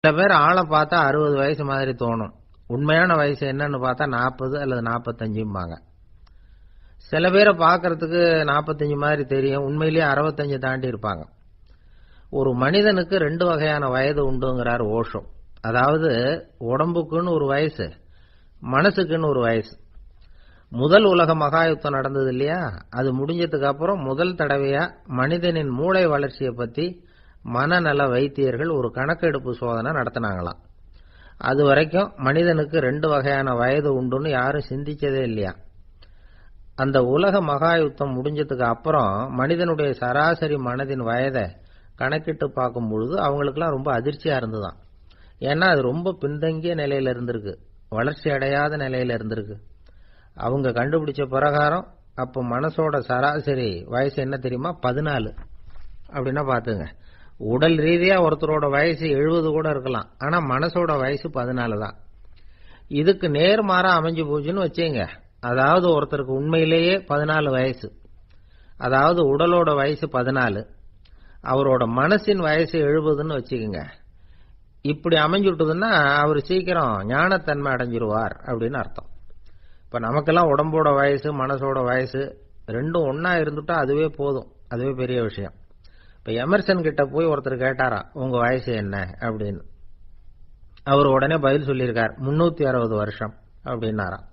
சில பேர் ஆளை பார்த்தா 60 வயசு மாதிரி தோணும். உண்மையான வயசு என்னன்னு பார்த்தா 40 அல்லது 45ம்பாங்க. சில பேரை பார்க்கறதுக்கு 45 மாதிரி தெரியும், உண்மையிலேயே 65 தாண்டி இருப்பாங்க. ஒரு மனிதனுக்கு 2 வகையான வயது உண்டுங்கிறார் ஓஷோ. அதாவது உடம்புக்குன்னு ஒரு வயசு, மனசுக்குன்னு ஒரு வயசு. முதல் உலக மகாயுத்தம் நடந்தது இல்லையா, அது முடிஞ்சதுக்கு அப்புறம் முதல் தடவையா மனிதனின் மூளை வளர்ச்சியை பத்தி மனநல வைத்தியர்கள் ஒரு கணக்கெடுப்பு சோதனை நடத்தினாங்களாம். அது வரைக்கும் மனிதனுக்கு 2 வகையான வயது உண்டுன்னு யாரும் சிந்திச்சதே இல்லையா. அந்த உலக மகாயுத்தம் முடிஞ்சதுக்கு அப்புறம் மனிதனுடைய சராசரி மனதின் வயதை கணக்கிட்டு பார்க்கும் பொழுது அவங்களுக்குலாம் ரொம்ப அதிர்ச்சியா இருந்துதான். ஏன்னா அது ரொம்ப பின்தங்கிய நிலையில இருந்திருக்கு, வளர்ச்சி அடையாத நிலையில இருந்திருக்கு. அவங்க கண்டுபிடிச்ச பிரகாரம் அப்ப மனசோட சராசரி வயசு என்ன தெரியுமா, 14. அப்படின்னா பாத்துங்க, உடல் ரீதியா ஒருத்தரோட வயசு 70 கூட இருக்கலாம், ஆனா மனசோட வயசு 14 தான். இதுக்கு நேர்மாறா அமைஞ்சு போச்சுன்னு வச்சுங்க. அதாவது ஒருத்தருக்கு உண்மையிலேயே 14 வயசு, அதாவது உடலோட வயசு 14, அவரோட மனசின் வயசு 70ன்னு வச்சுக்கோங்க. இப்படி அமைஞ்சுட்டுதுன்னா அவர் சீக்கிரம் ஞானத்தன்மை அடைஞ்சிருவார் அப்படின்னு அர்த்தம். இப்ப நமக்கெல்லாம் உடம்போட வயசு மனசோட வயசு ரெண்டும் ஒன்னா இருந்துட்டா அதுவே போதும், அதுவே பெரிய விஷயம். இப்ப எமர்சன் கிட்ட போய் ஒருத்தர் கேட்டாராம், உங்க வயசு என்ன அப்படின்னு. அவர் உடனே பதில் சொல்லியிருக்கார், 360 வருஷம் அப்படின்னாராம்.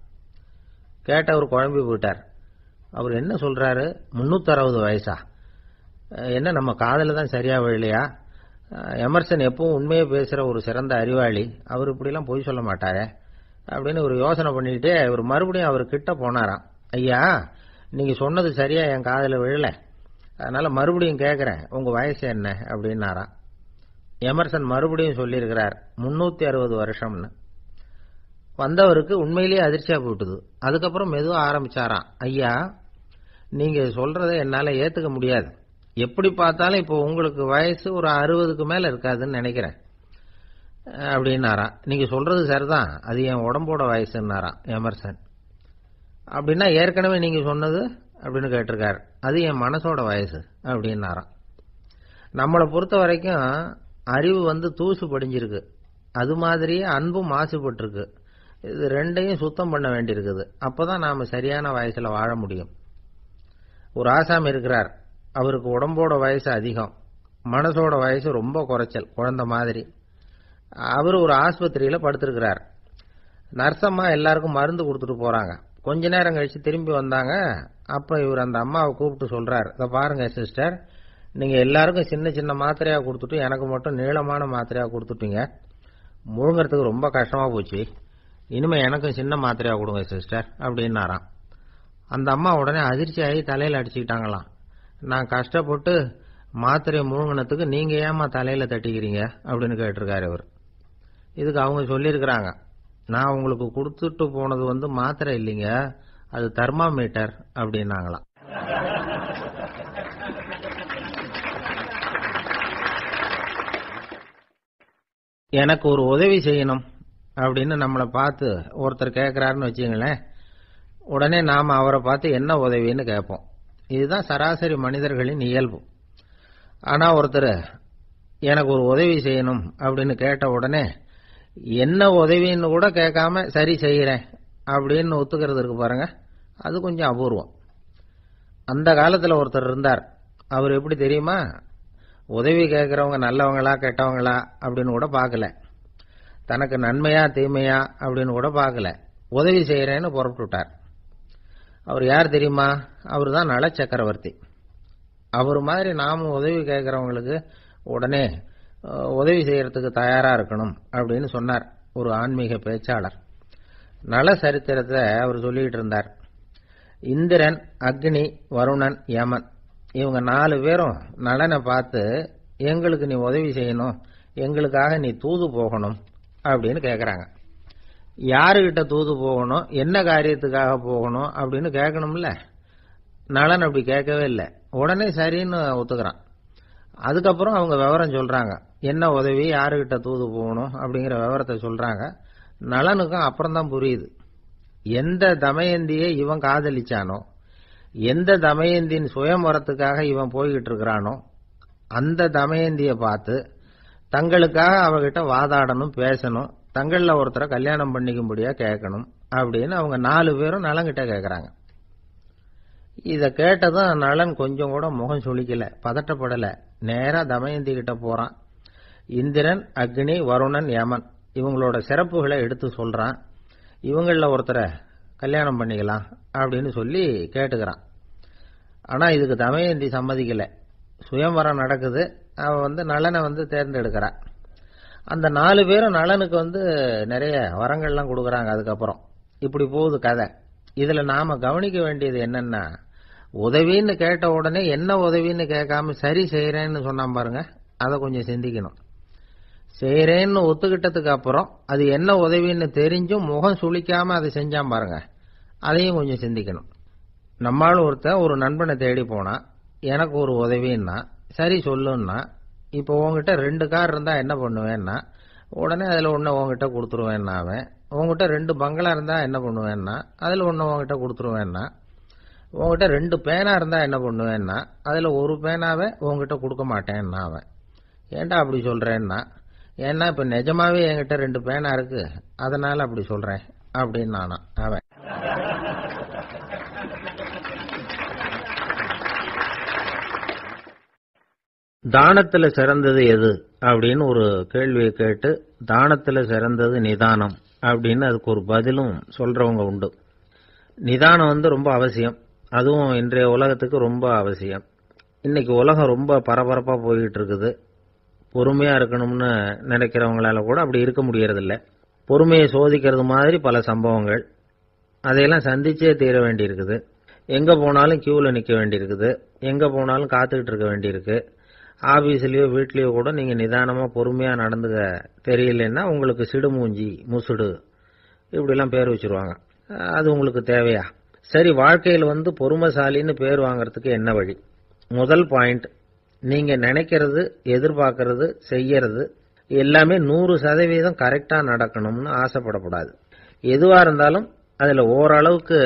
கேட்டவர் குழம்பி போயிட்டார். அவர் என்ன சொல்றாரு, 360 வயசா, என்ன நம்ம காதல தான் சரியா விழலையா? எமர்சன் எப்பவும் உண்மையே பேசுற ஒரு சிறந்த அறிவாளி, அவர் இப்படிலாம் பொய் சொல்ல மாட்டாரே அப்படின்னு ஒரு யோசனை பண்ணிக்கிட்டே இவர் மறுபடியும் அவர் கிட்ட போனாராம். ஐயா, நீங்க சொன்னது சரியா என் காதல விழல, அதனால மறுபடியும் கேட்கிறேன், உங்க வயசு என்ன அப்படின்னாராம். எமர்சன் மறுபடியும் சொல்லியிருக்கிறார் 360 வருஷம்னு. வந்தவருக்கு உண்மையிலேயே அதிர்ச்சியா போயிட்டுது. அதுக்கப்புறம் மெதுவா ஆரம்பிச்சாராம், ஐயா நீங்க சொல்றதை என்னால ஏத்துக்க முடியாது, எப்படி பார்த்தாலும் இப்போ உங்களுக்கு வயசு ஒரு 60க்கு மேல இருக்காதுன்னு நினைக்கிறேன் அப்படின்னாராம். நீங்க சொல்றது சரிதான், அது என் உடம்போட வயசுன்னாராம் எமர்சன். அப்படின்னா ஏற்கனவே நீங்க சொன்னது அப்படின்னு கேட்டிருக்காரு, அது என் மனசோட வயசு அப்படின்னாராம். நம்மளை பொறுத்த வரைக்கும் அறிவு தூசு படிஞ்சிருக்கு, அது மாதிரியே அன்பும் மாசுபட்டிருக்கு. இது ரெண்டையும் சுத்தம் பண்ண வேண்டியிருக்குது, அப்பதான் நாம சரியான வயசுல வாழ முடியும். ஒரு ஆசாமி இருக்கிறார், அவருக்கு உடம்போட வயசு அதிகம், மனசோட வயசு ரொம்ப குறைச்சல், குழந்தை மாதிரி. அவர் ஒரு ஆஸ்பத்திரியில படுத்திருக்கிறார். நர்சம்மா எல்லாருக்கும் மருந்து கொடுத்துட்டு போறாங்க. கொஞ்ச நேரம் கழிச்சு திரும்பி வந்தாங்க. அப்ப இவர் அந்த அம்மாவை கூப்பிட்டு சொல்றார், இதை பாருங்க சிஸ்டர், நீங்க எல்லாருக்கும் சின்ன சின்ன மாத்திரையா கொடுத்துட்டு எனக்கு மட்டும் நீளமான மாத்திரையா கொடுத்துட்டீங்க, முழுங்கிறதுக்கு ரொம்ப கஷ்டமா போச்சு, இனிமே எனக்கும் சின்ன மாத்திரையா கொடுங்க சிஸ்டர் அப்படின்னாராம். அந்த அம்மா உடனே அதிர்ச்சி ஆகி தலையில அடிச்சுக்கிட்டாங்களாம். நான் கஷ்டப்பட்டு மாத்திரையை முழுங்கினத்துக்கு நீங்க ஏமா தலையில தட்டிக்கிறீங்க அப்படின்னு கேட்டிருக்காரு இவர். இதுக்கு அவங்க சொல்லியிருக்கிறாங்க, நான் உங்களுக்கு கொடுத்துட்டு போனது மாத்திரை இல்லைங்க, அது தெர்மாமீட்டர் அப்படின்னாங்களாம். எனக்கு ஒரு உதவி செய்யணும் அப்படின்னு நம்மளை பார்த்து ஒருத்தர் கேட்கிறாருன்னு வச்சுங்களேன், உடனே நாம அவரை பார்த்து என்ன உதவின்னு கேட்போம். இதுதான் சராசரி மனிதர்களின் இயல்பு. ஆனா ஒருத்தர் எனக்கு ஒரு உதவி செய்யணும் அப்படின்னு கேட்ட உடனே என்ன உதவின்னு கூட கேட்காம சரி செய்யறேன் அப்படின்னு ஒத்துக்கிறது இருக்கு பாருங்க, அது கொஞ்சம் அபூர்வம். அந்த காலத்துல ஒருத்தர் இருந்தார். அவர் எப்படி தெரியுமா, உதவி கேட்கறவங்க நல்லவங்களா கெட்டவங்களா அப்படின்னு கூட பார்க்கல, தனக்கு நன்மையா தீமையா அப்படின்னு கூட பார்க்கல, உதவி செய்யறேன்னு புறப்பட்டுட்டார். அவர் யார் தெரியுமா, அவர் தான் நல சக்கரவர்த்தி. அவர் மாதிரி நாமும் உதவி கேட்கறவங்களுக்கு உடனே உதவி செய்யறதுக்கு தயாரா இருக்கணும் அப்படின்னு சொன்னார் ஒரு ஆன்மீக பேச்சாளர். நல சரித்திரத்தை அவர் சொல்லிட்டு இருந்தார். இந்திரன், அக்னி, வருணன், யமன், இவங்க 4 பேரும் நலனை பார்த்து எங்களுக்கு நீ உதவி செய்யணும், எங்களுக்காக நீ தூது போகணும் அப்படின்னு கேட்கறாங்க. யாருகிட்ட தூது போகணும், என்ன காரியத்துக்காக போகணும் அப்படின்னு கேட்கணும்ல. நலன் அப்படி கேட்கவே இல்லை, உடனே சரின்னு ஒத்துக்கிறான். அதுக்கப்புறம் அவங்க விவரம் சொல்றாங்க, என்ன உதவி, யாருகிட்ட தூது போகணும் அப்படிங்கிற விவரத்தை சொல்றாங்க. நலனுக்கும் அப்புறம் தான் புரியுது, எந்த தமயந்தியை இவன் காதலிச்சானோ, எந்த தமயந்தின் சுயம்பரத்துக்காக இவன் போய்கிட்டு இருக்கிறானோ, அந்த தமயந்தியை பார்த்து தங்களுக்காக அவகிட்ட வாதாடணும், பேசணும், தங்களில் ஒருத்தரை கல்யாணம் பண்ணிக்கும்படியா கேட்கணும் அப்படின்னு அவங்க 4 பேரும் நலங்கிட்ட கேட்கறாங்க. இத கேட்டதும் நலன் கொஞ்சம் கூட முகம் சுளிக்கல, பதட்டப்படல. நேரா தமயந்தி கிட்ட போறான். இந்திரன், அக்னி, வருணன், யமன் இவங்களோட சிறப்புகளை எடுத்து சொல்றான். இவங்கள ஒருத்தரை கல்யாணம் பண்ணிக்கலாம் அப்படின்னு சொல்லி கேட்டுக்கிறான். ஆனா இதுக்கு தமயந்தி சம்மதிக்கல. சுயம்வரம் நடக்குது. அவ நலனை தேர்ந்தெடுக்கிறா. அந்த 4 பேரும் நலனுக்கு நிறைய வரங்கள்லாம் கொடுக்கறாங்க. அதுக்கப்புறம் இப்படி போகுது கதை. இதுல நாம கவனிக்க வேண்டியது என்னன்னா, உதவின்னு கேட்ட உடனே என்ன உதவின்னு கேட்காம சரி செய்யறேன்னு சொன்னான் பாருங்க, அதை கொஞ்சம் சிந்திக்கணும். செய்யறேன்னு ஒத்துக்கிட்டதுக்கு அப்புறம் அது என்ன உதவின்னு தெரிஞ்சும் முகம் சுளிக்காம அதை செஞ்சான் பாருங்க, அதையும் கொஞ்சம் சிந்திக்கணும். நம்மளும் ஒரு நண்பனை தேடி போனா, எனக்கு ஒரு உதவின்னா சரி சொல்லுன்னா, இப்போ உங்ககிட்ட 2 கார் இருந்தா என்ன பண்ணுவேன்னா, உடனே அதுல ஒண்ணு உங்ககிட்ட கொடுத்துருவேன்னா, அவன் உங்ககிட்ட 2 பங்களா இருந்தா என்ன பண்ணுவேன்னா, அதுல ஒண்ணு உங்ககிட்ட கொடுத்துருவேன்னா, உங்ககிட்ட 2 பேனா இருந்தா என்ன பண்ணுவேன்னா, அதுல ஒரு பேனாவை உங்ககிட்ட கொடுக்க மாட்டேன்னா அவன். ஏன்டா அப்படி சொல்றேன்னா, ஏன்னா இப்ப நிஜமாவே என்கிட்ட 2 பேனா இருக்கு, அதனால அப்படி சொல்றேன் அப்படின்னு நானா அவன். தானத்துல சிறந்தது எது அப்படின்னு ஒரு கேள்வியை கேட்டு, தானத்துல சிறந்தது நிதானம் அப்படின்னு அதுக்கு ஒரு பதிலும் சொல்றவங்க உண்டு. நிதானம் ரொம்ப அவசியம். அதுவும் இன்றைய உலகத்துக்கு ரொம்ப அவசியம். இன்னைக்கு உலகம் ரொம்ப பரபரப்பா போயிட்டு இருக்குது. பொறுமையா இருக்கணும்னு நினைக்கிறவங்களால கூட அப்படி இருக்க முடியறதில்ல. பொறுமையை சோதிக்கிறது மாதிரி பல சம்பவங்கள். அதையெல்லாம் சந்திச்சே தீர வேண்டி இருக்குது. எங்க போனாலும் கியூல நிக்க வேண்டி இருக்குது. எங்க போனாலும் காத்துக்கிட்டு இருக்க வேண்டி இருக்கு. ஆபீஸ்லயோ வீட்லயோ கூட நீங்க நிதானமா பொறுமையா நடந்துக்க தெரியலன்னா உங்களுக்கு சிடுமூஞ்சி, முசுடு இப்படிலாம் பேர் வச்சிருவாங்க. அது உங்களுக்கு தேவையா? சரி, வாழ்க்கையில் பொறுமைசாலின்னு பேர் வாங்கறதுக்கு என்ன வழி? முதல் பாயிண்ட், நீங்க நினைக்கிறது, எதிர்பார்க்கறது, செய்யறது எல்லாமே 100% கரெக்டா நடக்கணும்னு ஆசைப்படக்கூடாது. எதுவா இருந்தாலும் அதுல ஓரளவுக்கு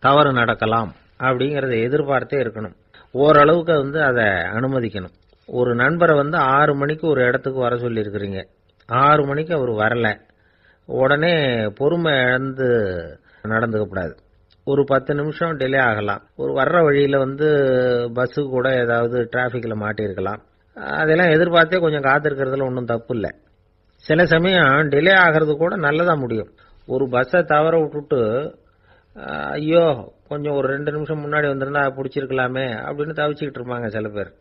தவறு நடக்கலாம் அப்படிங்கறத எதிர்பார்த்தே இருக்கணும். ஓரளவுக்கு அதை அனுமதிக்கணும். ஒரு நண்பரை 6 மணிக்கு ஒரு இடத்துக்கு வர சொல்லி இருக்கிறீங்க. 6 மணிக்கு அவர் வரல, உடனே பொறுமை இழந்து நடந்துக்க கூடாது. ஒரு 10 நிமிஷம் டிலே ஆகலாம். ஒரு வர்ற வழியில பஸ்ஸு கூட ஏதாவது டிராபிக்ல மாட்டிருக்கலாம். அதெல்லாம் எதிர்பார்த்தே கொஞ்சம் காத்திருக்கிறதுல ஒன்றும் தப்பு இல்லை. சில சமயம் டிலே ஆகிறது கூட நல்லதா முடியும். ஒரு பஸ்ஸை தவற விட்டுட்டு, ஐயோ கொஞ்சம் ஒரு 2 நிமிஷம் முன்னாடி வந்திருந்தா பிடிச்சிருக்கலாமே அப்படின்னு தவிச்சுக்கிட்டு இருப்பாங்க சில பேர்.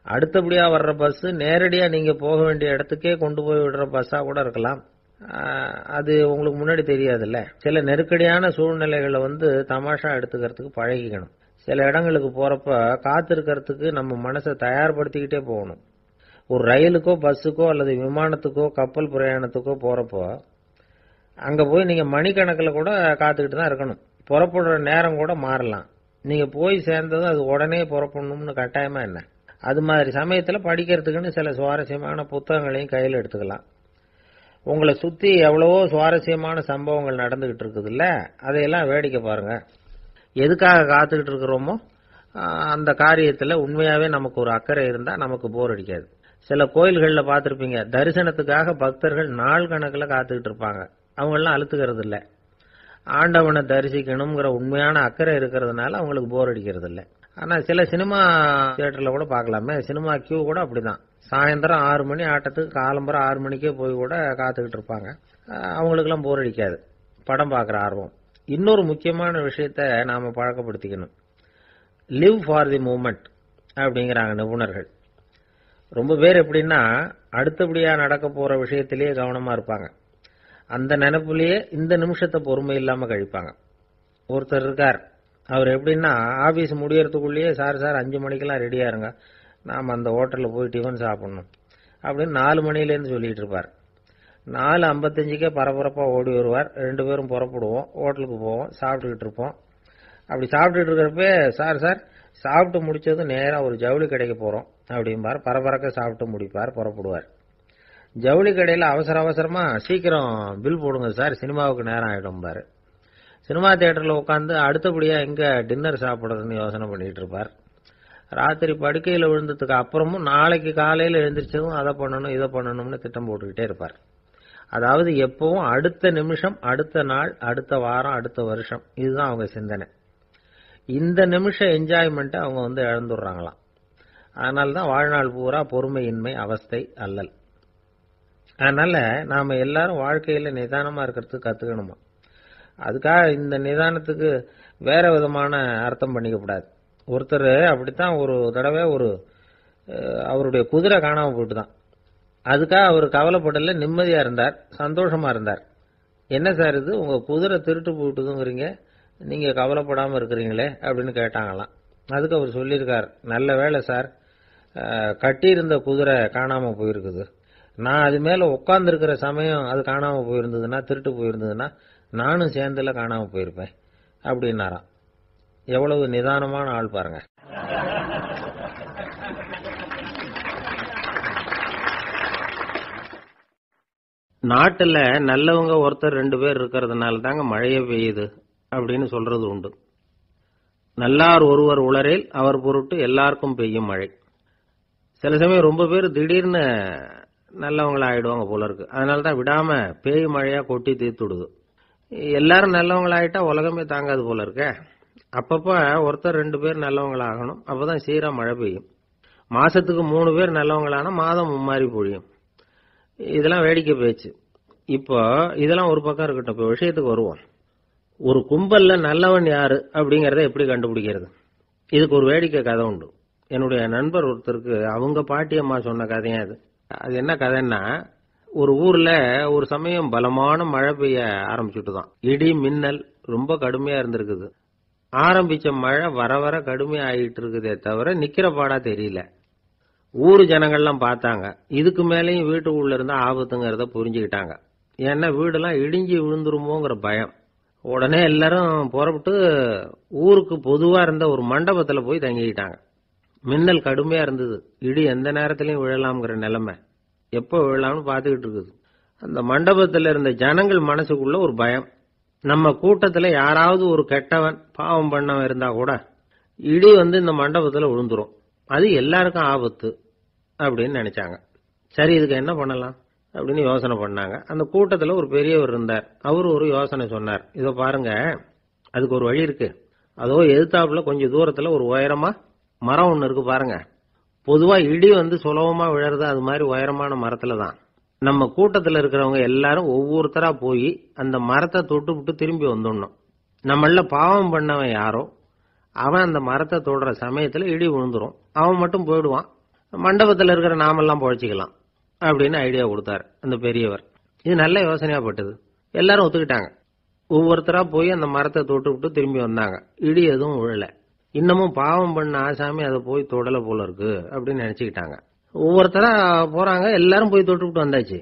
அடுத்தபடியா வர்ற பஸ் நேரடியா நீங்க போக வேண்டிய இடத்துக்கே கொண்டு போய் விடுற பஸ்ஸா கூட இருக்கலாம். அது உங்களுக்கு முன்னாடி தெரியாதுல்ல. சில நெருக்கடியான சூழ்நிலைகளை தமாஷா எடுத்துக்கிறதுக்கு பழகிக்கணும். சில இடங்களுக்கு போறப்ப காத்திருக்கிறதுக்கு நம்ம மனசை தயார்படுத்திக்கிட்டே போகணும். ஒரு ரயிலுக்கோ பஸ்ஸுக்கோ அல்லது விமானத்துக்கோ கப்பல் பிரயாணத்துக்கோ போறப்போ அங்க போய் நீங்க மணிக்கணக்கில் கூட காத்துக்கிட்டு தான் இருக்கணும். புறப்படுற நேரம் கூட மாறலாம். நீங்க போய் சேர்ந்ததும் அது உடனே புறப்படணும்னு கட்டாயமா என்ன? அது மாதிரி சமயத்துல படிக்கிறதுக்குன்னு சில சுவாரஸ்யமான புத்தகங்களையும் கையில் எடுத்துக்கலாம். உங்களை சுத்தி எவ்வளவோ சுவாரஸ்யமான சம்பவங்கள் நடந்துகிட்டு இருக்குது இல்ல, அதையெல்லாம் வேடிக்கை பாருங்க. எதுக்காக காத்துக்கிட்டு இருக்கிறோமோ அந்த காரியத்துல உண்மையாவே நமக்கு ஒரு அக்கறை இருந்தா நமக்கு போர் அடிக்காது. சில கோயில்கள்ல பார்த்திருப்பீங்க, தரிசனத்துக்காக பக்தர்கள் நாள் கணக்குல காத்துக்கிட்டு இருப்பாங்க. அவங்க எல்லாம் அழுத்துக்கிறது இல்ல. ஆண்டவனை தரிசிக்கணுங்கிற உண்மையான அக்கறை இருக்கிறதுனால அவங்களுக்கு போர் அடிக்கிறது இல்ல. ஆனா சில சினிமா தியேட்டர்ல கூட பார்க்கலாமே, சினிமா கியூ கூட அப்படிதான். சாயந்தரம் 6 மணி ஆட்டத்துக்கு காலம்பரம் 6 மணிக்கே போய் கூட காத்துக்கிட்டு இருப்பாங்க. அவங்களுக்கு எல்லாம் போர் அடிக்காது, படம் பார்க்குற ஆர்வம். இன்னொரு முக்கியமான விஷயத்த நாம பழக்கப்படுத்திக்கணும். லிவ் ஃபார் தி மூமெண்ட் அப்படிங்கிறாங்க நிபுணர்கள். ரொம்ப பேர் எப்படின்னா அடுத்தபடியா நடக்க போற விஷயத்திலேயே கவனமா இருப்பாங்க. அந்த நினைப்புலயே இந்த நிமிஷத்தை பொறுமை இல்லாம கழிப்பாங்க. ஒருத்தர் இருக்கார், அவர் எப்படின்னா ஆபீஸ் முடியறதுக்குள்ளேயே சார் 5 மணிக்கெல்லாம் ரெடியா இருங்க, நாம அந்த ஹோட்டல்ல போய் டிஃபன் சாப்பிடணும் அப்படின்னு 4 மணிலேருந்து சொல்லிட்டு இருப்பார். 4:55க்கே பரபரப்பா ஓடி வருவார். 2 பேரும் புறப்படுவோம், ஹோட்டலுக்கு போவோம், சாப்பிட்டுக்கிட்டு இருப்போம். அப்படி சாப்பிட்டுட்டு இருக்கிறப்ப சார் சாப்பிட்டு முடிச்சதும் நேரா ஒரு ஜவுளி கடைக்கு போறோம் அப்படிம்பார். பரபரக்க சாப்பிட்டு முடிப்பார், புறப்படுவார். ஜவுளி கடையில அவசரமா சீக்கிரம் பில் போடுங்க சார், சினிமாவுக்கு நேரம் ஆயிடும் பாரு. சினிமா தியேட்டர்ல உட்காந்து அடுத்தபடியா எங்க டின்னர் சாப்பிடுறதுன்னு யோசனை பண்ணிட்டு இருப்பார். ராத்திரி படுக்கையில் விழுந்ததுக்கு அப்புறமும் நாளைக்கு காலையில் எழுந்திரிச்சதும் அதை பண்ணணும் இதை பண்ணணும்னு திட்டம் போட்டுக்கிட்டே இருப்பார். அதாவது எப்பவும் அடுத்த நிமிஷம், அடுத்த நாள், அடுத்த வாரம், அடுத்த வருஷம், இதுதான் அவங்க சிந்தனை. இந்த நிமிஷம் என்ஜாய்மெண்ட்டை அவங்க இழந்துடுறாங்களாம். அதனால தான் வாழ்நாள் பூரா பொறுமையின்மை, அவஸ்தை, அல்லல். அதனால நாம எல்லாரும் வாழ்க்கையில நிதானமா இருக்கிறதுக்கு கத்துக்கணுமா. அதுக்காக இந்த நிதானத்துக்கு வேற விதமான அர்த்தம் பண்ணிக்கப்படாது. ஒருத்தர் அப்படித்தான் ஒரு தடவை அவருடைய குதிரை காணாம போயிட்டு தான். அதுக்காக அவர் கவலைப்படல, நிம்மதியா இருந்தார், சந்தோஷமா இருந்தார். என்ன சார் இது, உங்க குதிரை திருட்டு போயிட்டுதுங்கிறீங்க, நீங்க கவலைப்படாம இருக்கிறீங்களே அப்படின்னு கேட்டாங்களாம். அதுக்கு அவர் சொல்லியிருக்கார், நல்ல வேளை சார், கட்டியிருந்த குதிரை காணாம போயிருக்குது. நான் அது மேல உட்கார்ந்து இருக்கிற சமயம் அது காணாம போயிருந்ததுன்னா, திருட்டு போயிருந்ததுன்னா நானும் சேர்ந்துல காணாம போயிருப்பேன் அப்படின்னாராம். எவ்வளவு நிதானமான ஆள் பாருங்க. நாட்டுல நல்லவங்க ஒருத்தர் 2 பேர் இருக்கிறதுனால தாங்க மழையே பெய்யுது அப்படின்னு சொல்றது உண்டு. நல்லார் ஒருவர் உளரேல் அவர் பொருட்டு எல்லாருக்கும் பெய்யும் மழை. சில சமயம் ரொம்ப பேர் திடீர்னு நல்லவங்களா ஆயிடுவாங்க போல இருக்கு. அதனாலதான் விடாம பேய் மழையா கொட்டி தீர்த்துடுது. எல்லாரும் நல்லவங்களாயிட்டா உலகமே தாங்காது போல இருக்க. அப்பப்ப ஒருத்தர் 2 பேர் நல்லவங்களாகணும், அப்பதான் சீரா மழை பெய்யும். மாசத்துக்கு 3 பேர் நல்லவங்களானா மாதம் மும்மாரி பொழியும். இதெல்லாம் வேடிக்கை பேச்சு. இப்போ இதெல்லாம் ஒரு பக்கம் இருக்கட்டும், இப்போ விஷயத்துக்கு வருவோம். ஒரு கும்பல்ல நல்லவன் யாரு அப்படிங்கறத எப்படி கண்டுபிடிக்கிறது? இதுக்கு ஒரு வேடிக்கை கதை உண்டு. என்னுடைய நண்பர் ஒருத்தருக்கு அவங்க பாட்டியம்மா சொன்ன கதையா அது. அது என்ன கதைன்னா, ஒரு ஊர்ல ஒரு சமயம் பலமான மழை பெய்ய ஆரம்பிச்சுட்டுதான். இடி மின்னல் ரொம்ப கடுமையா இருந்திருக்குது. ஆரம்பிச்ச மழை வர வர கடுமையா ஆகிட்டு இருக்குதே தவிர நிக்கிற பாடா தெரியல. ஊரு ஜனங்கள்லாம் பார்த்தாங்க. இதுக்கு மேலேயும் வீட்டுக்குள்ள இருந்தா ஆபத்துங்கிறத புரிஞ்சுக்கிட்டாங்க. ஏன்னா வீடெல்லாம் இடிஞ்சு விழுந்துருமோங்கிற பயம். உடனே எல்லாரும் புறப்பட்டு ஊருக்கு பொதுவா இருந்த ஒரு மண்டபத்துல போய் தங்கிக்கிட்டாங்க. மின்னல் கடுமையா இருந்தது. இடி எந்த நேரத்திலையும் விழலாம்ங்கிற நிலைமை. எப்போ விழலாம்னு பார்த்துக்கிட்டு இருக்குது. அந்த மண்டபத்துல இருந்த ஜனங்கள் மனசுக்குள்ள ஒரு பயம். நம்ம கூட்டத்துல யாராவது ஒரு கெட்டவன் பாவம் பண்ணவன் இருந்தா கூட இடி இந்த மண்டபத்துல விழுந்துரும், அது எல்லாருக்கும் ஆபத்து அப்படின்னு நினைச்சாங்க. சரி, இதுக்கு என்ன பண்ணலாம் அப்படின்னு யோசனை பண்ணாங்க. அந்த கூட்டத்துல ஒரு பெரியவர் இருந்தார். அவரு ஒரு யோசனை சொன்னார். இதோ பாருங்க, அதுக்கு ஒரு வழி இருக்கு. அதோ எதிர்த்தாப்புல கொஞ்சம் தூரத்துல ஒரு உயரமா மரம் ஒண்ணு இருக்கு பாருங்க. பொதுவா இடி சுலபமா விழறது அது மாதிரி உயரமான மரத்துல தான். நம்ம கூட்டத்துல இருக்கிறவங்க எல்லாரும் ஒவ்வொருத்தரா போய் அந்த மரத்தை தொட்டு விட்டு திரும்பி வந்துடணும். நம்மள பாவம் பண்ணவன் யாரோ அவன் அந்த மரத்தை தொடுற சமயத்துல இடி விழுந்துரும், அவன் மட்டும் போயிடுவான், மண்டபத்துல இருக்கிற நாமெல்லாம் பொழைச்சிக்கலாம் அப்படின்னு ஐடியா கொடுத்தாரு அந்த பெரியவர். இது நல்ல யோசனையா பட்டது. எல்லாரும் ஒத்துக்கிட்டாங்க. ஒவ்வொருத்தரா போய் அந்த மரத்தை தொட்டு விட்டு திரும்பி வந்தாங்க. இடி எதுவும் விழல. இன்னமும் பாவம் பண்ண ஆசாமி அதை போய் தொடல போல இருக்கு அப்படின்னு நினைச்சுக்கிட்டாங்க. ஒவ்வொருத்தரா போறாங்க, எல்லாரும் போய் தொட்டு விட்டு வந்தாச்சு.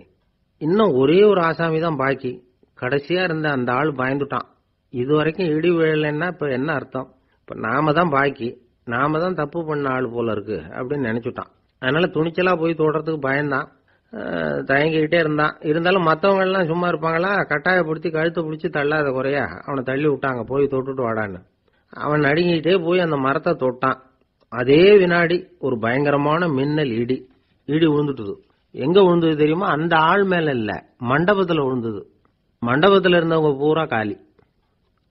இன்னும் ஒரே ஒரு ஆசாமி தான் பாக்கி. கடைசியா இருந்த அந்த ஆள் பயந்துட்டான். இது வரைக்கும் இடி விழலைன்னா இப்ப என்ன அர்த்தம்? இப்ப நாம தான் பாக்கி, நாம தான் தப்பு பண்ண ஆள் போல இருக்கு அப்படின்னு நினைச்சுட்டான். அதனால துணிச்சலா போய் தொடறதுக்கு பயந்தான், தயங்கிக்கிட்டே இருந்தான். இருந்தாலும் மற்றவங்க எல்லாம் சும்மா இருப்பாங்களா, கட்டாயப்படுத்தி கழுத்தை பிடிச்சி தள்ளாத குறையா அவனை தள்ளி விட்டாங்க, போய் தொட்டுட்டு வாடான்னு. அவன் நடுங்கிட்டே போய் அந்த மரத்தை தொட்டான். அதே வினாடி ஒரு பயங்கரமான மின்னல் இடி விழுந்துட்டுது. எங்க விழுந்தது தெரியுமா? அந்த ஆள் மேல இல்ல, மண்டபத்துல விழுந்தது. மண்டபத்துல இருந்தவங்க பூரா காலி.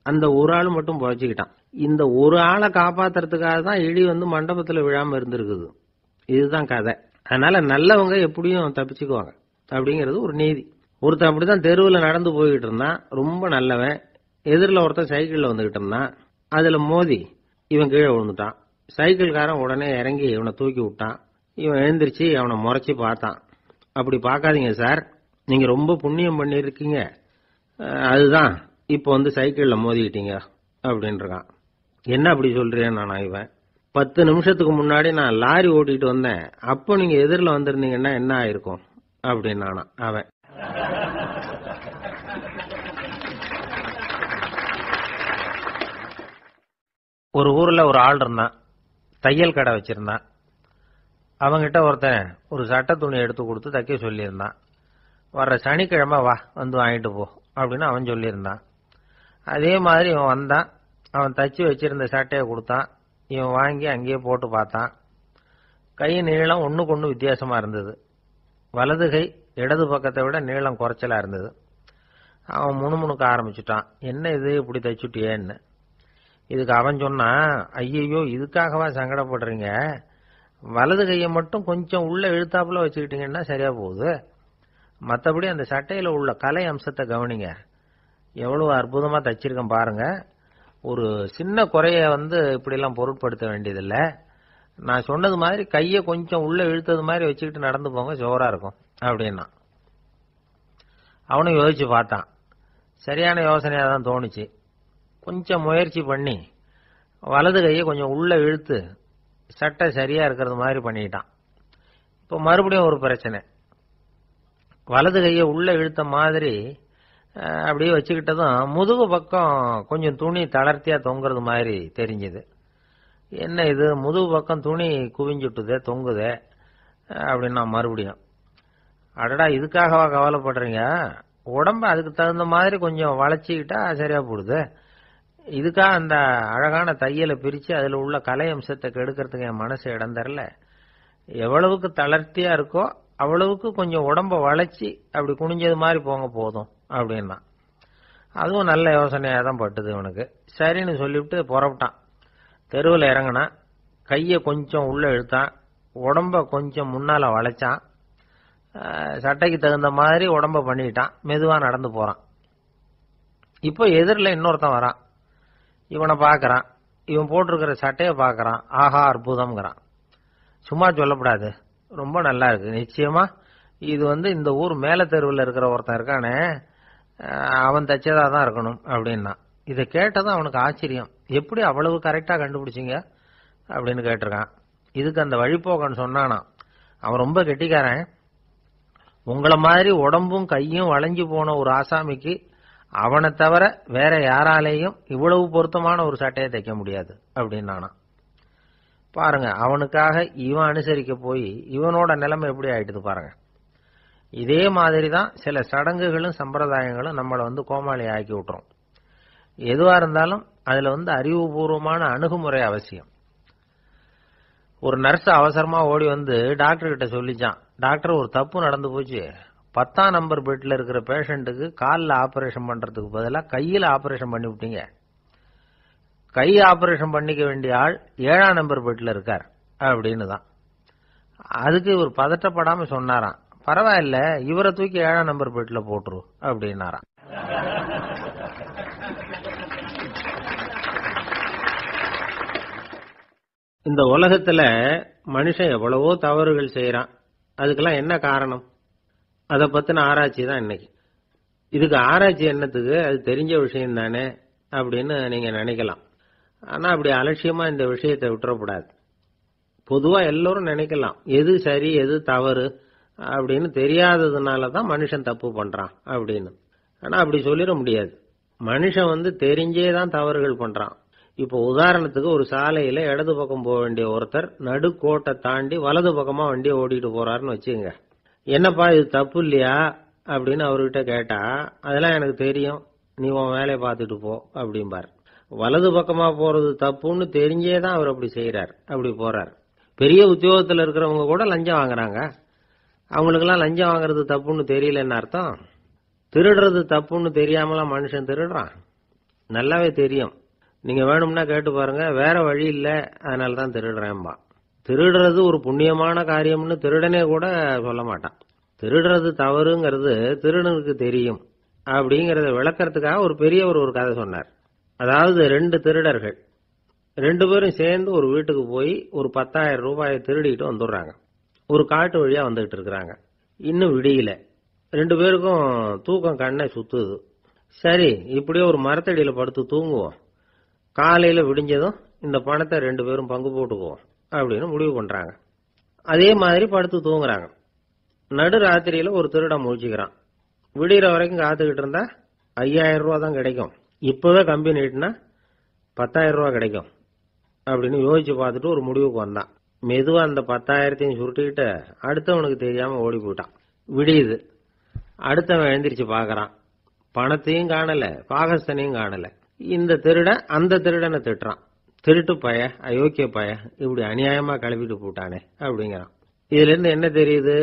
அந்த ஒரு ஆள் மட்டும் பொழைச்சுக்கிட்டான். இந்த ஒரு ஆளை காப்பாத்துறதுக்காக தான் இடி மண்டபத்துல விழாம இருந்திருக்குது. இதுதான் கதை. அதனால நல்லவங்க எப்படியும் தப்பிச்சுக்குவாங்க அப்படிங்கிறது ஒரு நீதி. ஒருத்தன் அப்படிதான் தெருவில் நடந்து போய்கிட்டு இருந்தான், ரொம்ப நல்லவன். எதிரில் ஒருத்தன் சைக்கிள்ல வந்துகிட்டு இருந்தான். அதுல மோதி இவன் கீழே விழுந்துட்டான். சைக்கிள்காரன் உடனே இறங்கி இவனை தூக்கி விட்டான். இவன் எழுந்திருச்சு அவனை முறைச்சி பார்த்தான். அப்படி பார்க்காதீங்க சார், நீங்க ரொம்ப புண்ணியம் பண்ணிருக்கீங்க, அதுதான் இப்ப சைக்கிள்ல மோதிக்கிட்டீங்க அப்படின்றான். என்ன அப்படி சொல்றேன் நானா? இவன் 10 நிமிஷத்துக்கு முன்னாடி நான் லாரி ஓட்டிட்டு வந்தேன், அப்போ நீங்க எதிரில் வந்திருந்தீங்கன்னா என்ன ஆயிருக்கும் அப்படின்னானா அவன். ஒரு ஊர்ல ஒரு ஆள் இருந்தான், தையல் கடை வச்சிருந்தான். அவங்கிட்ட ஒருத்தன் ஒரு சட்டை துணி எடுத்து கொடுத்து தைக்க சொல்லியிருந்தான். வர்ற சனிக்கிழமை வா, வாங்கிட்டு போ அப்படின்னு அவன் சொல்லியிருந்தான். அதே மாதிரி இவன் வந்தான். அவன் தச்சு வச்சிருந்த சட்டையை கொடுத்தான். இவன் வாங்கி அங்கேயே போட்டு பார்த்தான். கை நீளம் ஒண்ணுக்கு ஒண்ணு வித்தியாசமா இருந்தது. வலது கை இடது பக்கத்தை விட நீளம் குறைச்சலா இருந்தது. அவன் முணுமுணுக்க ஆரம்பிச்சுட்டான், என்ன இது இப்படி தைச்சுட்டியேன்னு. இதுக்கு அவன் சொன்னான், ஐயோ இதுக்காகவா சங்கடப்படுறீங்க, வலது கையை மட்டும் கொஞ்சம் உள்ள இழுத்தாப்புல வச்சுக்கிட்டீங்கன்னா சரியா போகுது. மற்றபடி அந்த சட்டையில உள்ள கலை அம்சத்தை கவனிங்க, எவ்வளவு அற்புதமா தச்சிருக்கேன் பாருங்க. ஒரு சின்ன குறைய இப்படிலாம் பொருட்படுத்த வேண்டியதில்லை. நான் சொன்னது மாதிரி கையை கொஞ்சம் உள்ள இழுத்தது மாதிரி வச்சுக்கிட்டு நடந்து போங்க, ஜோரா இருக்கும் அப்படின்னா. அவனும் யோசிச்சு பார்த்தான். சரியான யோசனையா தான் தோணுச்சு. கொஞ்சம் முயற்சி பண்ணி வலது கையை கொஞ்சம் உள்ள இழுத்து சட்டை சரியா இருக்கிறது மாதிரி பண்ணிட்டான். இப்ப மறுபடியும் ஒரு பிரச்சனை. வலது கையை உள்ள இழுத்த மாதிரி அப்படியே வச்சுக்கிட்டதும் முதுகு பக்கம் கொஞ்சம் துணி தளர்த்தியா தொங்குறது மாதிரி தெரிஞ்சது. என்ன இது, முதுகு பக்கம் துணி குவிஞ்சுட்டுதே, தொங்குதே அப்படின்னா மறுபடியும், அடடா இதுக்காகவா கவலைப்படுறீங்க, உடம்ப அதுக்கு தகுந்த மாதிரி கொஞ்சம் வளைச்சிக்கிட்டா சரியா போடுது. இதுக்காக அந்த அழகான தையலை பிரிச்சு அதுல உள்ள கலை அம்சத்தை கெடுக்கிறதுக்கு என் மனசு இடம் தரல. எவ்வளவுக்கு தளர்த்தியா இருக்கோ அவ்வளவுக்கு கொஞ்சம் உடம்ப வளைச்சி அப்படி குனிஞ்சது மாதிரி போங்க போதும் அப்படின்னா. அதுவும் நல்ல யோசனையா தான் பட்டுது இவனுக்கு. சரின்னு சொல்லிவிட்டு புறப்பட்டான். தெருவில் இறங்கினான். கையை கொஞ்சம் உள்ள இழுத்தான், உடம்ப கொஞ்சம் முன்னால வளைச்சான், சட்டைக்கு தகுந்த மாதிரி உடம்ப பண்ணிட்டான். மெதுவா நடந்து போறான். இப்போ எதிரில் இன்னொருத்தன் வரான். இவனை பார்க்கறான். இவன் போட்டிருக்கிற சட்டையை பார்க்கறான். ஆஹா அற்புதம்ங்கிறான். சும்மா சொல்லப்படாது, ரொம்ப நல்லா இருக்கு. நிச்சயமா இது இந்த ஊர் மேல தெருவில் இருக்கிற ஒருத்தன் இருக்கானே, அவன் தச்சதா தான் இருக்கணும் அப்படின்னா. இதை கேட்டதும் அவனுக்கு ஆச்சரியம். எப்படி அவ்வளவு கரெக்டா கண்டுபிடிச்சிங்க அப்படின்னு கேட்டிருக்கான். இதுக்கு அந்த வழிபோக்கன் சொன்னானா, அவன் ரொம்ப கெட்டிக்காரன். உங்களை மாதிரி உடம்பும் கையும் வளைஞ்சு போன ஒரு ஆசாமிக்கு அவனை தவிர வேற யாராலேயும் இவ்வளவு பொருத்தமான ஒரு சட்டையை தைக்க முடியாது அப்படின்னானா. பாருங்க, அவனுக்காக இவன் அனுசரிக்க போய் இவனோட நிலைமை எப்படி ஆயிட்டுது பாருங்க. இதே மாதிரி தான் சில சடங்குகளும் சம்பிரதாயங்களும் நம்மளை கோமாளி ஆக்கி விட்டுரும். எதுவா இருந்தாலும் அதுல அறிவுபூர்வமான அணுகுமுறை அவசியம். ஒரு நர்ஸ் அவசரமா ஓடி டாக்டர் கிட்ட சொல்லிச்சான், டாக்டர் ஒரு தப்பு நடந்து போச்சு, 10ஆம் நம்பர் பெட்ல இருக்கிற பேஷண்ட்டுக்கு காலில் ஆபரேஷன் பண்றதுக்கு பதிலாக கையில் ஆபரேஷன் பண்ணி விட்டீங்க. கை ஆபரேஷன் பண்ணிக்க வேண்டிய ஆள் 7ஆம் நம்பர் பெட்ல இருக்கார் அப்படின்னு தான். அதுக்கு இவர் பதட்டப்படாம சொன்னாராம், பரவாயில்ல இவரை தூக்கி 7ஆம் நம்பர் பெட்ல போட்டுரு அப்படின்னாராம். இந்த உலகத்துல மனுஷன் எவ்வளவோ தவறுகள் செய்யறான். அதுக்கெல்லாம் என்ன காரணம்? அதை பத்தின ஆராய்ச்சி தான் இன்னைக்கு. இதுக்கு ஆராய்ச்சி என்னத்துக்கு, அது தெரிஞ்ச விஷயம் தானே அப்படின்னு நீங்க நினைக்கலாம். ஆனா அப்படி அலட்சியமா இந்த விஷயத்தை விட்டுறக்கூடாது. பொதுவா எல்லோரும் நினைக்கலாம் எது சரி எது தவறு அப்படின்னு தெரியாததுனால தான் மனுஷன் தப்பு பண்றான் அப்படின்னு. ஆனா அப்படி சொல்லிட முடியாது. மனுஷன் தெரிஞ்சே தான் தவறுகள் பண்றான். இப்போ உதாரணத்துக்கு ஒரு சாலையில இடது பக்கம் போக வேண்டிய ஒருத்தர் நடுக்கோட்டை தாண்டி வலது பக்கமா வண்டியை ஓடிட்டு போறாருன்னு வச்சுங்க. என்னப்பா இது தப்பு இல்லையா அப்படின்னு அவர்கிட்ட கேட்டா, அதெல்லாம் எனக்கு தெரியும், நீ உன் வேலையை பார்த்துட்டு போ அப்படிம்பார். வலது பக்கமா போறது தப்புன்னு தெரிஞ்சே தான் அவர் அப்படி செய்யறார், அப்படி போறார். பெரிய உத்தியோகத்தில் இருக்கிறவங்க கூட லஞ்சம் வாங்குறாங்க. அவங்களுக்கெல்லாம் லஞ்சம் வாங்குறது தப்புன்னு தெரியலன்னு அர்த்தம். திருடுறது தப்புன்னு தெரியாமலாம் மனுஷன் திருடுறான், நல்லாவே தெரியும். நீங்க வேணும்னா கேட்டு பாருங்க, வேற வழி இல்ல அதனால தான் திருடுறேன்பா. திருடுறது ஒரு புண்ணியமான காரியம்னு திருடனே கூட சொல்ல மாட்டான். திருடுறது தவறுங்கிறது திருடனுக்கு தெரியும் அப்படிங்கறத விளக்கறதுக்காக ஒரு பெரியவர் ஒரு கதை சொன்னார். அதாவது 2 திருடர்கள் 2 பேரும் சேர்ந்து ஒரு வீட்டுக்கு போய் ஒரு 10,000 ரூபாயை திருடிட்டு வந்துடுறாங்க. ஒரு காட்டு வழியா வந்துகிட்டு இருக்கிறாங்க. இன்னும் விடியல. 2 பேருக்கும் தூக்கம் கண்ணை சுத்துது. சரி இப்படியே ஒரு மரத்தடியில படுத்து தூங்குவோம், காலையில விடிஞ்சதும் இந்த பணத்தை 2 பேரும் பங்கு போட்டுக்குவோம் அப்படின்னு முடிவு பண்றாங்க. அதே மாதிரி படுத்து தூங்குறாங்க. நடு ராத்திரியில ஒரு திருடன் முழிச்சுக்கிறான். விடிகிற வரைக்கும் காத்துக்கிட்டு இருந்தா 5,000 ரூபா தான் கிடைக்கும், இப்பவே கம்பி நீட்டினா 10,000 ரூபா கிடைக்கும் அப்படின்னு யோசிச்சு பார்த்துட்டு ஒரு முடிவுக்கு வந்தான். மெதுவா அந்த 10,000த்தையும் சுருட்டிக்கிட்டு அடுத்தவனுக்கு தெரியாம ஓடி போயிட்டான். விடியுது. அடுத்தவன் எழுந்திரிச்சு பாக்குறான், பணத்தையும் காணல பாகஸ்தனையும் காணல. இந்த திருடன் அந்த திருடனை திட்டுறான், திருட்டு பய, அயோக்கிய பய, இப்படி அநியாயமா கிளப்பிட்டு போட்டானே அப்படிங்கிறான். இதுல இருந்து என்ன தெரியுது?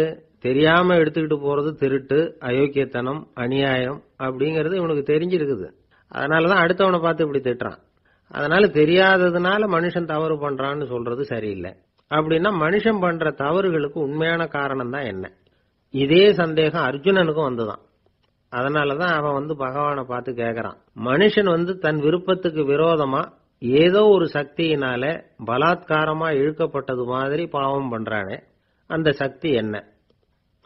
தெரியாம எடுத்துக்கிட்டு போறது திருட்டு, அயோக்கியத்தனம், அநியாயம் அப்படிங்கறது இவனுக்கு தெரிஞ்சிருக்குது. அதனாலதான் அடுத்தவனை பார்த்து இப்படி திட்டுறான். அதனால தெரியாததுனால மனுஷன் தவறு பண்றான்னு சொல்றது சரியில்லை. அப்படின்னா மனுஷன் பண்ற தவறுகளுக்கு உண்மையான காரணம் தான் என்ன? இதே சந்தேகம் அர்ஜுனனுக்கும் வந்துதான். அதனாலதான் அவன் பகவானை பார்த்து கேட்கறான். மனுஷன் தன் விருப்பத்துக்கு விரோதமா ஏதோ ஒரு சக்தியினால பலாத்காரமா இழுக்கப்பட்டது மாதிரி பாவம் பண்றானே, அந்த சக்தி என்ன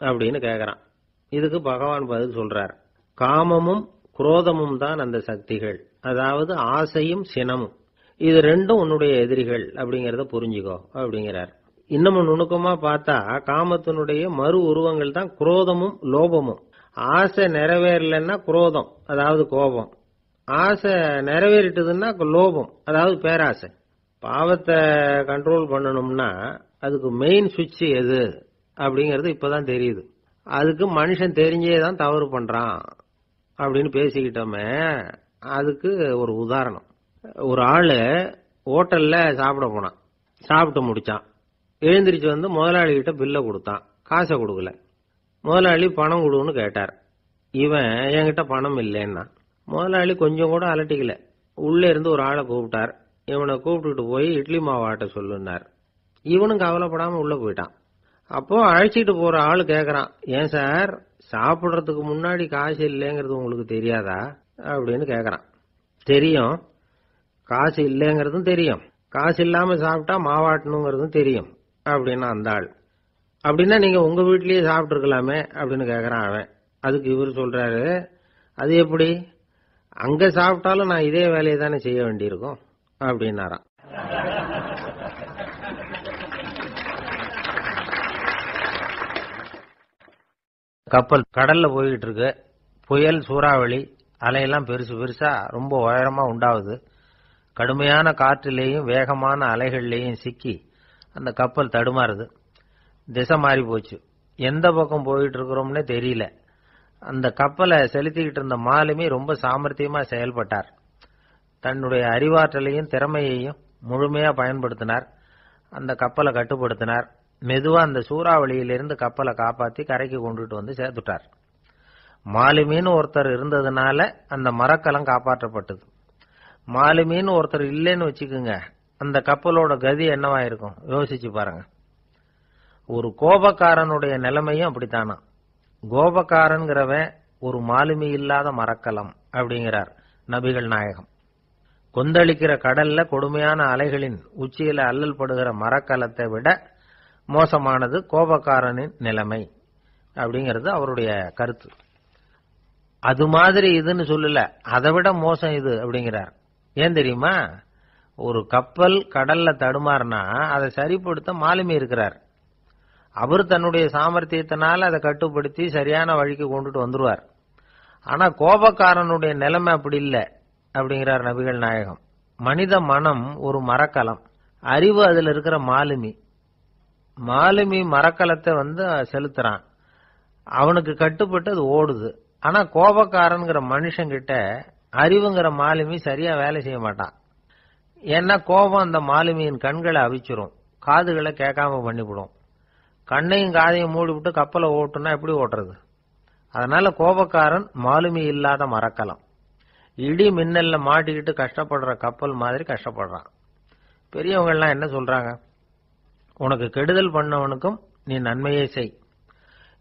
அப்படின்னு கேட்கறான். இதுக்கு பகவான் பதில் சொல்றார். காமமும் குரோதமும் தான் அந்த சக்திகள், அதாவது ஆசையும் சினமும். இது ரெண்டும் உன்னுடைய எதிரிகள் அப்படிங்கறத புரிஞ்சுக்கோ அப்படிங்கிறார். இன்னமும் நுணுக்கமா பார்த்தா காமத்தினுடைய மறு உருவங்கள் தான் குரோதமும் லோபமும். ஆசை நிறைவேறலன்னா குரோதம், அதாவது கோபம். ஆசை நிறைவேறிட்டதுன்னா லோபம், அதாவது பேராசை. பாவத்தை கண்ட்ரோல் பண்ணணும்னா அதுக்கு மெயின் சுவிட்ச் எது அப்படிங்கறது இப்பதான் தெரியுது. அதுக்கு மனுஷன் தெரிஞ்சே தான் தவறு பண்றான் அப்படின்னு பேசிக்கிட்டோமே. அதுக்கு ஒரு உதாரணம். ஒரு ஆளு ஹோட்டல்ல சாப்பிட போனான். சாப்பிட்டு முடிச்சான். எழுந்திரிச்சு முதலாளி கிட்ட பில்ல கொடுத்தான். காசை கொடுக்கல. முதலாளி பணம் கொடுன்னு கேட்டார். இவன் என்கிட்ட பணம் இல்லைன்னா. முதலாளி கொஞ்சம் கூட அலட்டிக்கல. உள்ள இருந்து ஒரு ஆளை கூப்பிட்டார். இவனை கூப்பிட்டுட்டு போய் இட்லி மாவு ஆட்ட சொல்லுனார். இவனும் கவலைப்படாம உள்ள போயிட்டான். அப்போ அழைச்சிட்டு போற ஆளு கேக்குறான், ஏன் சார் சாப்பிடுறதுக்கு முன்னாடி காசு இல்லைங்கிறது உங்களுக்கு தெரியாதா அப்படின்னு கேக்குறான். தெரியும், காசு இல்லைங்கிறதும் தெரியும், காசு இல்லாம சாப்பிட்டா மாவாட்டணுங்கிறதும் தெரியும் அப்படின்னா அந்த ஆள். அப்படின்னா நீங்க உங்க வீட்லயே சாப்பிட்டு இருக்கலாமே அப்படின்னு கேக்குறான் அவன். அதுக்கு இவர் சொல்றாரு, அது எப்படி, அங்க சாப்பிட்டாலும் நான் இதே வேலையை தானே செய்ய வேண்டியிருக்கும் அப்படின்னாராம். கப்பல் கடல்ல போய்கிட்டு இருக்கு. புயல், சூறாவளி, அலையெல்லாம் பெருசு பெருசா ரொம்ப உயரமா உண்டாகுது. கடுமையான காற்றிலேயும் வேகமான அலைகள்லேயும் சிக்கி அந்த கப்பல் தடுமாறுது. திசை மாறி போச்சு. எந்த பக்கம் போயிட்டு இருக்கிறோம்னே தெரியல. அந்த கப்பலை செலுத்திக்கிட்டு இருந்த மாலுமி ரொம்ப சாமர்த்தியமா செயல்பட்டார். தன்னுடைய அறிவாற்றலையும் திறமையையும் முழுமையா பயன்படுத்தினார். அந்த கப்பலை கட்டுப்படுத்தினார். மெதுவா அந்த சூறாவளியிலிருந்து கப்பலை காப்பாத்தி கரைக்கு கொண்டுட்டு சேர்த்துட்டார். மாலுமின்னு ஒருத்தர் இருந்ததுனால அந்த மரக்கலம் காப்பாற்றப்பட்டது. மாலுமின்னு ஒருத்தர் இல்லைன்னு வச்சுக்குங்க, அந்த கப்பலோட கதி என்னவா இருக்கும் யோசிச்சு பாருங்க. ஒரு கோபக்காரனுடைய நிலைமையும் அப்படித்தானா. கோபக்காரன்கிறவன் ஒரு மாலுமி இல்லாத மரக்கலம் அப்படிங்கிறார் நபிகள் நாயகம். கொந்தளிக்கிற கடல்ல கொடுமையான அலைகளின் உச்சியில அல்லல் படுகிற மரக்கலத்தை விட மோசமானது கோபக்காரனின் நிலைமை அப்படிங்கிறது அவருடைய கருத்து. அது மாதிரி இதுன்னு சொல்லல, அதை விட மோசம் இது அப்படிங்கிறார். ஏன் தெரியுமா? ஒரு கப்பல் கடல்ல தடுமாறினா அதை சரிப்படுத்த மாலுமி இருக்கிறார். அவர் தன்னுடைய சாமர்த்தியத்தினால அதை கட்டுப்படுத்தி சரியான வழிக்கு கொண்டுட்டு வந்துருவார். ஆனா கோபக்காரனுடைய நிலைமை அப்படி இல்லை அப்படிங்கிறார் நபிகள் நாயகம். மனித மனம் ஒரு மரக்கலம், அறிவு அதுல இருக்கிற மாலுமி. மாலுமி மரக்கலத்தை செலுத்துறான், அவனுக்கு கட்டுப்பட்டு அது ஓடுது. ஆனா கோபக்காரன்கிற மனுஷங்கிட்ட அறிவுங்கிற மாலுமி சரியா வேலை செய்ய மாட்டான். ஏன்னா கோபம் அந்த மாலுமியின் கண்களை அவிச்சிரும், காதுகளை கேட்காம பண்ணிவிடும். கண்ணையும் காதையும் மூடி விட்டு கப்பலை ஓட்டுனா எப்படி ஓட்டுறது? அதனால கோபக்காரன் மாலுமி இல்லாத மரக்கலம். இடி மின்னல்ல மாட்டிக்கிட்டு கஷ்டப்படுற கப்பல் மாதிரி கஷ்டப்படுறான். பெரியவங்க எல்லாம் என்ன சொல்றாங்க? உனக்கு கெடுதல் பண்ணவனுக்கும் நீ நன்மையை செய்,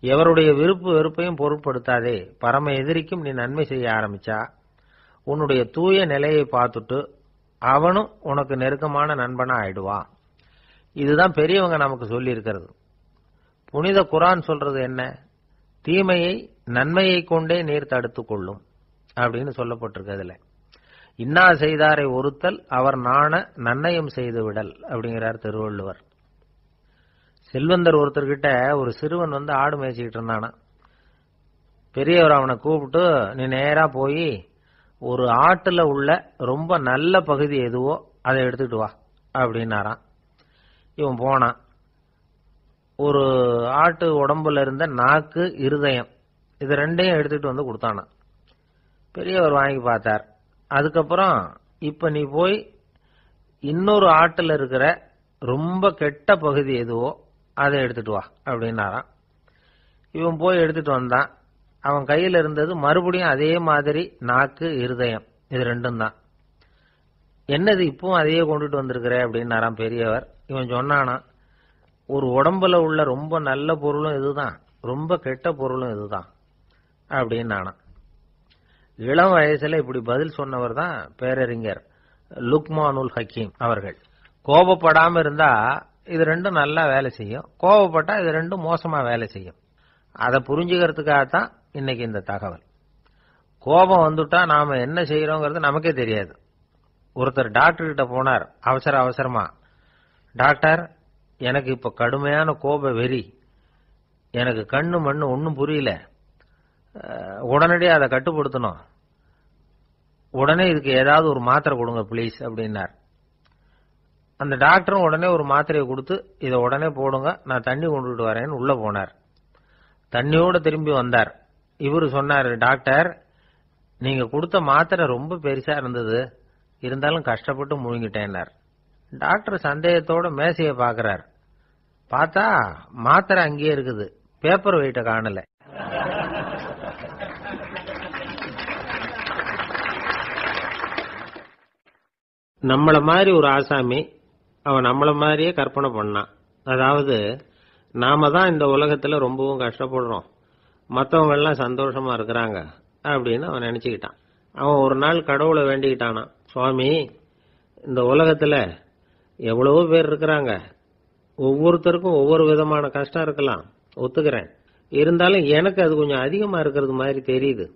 எவருடைய விருப்பு வெறுப்பையும் பொருட்படுத்தாதே, பரம எதிரிக்கும் நீ நன்மை செய்ய ஆரம்பிச்சா உன்னுடைய தூய நிலையை பார்த்துட்டு அவனும் உனக்கு நெருக்கமான நண்பனா ஆயிடுவான். இதுதான் பெரியவங்க நமக்கு சொல்லி இருக்கிறது. புனித குர்ஆன் சொல்றது என்ன? தீமையை நன்மையை கொண்டே நீர் தடுத்துக் கொள்ளும் அப்படின்னு சொல்லப்பட்டிருக்கு. அதுல இன்னா செய்தாரை ஒருத்தல் அவர் நாண நன்னயம் செய்து விடல் அப்படிங்கிறார் திருவள்ளுவர். செல்வந்தர் ஒருத்தர்கிட்ட ஒரு சிறுவன் ஆடு மேய்ச்சிக்கிட்டு இருந்தானா. பெரியவர் அவனை கூப்பிட்டு, நீ நேரா போய் ஒரு ஆட்டுல உள்ள ரொம்ப நல்ல பகுதி எதுவோ அதை எடுத்துக்கிட்டு வா அப்படின்னாராம். இவன் போனான். ஒரு ஆட்டு உடம்புல இருந்த நாக்கு, இருதயம், இது ரெண்டையும் எடுத்துட்டு கொடுத்தானா. பெரியவர் வாங்கி பார்த்தார். அதுக்கப்புறம் இப்ப நீ போய் இன்னொரு ஆட்டுல இருக்கிற ரொம்ப கெட்ட பகுதி எதுவோ அதை எடுத்துட்டு வா அப்படின்னாராம். இவன் போய் எடுத்துட்டு வந்தான். அவன் கையில இருந்தது மறுபடியும் அதே மாதிரி நாக்கு, இருதயம், இது ரெண்டும் தான். என்னது இப்பவும் அதையே கொண்டுட்டு வந்திருக்கிற அப்படின்னாராம் பெரியவர். இவன் சொன்னானா, ஒரு உடம்புல உள்ள ரொம்ப நல்ல பொருளும் இதுதான், ரொம்ப கெட்ட பொருளும் இதுதான் அப்படின்னானா. இளம் வயசுல இப்படி பதில் சொன்னவர் தான் பேரறிஞர் லுக்மானுல் ஹக்கீம் அவர்கள். கோபப்படாம இருந்தா இது ரெண்டும் நல்லா வேலை செய்யும், கோபப்பட்டா இது ரெண்டும் மோசமா வேலை செய்யும். அதை புரிஞ்சுக்கிறதுக்காகத்தான் இன்னைக்கு இந்த தகவல். கோபம் வந்துட்டா நாம என்ன செய்யறோங்கிறது நமக்கே தெரியாது. ஒருத்தர் டாக்டர் கிட்ட போனார் அவசரமா. டாக்டர், எனக்கு இப்ப கடுமையான கோப வெறி, எனக்கு கண்ணு மண்ணு ஒன்னும் புரியல, உடனடியாக அதை கட்டுப்படுத்தணும், உடனே இதுக்கு ஏதாவது ஒரு மாத்திரை கொடுங்க பிளீஸ் அப்படின்னார். அந்த டாக்டரும் உடனே ஒரு மாத்திரையை கொடுத்து இதை உடனே போடுங்க, நான் தண்ணி கொண்டுட்டு வரேன்னு உள்ள போனார். தண்ணியோட திரும்பி வந்தார். இவரு சொன்னார், டாக்டர், நீங்க கொடுத்த மாத்திரை ரொம்ப பெருசா இருந்தது, இருந்தாலும் கஷ்டப்பட்டு முழுங்கிட்டேன்னார். டாக்டர் சந்தேகத்தோட மேசையை பாக்குறார். பார்த்தா மாத்திரை அங்கேயே இருக்குது, பேப்பர் வெயிட்ட காணல. நம்மள மாதிரி ஒரு ஆசாமி அவன் நம்மள மாதிரியே கற்பனை பண்ணான். அதாவது நாம தான் இந்த உலகத்துல ரொம்பவும் கஷ்டப்படுறோம், மற்றவங்க எல்லாம் சந்தோஷமா இருக்கிறாங்க அப்படின்னு அவன் நினைச்சுக்கிட்டான். அவன் ஒரு நாள் கடவுளை வேண்டிக்கிட்டானா, சுவாமி, இந்த உலகத்துல எவ்வளவோ பேர் இருக்கிறாங்க, ஒவ்வொருத்தருக்கும் ஒவ்வொரு விதமான கஷ்டம் இருக்கலாம், ஒத்துக்கிறேன், இருந்தாலும் எனக்கு அது கொஞ்சம் அதிகமா இருக்கிறது மாதிரி தெரியுது,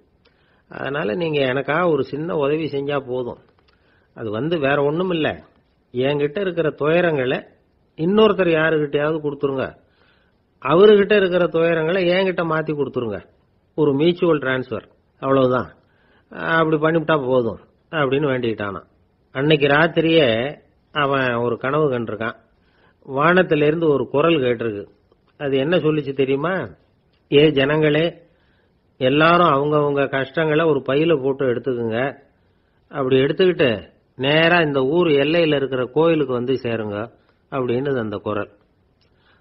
அதனால நீங்க எனக்காக ஒரு சின்ன உதவி செஞ்சா போதும். அது வேற ஒண்ணும் இல்ல, என்கிட்ட இருக்கிற துயரங்களை இன்னொருத்தர் யாருகிட்டயாவது கொடுத்துருங்க, அவர்கிட்ட இருக்கிற துயரங்களை என்கிட்ட மாத்தி கொடுத்துருங்க, ஒரு மியூச்சுவல் டிரான்ஸ்பர், அவ்வளவுதான், அப்படி பண்ணிவிட்டா போதும் அப்படின்னு வேண்டிக்கிட்டானா. அன்னைக்கு ராத்திரியே அவன் ஒரு கனவு கண்டிருக்கான். வானத்திலிருந்து ஒரு குரல் கேட்டிருக்கு. அது என்ன சொல்லிச்சு தெரியுமா? ஏ ஜனங்களே, எல்லாரும் அவங்கவுங்க கஷ்டங்களை ஒரு பையில போட்டு எடுத்துக்குங்க, அப்படி எடுத்துக்கிட்டு நேரா இந்த ஊர் எல்லையில இருக்கிற கோயிலுக்கு வந்து சேருங்க அப்படின்னு அந்த குரல்.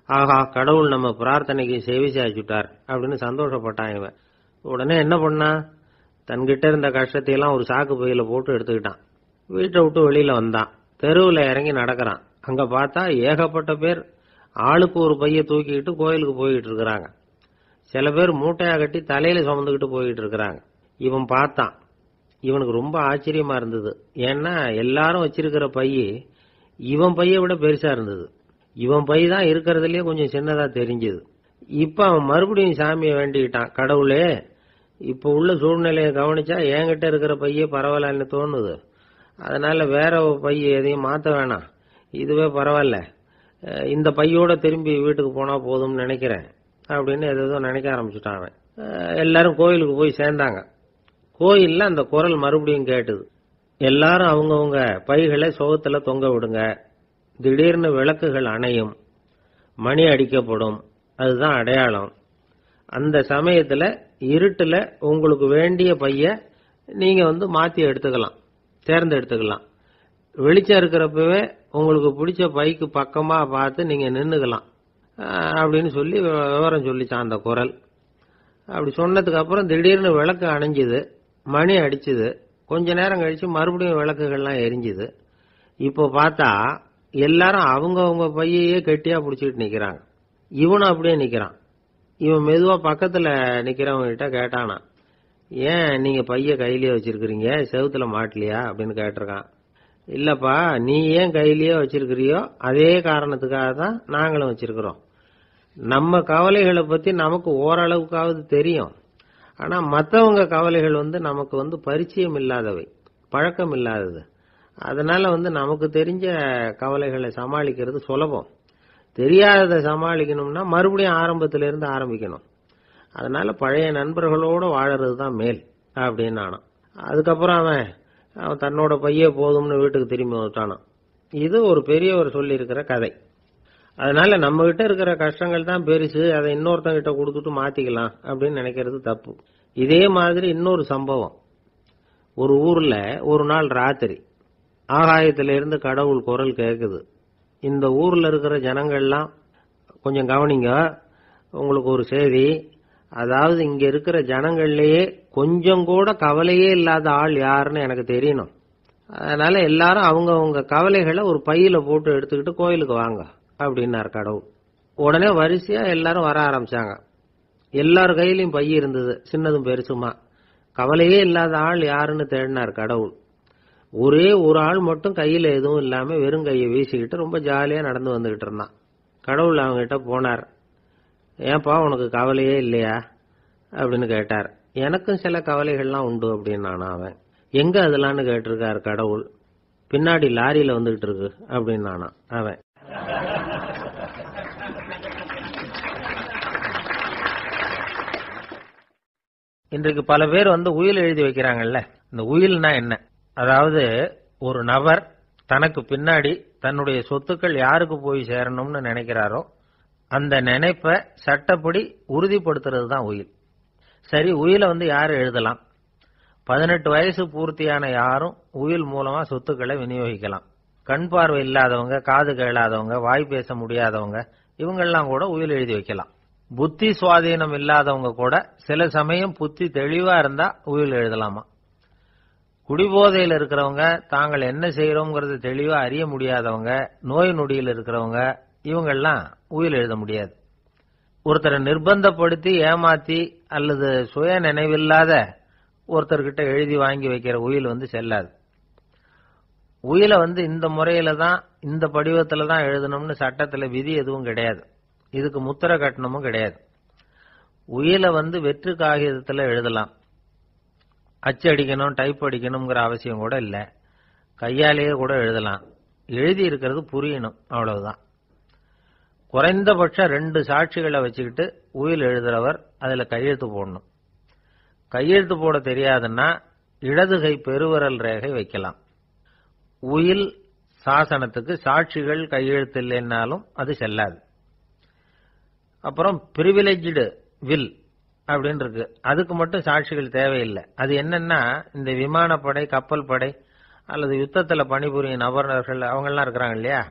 ஆஹா, கடவுள் நம்ம பிரார்த்தனைக்கு செவி சாய்ச்சுட்டார் அப்படின்னு சந்தோஷப்பட்டான் இவன். உடனே என்ன பண்ணா, தன்கிட்ட இருந்த கஷ்டத்தையெல்லாம் ஒரு சாக்கு பையில போட்டு எடுத்துக்கிட்டான். வீட்டை விட்டு வெளியில வந்தான். தெருவில் இறங்கி நடக்கிறான். அங்க பார்த்தா ஏகப்பட்ட பேர் ஆளுக்கு ஒரு பைய தூக்கிக்கிட்டு கோயிலுக்கு போயிட்டு இருக்கிறாங்க. சில பேர் மூட்டையா கட்டி தலையில சுமந்துக்கிட்டு போயிட்டு இருக்கிறாங்க. இவன் பார்த்தான். இவனுக்கு ரொம்ப ஆச்சரியமா இருந்தது. ஏன்னா எல்லாரும் வச்சிருக்கிற பைய இவன் பைய விட பெருசா இருந்தது. இவன் பை தான் இருக்கிறதுலயே கொஞ்சம் சின்னதா தெரிஞ்சது. இப்ப அவன் மறுபடியும் சாமியை வேண்டிக்கிட்டான், கடவுளே, இப்ப உள்ள சூழ்நிலையை கவனிச்சா என்கிட்ட இருக்கிற பையே பரவாயில்லன்னு தோணுது, அதனால வேற பைய எதையும் மாத்த வேணாம், இதுவே பரவாயில்ல, இந்த பையோட திரும்பி வீட்டுக்கு போனா போதும்னு நினைக்கிறேன் அப்படின்னு ஏதோ நினைக்க ஆரம்பிச்சுட்டான் அவன். எல்லாரும் கோயிலுக்கு போய் சேர்ந்தாங்க. கோயில்ல அந்த குரல் மறுபடியும் கேட்டுது. எல்லாரும் அவங்கவுங்க பைகளை சுகத்துல தொங்க விடுங்க, திடீர்னு விளக்குகள் அணையும், மணி அடிக்கப்படும், அதுதான் அடையாளம். அந்த சமயத்துல இருட்டுல உங்களுக்கு வேண்டிய பைய நீங்க மாத்தி எடுத்துக்கலாம், தேர்ந்தெடுத்துக்கலாம். வெளிச்சம் இருக்கிறப்பவே உங்களுக்கு பிடிச்ச பைக்கு பக்கமா பார்த்து நீங்க நின்னுக்கலாம் அப்படின்னு சொல்லி விவரம் சொல்லிச்சான் அந்த குரல். அப்படி சொன்னதுக்கு அப்புறம் திடீர்னு விளக்கு அணைஞ்சுது, மணி அடிச்சுது. கொஞ்ச நேரம் கழிச்சு மறுபடியும் விளக்குகள்லாம் எரிஞ்சுது. இப்போ பார்த்தா எல்லாரும் அவங்கவுங்க பையையே கெட்டியா பிடிச்சிட்டு நிக்கிறாங்க. இவனும் அப்படியே நிக்கிறான். இவன் மெதுவா பக்கத்துல நிக்கிறவங்க கிட்ட கேட்டானா, ஏன் நீங்க பைய கையிலேயே வச்சிருக்கிறீங்க, செவுத்துல மாட்டலையா அப்படின்னு கேட்டிருக்கான். இல்லப்பா, நீ ஏன் கையிலேயே வச்சிருக்கிறியோ அதே காரணத்துக்காக தான் நாங்களும் வச்சிருக்கிறோம். நம்ம கவலைகளை பத்தி நமக்கு ஓரளவுக்காவது தெரியும், ஆனா மற்றவங்க கவலைகள் நமக்கு பரிச்சயம் இல்லாதவை, பழக்கம் இல்லாதது. அதனால நமக்கு தெரிஞ்ச கவலைகளை சமாளிக்கிறது சுலபம். தெரியாததை சமாளிக்கணும்னா மறுபடியும் ஆரம்பத்திலிருந்து ஆரம்பிக்கணும். அதனால பழைய நண்பர்களோட வாழறது தான் மேல் அப்படின்னு ஆனான். அதுக்கப்புறம் அவன் தன்னோட பைய போதும்னு வீட்டுக்கு திரும்பி வந்துட்டானான். இது ஒரு பெரியவர் சொல்லி இருக்கிற கதை. அதனால நம்ம கிட்ட இருக்கிற கஷ்டங்கள் தான் பெருசு, அதை இன்னொருத்தங்கிட்ட கொடுத்துட்டு மாத்திக்கலாம் அப்படின்னு நினைக்கிறது தப்பு. இதே மாதிரி இன்னொரு சம்பவம். ஒரு ஊர்ல ஒரு நாள் ராத்திரி ஆகாயத்திலிருந்து கடவுள் குரல் கேட்குது, இந்த ஊர்ல இருக்கிற ஜனங்கள்லாம் கொஞ்சம் கவனிங்க, உங்களுக்கு ஒரு செய்தி. அதாவது இங்க இருக்கிற ஜனங்கள்லயே கொஞ்சம் கூட கவலையே இல்லாத ஆள் யாருன்னு எனக்கு தெரியணும். அதனால எல்லாரும் அவங்க கவலைகளை ஒரு பையில போட்டு எடுத்துக்கிட்டு கோயிலுக்கு வாங்க அப்படின்னார் கடவுள். உடனே வரிசையா எல்லாரும் வர ஆரம்பிச்சாங்க. எல்லார் கையிலையும் பை இருந்தது, சின்னதும் பெருசுமா. கவலையே இல்லாத ஆள் யாருன்னு தேடினார் கடவுள். ஒரே ஒரு ஆள் மட்டும் கையில எதுவும் இல்லாம வெறும் கையை வீசிக்கிட்டு ரொம்ப ஜாலியா நடந்து வந்துகிட்டு இருந்தான். கடவுள் அவங்க கிட்ட போனார். ஏன்பா உனக்கு கவலையே இல்லையா அப்படின்னு கேட்டார். எனக்கும் சில கவலைகள்லாம் உண்டு அப்படின்னானா அவன். எங்க அதெல்லாம்னு கேட்டிருக்காரு கடவுள். பின்னாடி லாரியில வந்துகிட்டு இருக்கு அப்படின்னானா அவன். இன்றைக்கு பல பேர் உயில் எழுதி வைக்கிறாங்கல்ல. இந்த உயில்னா என்ன? அதாவது ஒரு நபர் தனக்கு பின்னாடி தன்னுடைய சொத்துக்கள் யாருக்கு போய் சேரணும்னு நினைக்கிறாரோ அந்த நினைப்பை சட்டப்படி உறுதிப்படுத்துறது தான் உயில். சரி, உயிலை யாரு எழுதலாம்? 18 வயசு பூர்த்தியான யாரும் உயில் மூலமா சொத்துக்களை விநியோகிக்கலாம். கண் பார்வை இல்லாதவங்க, காது கேளாதவங்க, வாய் பேச முடியாதவங்க, இவங்கெல்லாம் கூட உயில் எழுதி வைக்கலாம். புத்தி சுவாதீனம் இல்லாதவங்க கூட சில சமயம் புத்தி தெளிவா இருந்தா உயில் எழுதலாமா. குடிபோதையில் இருக்கிறவங்க, தாங்கள் என்ன செய்யறோங்கிறது தெளிவா அறிய முடியாதவங்க, நோய் நொடியில் இருக்கிறவங்க, இவங்கெல்லாம் உயில் எழுத முடியாது. ஒருத்தரை நிர்பந்தப்படுத்தி ஏமாத்தி அல்லது சுய நினைவில்லாத ஒருத்தர்கிட்ட எழுதி வாங்கி வைக்கிற உயில் செல்லாது. உயில இந்த முறையில தான், இந்த படிவத்துல தான் எழுதணும்னு சட்டத்துல விதி எதுவும் கிடையாது. இதுக்கு முத்திரை கட்டணமும் கிடையாது. உயில வெற்று காகிதத்துல எழுதலாம். அச்சடிக்கணும், டைப் அடிக்கணுங்கிற அவசியம் கூட இல்ல. கையாலேயே கூட எழுதலாம். எழுதி இருக்கிறது புரியணும், அவ்வளவுதான். குறைந்தபட்சம் 2 சாட்சிகளை வச்சுக்கிட்டு உயில் எழுதுறவர் அதுல கையெழுத்து போடணும். கையெழுத்து போட தெரியாதுன்னா இடது கை பெருவிரல் ரேகை வைக்கலாம். உயில் சாசனத்துக்கு சாட்சிகள் கையெழுத்து இல்லைன்னாலும் அது செல்லாது. அப்புறம் பிரிவிலேஜ்டு வில் அப்படின்னு இருக்கு, அதுக்கு மட்டும் சாட்சிகள் தேவையில்லை. அது என்னன்னா, இந்த விமானப்படை, கப்பல் படை அல்லது யுத்தத்துல பணிபுரியும் நபர்கள் அவங்கெல்லாம் இருக்கிறாங்க இல்லையா,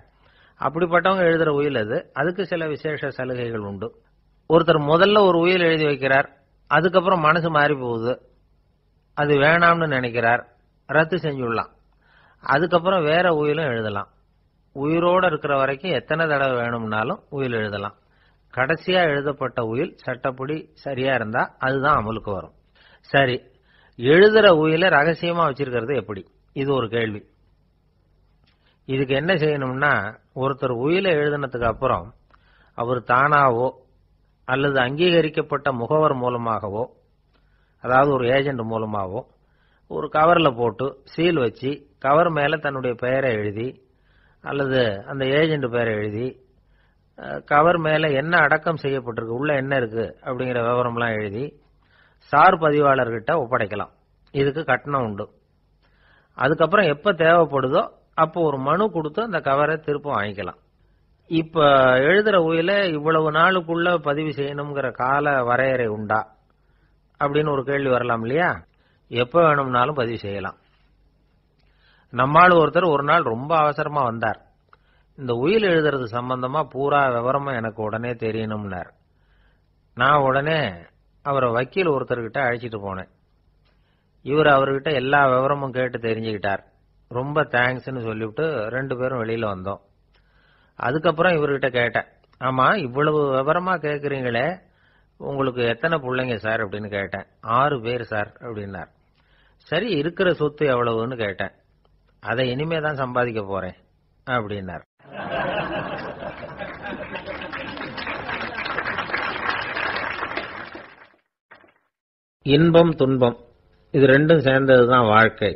அப்படிப்பட்டவங்க எழுதுற உயில் அது. அதுக்கு சில விசேஷ சலுகைகள் உண்டு. ஒருத்தர் முதல்ல ஒரு உயில் எழுதி வைக்கிறார், அதுக்கப்புறம் மனசு மாறி போகுது, அது வேணாம்னு நினைக்கிறார், ரத்து செஞ்சுடலாம். அதுக்கப்புறம் வேற உயிலும் எழுதலாம். உயிரோட இருக்கிற வரைக்கும் எத்தனை தடவை வேணும்னாலும் உயில் எழுதலாம். கடைசியா எழுதப்பட்ட உயில் சட்டப்படி சரியா இருந்தா அதுதான் அமலுக்கு வரும். சரி, எழுதுற உயில ரகசியமா வச்சிருக்கிறது எப்படி? இது ஒரு கேள்வி. இதுக்கு என்ன செய்யணும்னா, ஒருத்தர் உயில எழுதினதுக்கு அப்புறம் அவர் தானாவோ அல்லது அங்கீகரிக்கப்பட்ட முகவர் மூலமாகவோ, அதாவது ஒரு ஏஜென்ட் மூலமாகவோ, ஒரு கவர்ல போட்டு சீல் வச்சு கவர் மேல தன்னுடைய பெயரை எழுதி அல்லது அந்த ஏஜென்ட் பெயரை எழுதி கவர் மேல என்ன அடக்கம் செய்யப்பட்டிருக்கு, உள்ள என்ன இருக்கு அப்படிங்கிற விவரம்லாம் எழுதி சார் பதிவாளர்கிட்ட ஒப்படைக்கலாம். இதுக்கு கட்டணம் உண்டு. அதுக்கப்புறம் எப்ப தேவைப்படுதோ அப்போ ஒரு மனு கொடுத்து அந்த கவரை திரும்ப வாங்கிக்கலாம். இப்ப எழுதுற உயில இவ்வளவு நாளுக்குள்ள பதிவு செய்யணுங்கிற கால வரையறை உண்டா அப்படின்னு ஒரு கேள்வி வரலாம் இல்லையா? எப்ப வேணும்னாலும் பதிவு செய்யலாம். நம்மால் ஒருத்தர் ஒரு நாள் ரொம்ப அவசரமா வந்தார். இந்த உயில் எழுதுறது சம்பந்தமா பூரா விவரமா எனக்கு உடனே தெரியணும்னார். நான் உடனே அவரை வக்கீல் ஒருத்தர்கிட்ட அழைச்சிட்டு போனேன். இவர் அவர்கிட்ட எல்லா விவரமும் கேட்டு தெரிஞ்சுக்கிட்டார். ரொம்ப தேங்க்ஸ்ன்னு சொல்லிவிட்டு 2 பேரும் வெளியில வந்தோம். அதுக்கப்புறம் இவர்கிட்ட கேட்டேன், ஆமா இவ்வளவு விவரமா கேட்கறீங்களே, உங்களுக்கு எத்தனை பிள்ளைங்க சார் அப்படின்னு கேட்டேன். 6 பேர் சார் அப்படின்னார். சரி, இருக்கிற சொத்து எவ்வளவுன்னு கேட்டேன். அதை இனிமே தான் சம்பாதிக்க போறேன் அப்படின்னார். இன்பம் துன்பம் இது ரெண்டும் சேர்ந்ததுதான் வாழ்க்கை.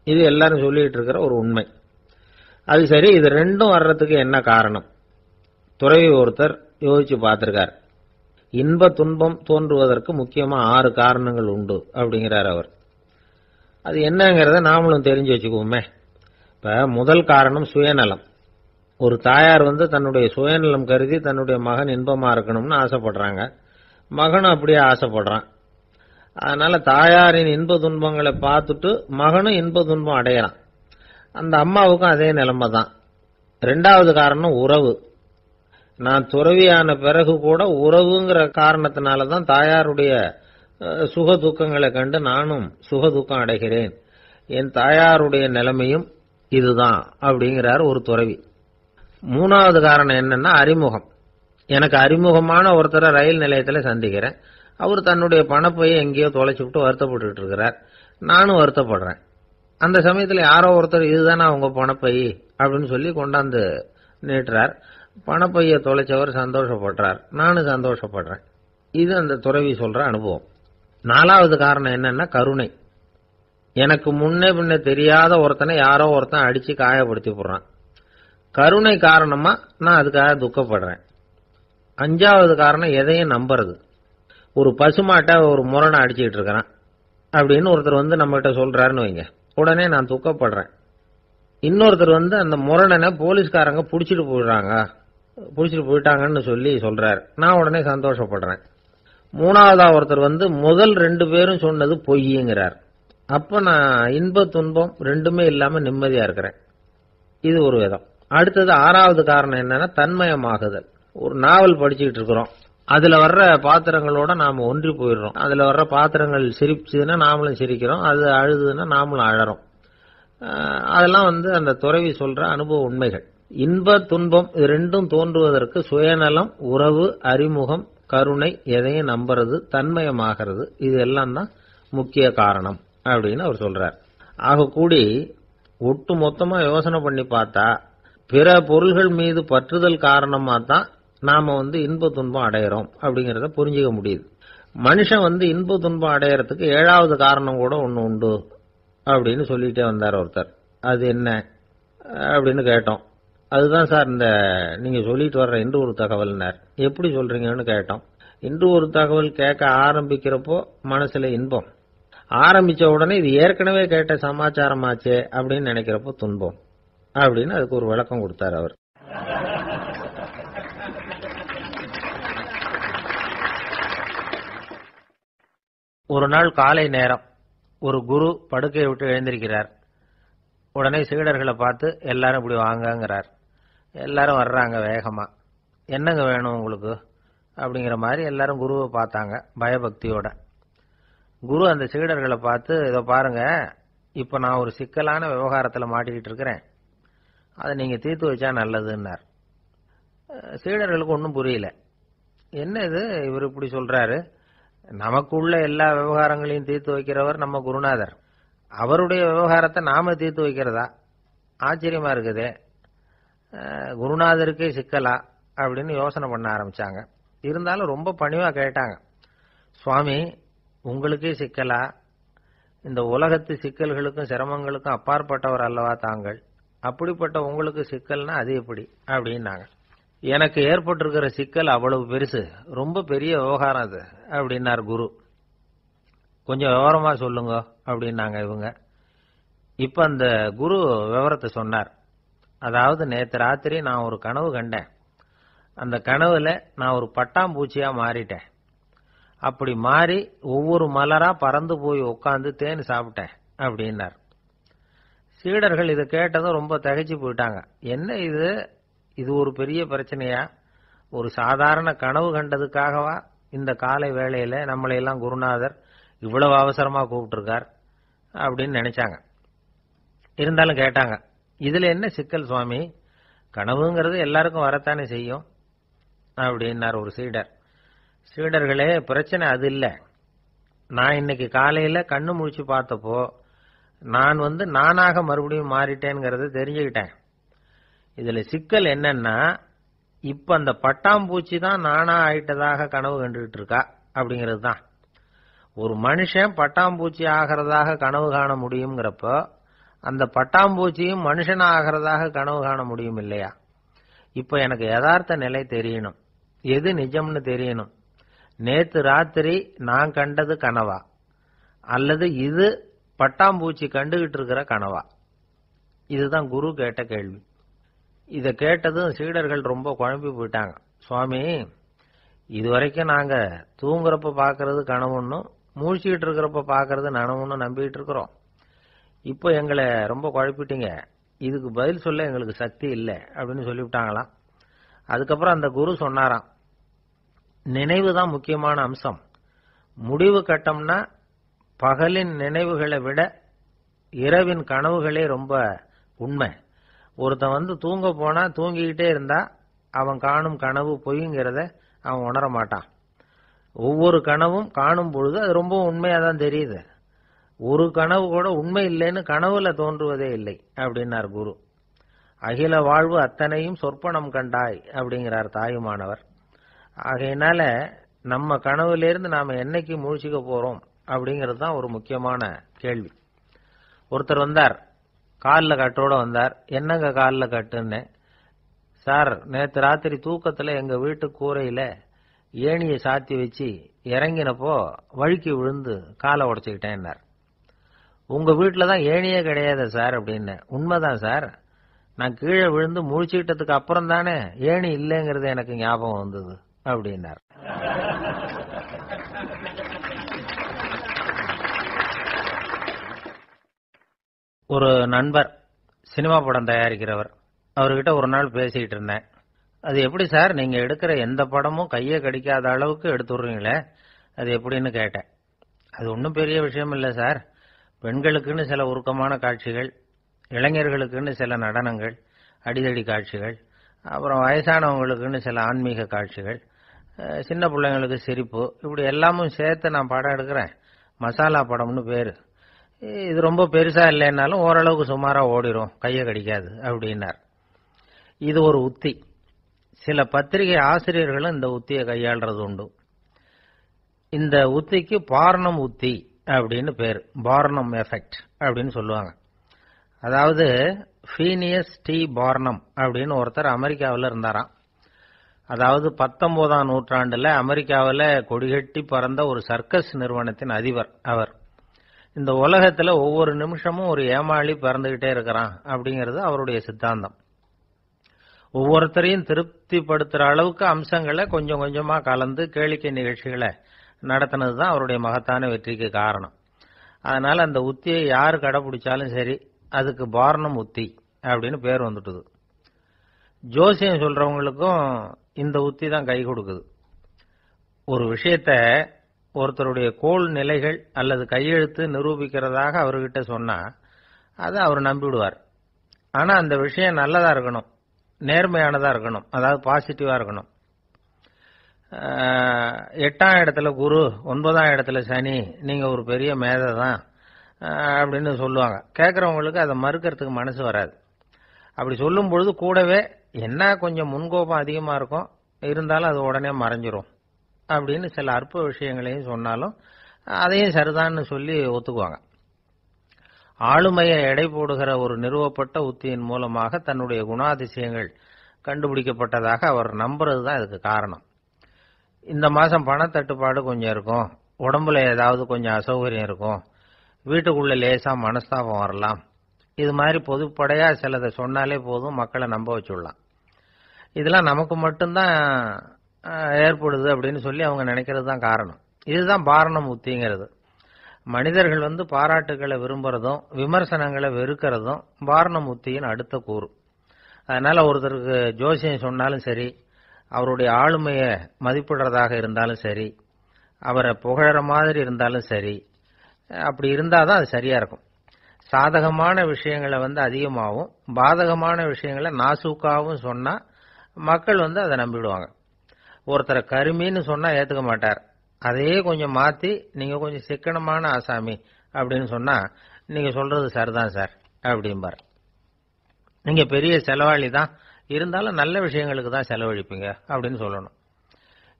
இது எல்லாரும் சொல்லிட்டு இருக்கிற ஒரு உண்மை. அது சரி, இது ரெண்டும் வர்றதுக்கு என்ன காரணம்? துறவி ஒருத்தர் யோசிச்சு பார்த்திருக்கார். இன்ப துன்பம் தோன்றுவதற்கு முக்கியமா 6 காரணங்கள் உண்டு அப்படிங்கிறார் அவர். அது என்னங்கிறத நாமளும் தெரிஞ்சு வச்சுக்குவோமே. இப்ப முதல் காரணம் சுயநலம். ஒரு தாயார் தன்னுடைய சுயநலம் கருதி தன்னுடைய மகன் இன்பமா இருக்கணும்னு ஆசைப்படுறாங்க. மகனும் அப்படியே ஆசைப்படுறான். அதனால தாயாரின் இன்ப துன்பங்களை பார்த்துட்டு மகனும் இன்ப துன்பம் அடையறான். அந்த அம்மாவுக்கும் அதே நிலைமை தான். ரெண்டாவது காரணம் உறவு. நான் துறவியான பிறகு கூட உறவுங்கிற காரணத்தினால தான் தாயாருடைய சுக துக்கங்களை கண்டு நானும் சுக துக்கம் அடைகிறேன். என் தாயாருடைய நிலைமையும் இதுதான் அப்படிங்கிறார் ஒரு துறவி. மூணாவது காரணம் என்னன்னா அறிமுகம். எனக்கு அறிமுகமான ஒருத்தரை ரயில் நிலையத்தில் சந்திக்கிறேன். அவர் தன்னுடைய பணப்பையை எங்கேயோ தொலைச்சுட்டு வருத்தப்பட்டு இருக்கிறார். நானும் வருத்தப்படுறேன். அந்த சமயத்தில் யாரோ ஒருத்தர் இதுதானே அவங்க பணப்பை அப்படின்னு சொல்லி கொண்டாந்து நீட்டுறார். பணப்பையை தொலைச்சவர் சந்தோஷப்படுறார், நானும் சந்தோஷப்படுறேன். இது அந்த துறவி சொல்ற அனுபவம். நாலாவது காரணம் என்னன்னா கருணை. எனக்கு முன்னே பின்ன தெரியாத ஒருத்தனை யாரோ ஒருத்தன் அடிச்சு காயப்படுத்தி போடுறான். கருணை காரணமா நான் அதுக்காக துக்கப்படுறேன். அஞ்சாவது காரணம் எதையும் நம்புறது. ஒரு பசுமாட்டை ஒரு முரணை அடிச்சுட்டு இருக்கிறான் அப்படின்னு ஒருத்தர் வந்து நம்ம கிட்ட சொல்றாருன்னு வைங்க, உடனே நான் துக்கப்படுறேன். இன்னொருத்தர் வந்து அந்த முரணனை போலீஸ்காரங்க புடிச்சிட்டு போயிட்டாங்கன்னு சொல்லி சொல்றாரு, நான் உடனே சந்தோஷப்படுறேன். மூணாவதா ஒருத்தர் வந்து முதல் 2 பேரும் சொன்னது பொய்யுங்கிறார். அப்ப நான் இன்ப துன்பம் ரெண்டுமே இல்லாம நிம்மதியா இருக்கிறேன். இது ஒரு விதம். அடுத்தது ஆறாவது காரணம் என்னன்னா தன்மயமாகுதல். ஒரு நாவல் படிச்சுக்கிட்டு இருக்கிறோம், அதுல வர்ற பாத்திரங்களோட நாம ஒன்றி போயிடுறோம். அதுல வர்ற பாத்திரங்கள் சிரிச்சுதுன்னா நாமளும் சிரிக்கிறோம், அது அழுதுன்னா நாமளும் அழறோம். அதெல்லாம் வந்து அந்த துறவி சொல்ற அனுபவ உண்மைகள். இன்ப துன்பம் இது ரெண்டும் தோன்றுவதற்கு சுயநலம், உறவு, அறிமுகம், கருணை, எதையும் நம்புறது, தன்மயமாகிறது, இது எல்லாம் தான் முக்கிய காரணம் அப்படின்னு அவர் சொல்றார். ஆக கூடி ஒட்டு மொத்தமா யோசனை பண்ணி பார்த்தா பிற பொருள்கள் மீது பற்றுதல் காரணமா தான் நாம வந்து இன்ப துன்பம் அடையிறோம் அப்படிங்கறத புரிஞ்சுக்க முடியுது. மனுஷன் வந்து இன்ப துன்பம் அடையறதுக்கு 7வது காரணம் கூட ஒண்ணு உண்டு அப்படின்னு சொல்லிட்டே வந்தார் ஒருத்தர். அது என்ன அப்படின்னு கேட்டோம். அதுதான் சார் இந்த நீங்க சொல்லிட்டு வர்ற இன்று ஒரு தகவல்னார். எப்படி சொல்றீங்கன்னு கேட்டோம். இன்று ஒரு தகவல் கேட்க ஆரம்பிக்கிறப்போ மனசுல இன்பம், ஆரம்பிச்ச உடனே இது ஏற்கனவே கேட்ட சமாச்சாரமாச்சே அப்படின்னு நினைக்கிறப்போ துன்பம் அப்படின்னு அதுக்கு ஒரு விளக்கம் கொடுத்தார் அவர். ஒரு நாள் காலை நேரம் ஒரு குரு படுக்கையை விட்டு எழுந்திருக்கிறார். உடனே சீடர்களை பார்த்து எல்லாரும் இப்படி வாங்கங்கிறார். எல்லாரும் வர்றாங்க வேகமா. என்னங்க வேணும் உங்களுக்கு அப்படிங்கிற மாதிரி எல்லாரும் குருவை பார்த்தாங்க பயபக்தியோட. குரு அந்த சீடர்களை பார்த்து, இதை பாருங்க, இப்ப நான் ஒரு சிக்கலான விவகாரத்தில் மாட்டிக்கிட்டு இருக்கிறேன், அதை நீங்க தீர்த்து வச்சா நல்லதுன்னார். சீடர்களுக்கு ஒன்றும் புரியல. என்ன இது இவர் இப்படி சொல்றாரு, நமக்குள்ள எல்லா விவகாரங்களையும் தீர்த்து வைக்கிறவர் நம்ம குருநாதர், அவருடைய விவகாரத்தை நாம தீர்த்து வைக்கிறதா, ஆச்சரியமா இருக்குதே, குருநாதருக்கே சிக்கலா அப்படின்னு யோசனை பண்ண ஆரம்பிச்சாங்க. இருந்தாலும் ரொம்ப பணிவா கேட்டாங்க, சுவாமி உங்களுக்கே சிக்கலா, இந்த உலகத்து சிக்கல்களுக்கும் சிரமங்களுக்கும் அப்பாற்பட்டவர் அல்லவா தாங்கள், அப்படிப்பட்ட உங்களுக்கு சிக்கல்னா அது எப்படி அப்படின்னாங்க. எனக்கு ஏற்பட்டிருக்கிற சிக்கல் அவ்வளவு பெருசு, ரொம்ப பெரிய விவகாரம் அது அப்படின்னார் குரு. கொஞ்சம் விவரமா சொல்லுங்க அப்படின்னாங்க இவங்க. இப்ப அந்த குரு விவரத்தை சொன்னார். அதாவது நேற்று ராத்திரி நான் ஒரு கனவு கண்டேன். அந்த கனவுல நான் ஒரு பட்டாம்பூச்சியா மாறிட்டேன். அப்படி மாறி ஒவ்வொரு மலரா பறந்து போய் உட்காந்து தேன் சாப்பிட்டேன் அப்படின்னார். சீடர்கள் இதை கேட்டதும் ரொம்ப திகைச்சு போயிட்டாங்க. என்ன இது, இது ஒரு பெரிய பிரச்சனையா, ஒரு சாதாரண கனவு கண்டதுக்காகவா இந்த காலை வேளையில நம்மளை எல்லாம் குருநாதர் இவ்வளவு அவசரமா கூப்பிட்டுருக்கார் அப்படின்னு நினைச்சாங்க. இருந்தாலும் கேட்டாங்க, இதுல என்ன சிக்கல் சுவாமி, கனவுங்கிறது எல்லாருக்கும் வரத்தானே செய்யும் அப்படின்னார் ஒரு சீடர். சீடர்களே, பிரச்சனை அது இல்லை. நான் இன்னைக்கு காலையில கண்ணு முழிச்சு பார்த்தப்போ நான் நானாக மறுபடியும் மாறிட்டேங்கிறத தெரிஞ்சுக்கிட்டேன். இதுல சிக்கல் என்னன்னா, இப்ப அந்த பட்டாம்பூச்சி தான் நானா ஆயிட்டதாக கனவு கண்டுகிட்டு இருக்கா அப்படிங்கிறது தான். ஒரு மனுஷன் பட்டாம்பூச்சி ஆகிறதாக கனவு காண முடியுங்கிறப்போ அந்த பட்டாம்பூச்சியும் மனுஷனா ஆகிறதாக கனவு காண முடியும் இல்லையா? இப்ப எனக்கு யதார்த்த நிலை தெரியணும், எது நிஜம்னு தெரியணும். நேத்து ராத்திரி நான் கண்டது கனவா, அல்லது இது பட்டாம்பூச்சி கண்டுகிட்டு இருக்கிற கனவா? இதுதான் குரு கேட்ட கேள்வி. இதை கேட்டதும் சீடர்கள் ரொம்ப குழம்பி போயிட்டாங்க. சுவாமி, இதுவரைக்கும் நாங்க தூங்குறப்ப பாக்குறது கனவுன்னும் மூழ்கிட்டு இருக்கிறப்ப பாக்குறது நனவுன்னு நம்பிட்டு இருக்கிறோம். இப்போ எங்களை ரொம்ப குழப்பிட்டீங்க. இதுக்கு பதில் சொல்ல எங்களுக்கு சக்தி இல்லை அப்படின்னு சொல்லிவிட்டாங்களாம். அதுக்கப்புறம் அந்த குரு சொன்னாராம், நினைவு தான் முக்கியமான அம்சம். முடிவு கட்டம்னா பகலின் நினைவுகளை விட இரவின் கனவுகளே ரொம்ப உண்மை. ஒருத்தன் தூங்க போனா தூங்கிக்கிட்டே இருந்தா அவன் காணும் கனவு பொய்ங்கிறத அவன் உணர மாட்டான். ஒவ்வொரு கனவும் காணும் பொழுது அது ரொம்ப உண்மையா தான் தெரியுது. ஒரு கனவு கூட உண்மை இல்லைன்னு கனவுல தோன்றுவதே இல்லை அப்படின்னார் குரு. அகில வாழ்வு அத்தனையும் சொற்பனம் கண்டாய் அப்படிங்கிறார் தாயுமானவர். ஆகையினால நம்ம கனவுலேருந்து நாம என்னைக்கு முழிச்சுக்க போறோம் அப்படிங்கிறது தான் ஒரு முக்கியமான கேள்வி. ஒருத்தர் வந்தார், காலில் கட்டோட வந்தார். என்னங்க காலில் கட்டுன்னு? சார், நேற்று ராத்திரி தூக்கத்தில் எங்க வீட்டு கூரையில ஏணியை சாத்தி வச்சு இறங்கினப்போ வழுக்கி விழுந்து காலை உடைச்சுக்கிட்டேன்னார். உங்க வீட்டில் தான் ஏணியே கிடையாது சார் அப்படின்னு. உண்மைதான் சார், நான் கீழே விழுந்து முழிச்சுக்கிட்டதுக்கு அப்புறம் தானே ஏணி இல்லைங்கிறது எனக்கு ஞாபகம் வந்தது அப்படின்னார். ஒரு நண்பர் சினிமா படம் தயாரிக்கிறவர், அவர்கிட்ட ஒரு நாள் பேசிக்கிட்டு இருந்தேன். அது எப்படி சார், நீங்க எடுக்கிற எந்த படமும் கையை கடிக்காத அளவுக்கு எடுத்துடுறீங்களே, அது எப்படின்னு கேட்டேன். அது ஒன்றும் பெரிய விஷயம் இல்லை சார். பெண்களுக்குன்னு சில உருக்கமான காட்சிகள், இளைஞர்களுக்குன்னு சில நடனங்கள், அடிதடி காட்சிகள், அப்புறம் வயசானவங்களுக்குன்னு சில ஆன்மீக காட்சிகள், சின்ன பிள்ளைங்களுக்கு சிரிப்பு, இப்படி எல்லாமும் சேர்த்து நான் படம் எடுக்கிறேன். மசாலா படம்னு பேரு. இது ரொம்ப பெருசா இல்லைன்னாலும் ஓரளவுக்கு சுமாரா ஓடிரும், கையை கடிக்காது அப்படின்னார். இது ஒரு உத்தி. சில பத்திரிகை ஆசிரியர்களும் இந்த உத்தியை கையாளுறது உண்டு. இந்த உத்திக்கு பார்னம் உத்தி அப்படின்னு பேரு. பார்னம் எஃபெக்ட் அப்படின்னு சொல்லுவாங்க. அதாவது ஃபீனியஸ் டி பார்னம் அப்படின்னு ஒருத்தர் அமெரிக்காவில் இருந்தாராம். அதாவது 19ஆம் நூற்றாண்டுல அமெரிக்காவில் கொடிகட்டி பறந்த ஒரு சர்க்கஸ் நிறுவனத்தின் அதிபர் அவர். இந்த உலகத்துல ஒவ்வொரு நிமிஷமும் ஒரு ஏமாளி பிறந்துகிட்டே இருக்கிறான் அப்படிங்கிறது அவருடைய சித்தாந்தம். ஒவ்வொருத்தரையும் திருப்திப்படுத்துற அளவுக்கு அம்சங்களை கொஞ்சம் கொஞ்சமா கலந்து கேளிக்கை நிகழ்ச்சிகளை நடத்தினது தான் அவருடைய மகத்தான வெற்றிக்கு காரணம். அதனால அந்த உத்தியை யார் கடைபிடிச்சாலும் சரி, அதுக்கு பார்னம் உத்தி அப்படின்னு பேர் வந்துட்டுது. ஜோசியம் சொல்றவங்களுக்கும் இந்த உத்தி தான் கை கொடுக்குது. ஒரு விஷயத்த ஒருத்தருடைய கோள் நிலைகள் அல்லது கையெழுத்து நிரூபிக்கிறதாக அவர்கிட்ட சொன்னா அதை அவர் நம்பிவிடுவார். ஆனா அந்த விஷயம் நல்லதா இருக்கணும், நேர்மையானதா இருக்கணும், அதாவது பாசிட்டிவா இருக்கணும். 8ஆம் இடத்துல குரு, 9ஆம் இடத்துல சனி, நீங்க ஒரு பெரிய மேதை தான் அப்படின்னு சொல்லுவாங்க. கேட்கறவங்களுக்கு அதை மறுக்கிறதுக்கு மனசு வராது. அப்படி சொல்லும் பொழுது கூடவே என்ன கொஞ்சம் முன்கோபம் அதிகமா இருக்கும், இருந்தாலும் அது உடனே மறைஞ்சிரும் அப்படின்னு சில அற்ப விஷயங்களையும் சொன்னாலும் அதையும் சரிதான்னு சொல்லி ஒத்துக்குவாங்க. ஆளுமையை எடை போடுகிற ஒரு நிறுவப்பட்ட உத்தியின் மூலமாக தன்னுடைய குணாதிசயங்கள் கண்டுபிடிக்கப்பட்டதாக அவர் நம்புறது தான் இதுக்கு காரணம். இந்த மாசம் பணத்தட்டுப்பாடு கொஞ்சம் இருக்கும், உடம்புல ஏதாவது கொஞ்சம் அசௌகரியம் இருக்கும், வீட்டுக்குள்ள லேசா மனஸ்தாபம் வரலாம். இது மாதிரி பொதுப்படையா சிலதை சொன்னாலே போதும், மக்களை நம்ப வச்சுடலாம். இதெல்லாம் நமக்கு மட்டும்தான் ஏற்படுது அப்படின்னு சொல்லி அவங்க நினைக்கிறது தான் காரணம். இதுதான் பார்னம் உத்திங்கிறது. மனிதர்கள் பாராட்டுகளை விரும்புறதும் விமர்சனங்களை வெறுக்கிறதும் பார்னம் உத்தியின் அடுத்த கூறு. அதனால ஒருத்தருக்கு ஜோசியம் சொன்னாலும் சரி, அவருடைய ஆளுமையை மதிப்பிடுறதாக இருந்தாலும் சரி, அவரை புகழற மாதிரி இருந்தாலும் சரி, அப்படி இருந்தாதான் அது சரியா இருக்கும். சாதகமான விஷயங்களை அதிகமாகவும் பாதகமான விஷயங்களை நாசூக்காவும் சொன்னா மக்கள் அதை நம்பிடுவாங்க. ஒருத்தரை கருமின்னு சொன்னா ஏத்துக்க மாட்டார். அதையே கொஞ்சம் மாத்தி நீங்க கொஞ்சம் சிக்கனமான ஆசாமி அப்படின்னு சொன்னா நீங்க சொல்றது சரிதான் சார் அப்படிம்பார். நீங்க பெரிய செலவாளி தான், இருந்தாலும் நல்ல விஷயங்களுக்கு தான் செலவழிப்பீங்க அப்படின்னு சொல்லணும்.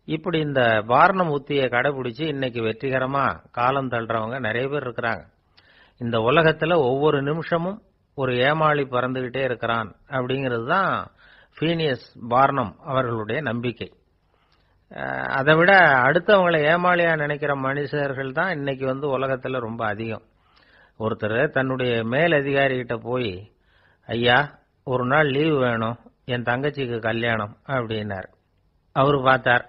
இப்படி இந்த பார்னம் உத்தியை கடைபிடிச்சு இன்னைக்கு வெற்றிகரமா காலம் தள்ளுறவங்க நிறைய பேர் இருக்கிறாங்க. இந்த உலகத்துல ஒவ்வொரு நிமிஷமும் ஒரு ஏமாளி பறந்துகிட்டே இருக்கிறான் அப்படிங்கிறது தான் ஃபீனியஸ் பார்னம் அவர்களுடைய நம்பிக்கை. அதை விட அடுத்தவங்களை ஏமாளியா நினைக்கிற மனுஷர்கள் தான் இன்னைக்கு உலகத்துல ரொம்ப அதிகம். ஒருத்தர் தன்னுடைய மேல் அதிகாரிகிட்ட போய், ஐயா ஒரு நாள் லீவு வேணும், என் தங்கச்சிக்கு கல்யாணம் அப்படின்னார். அவரு பார்த்தார்,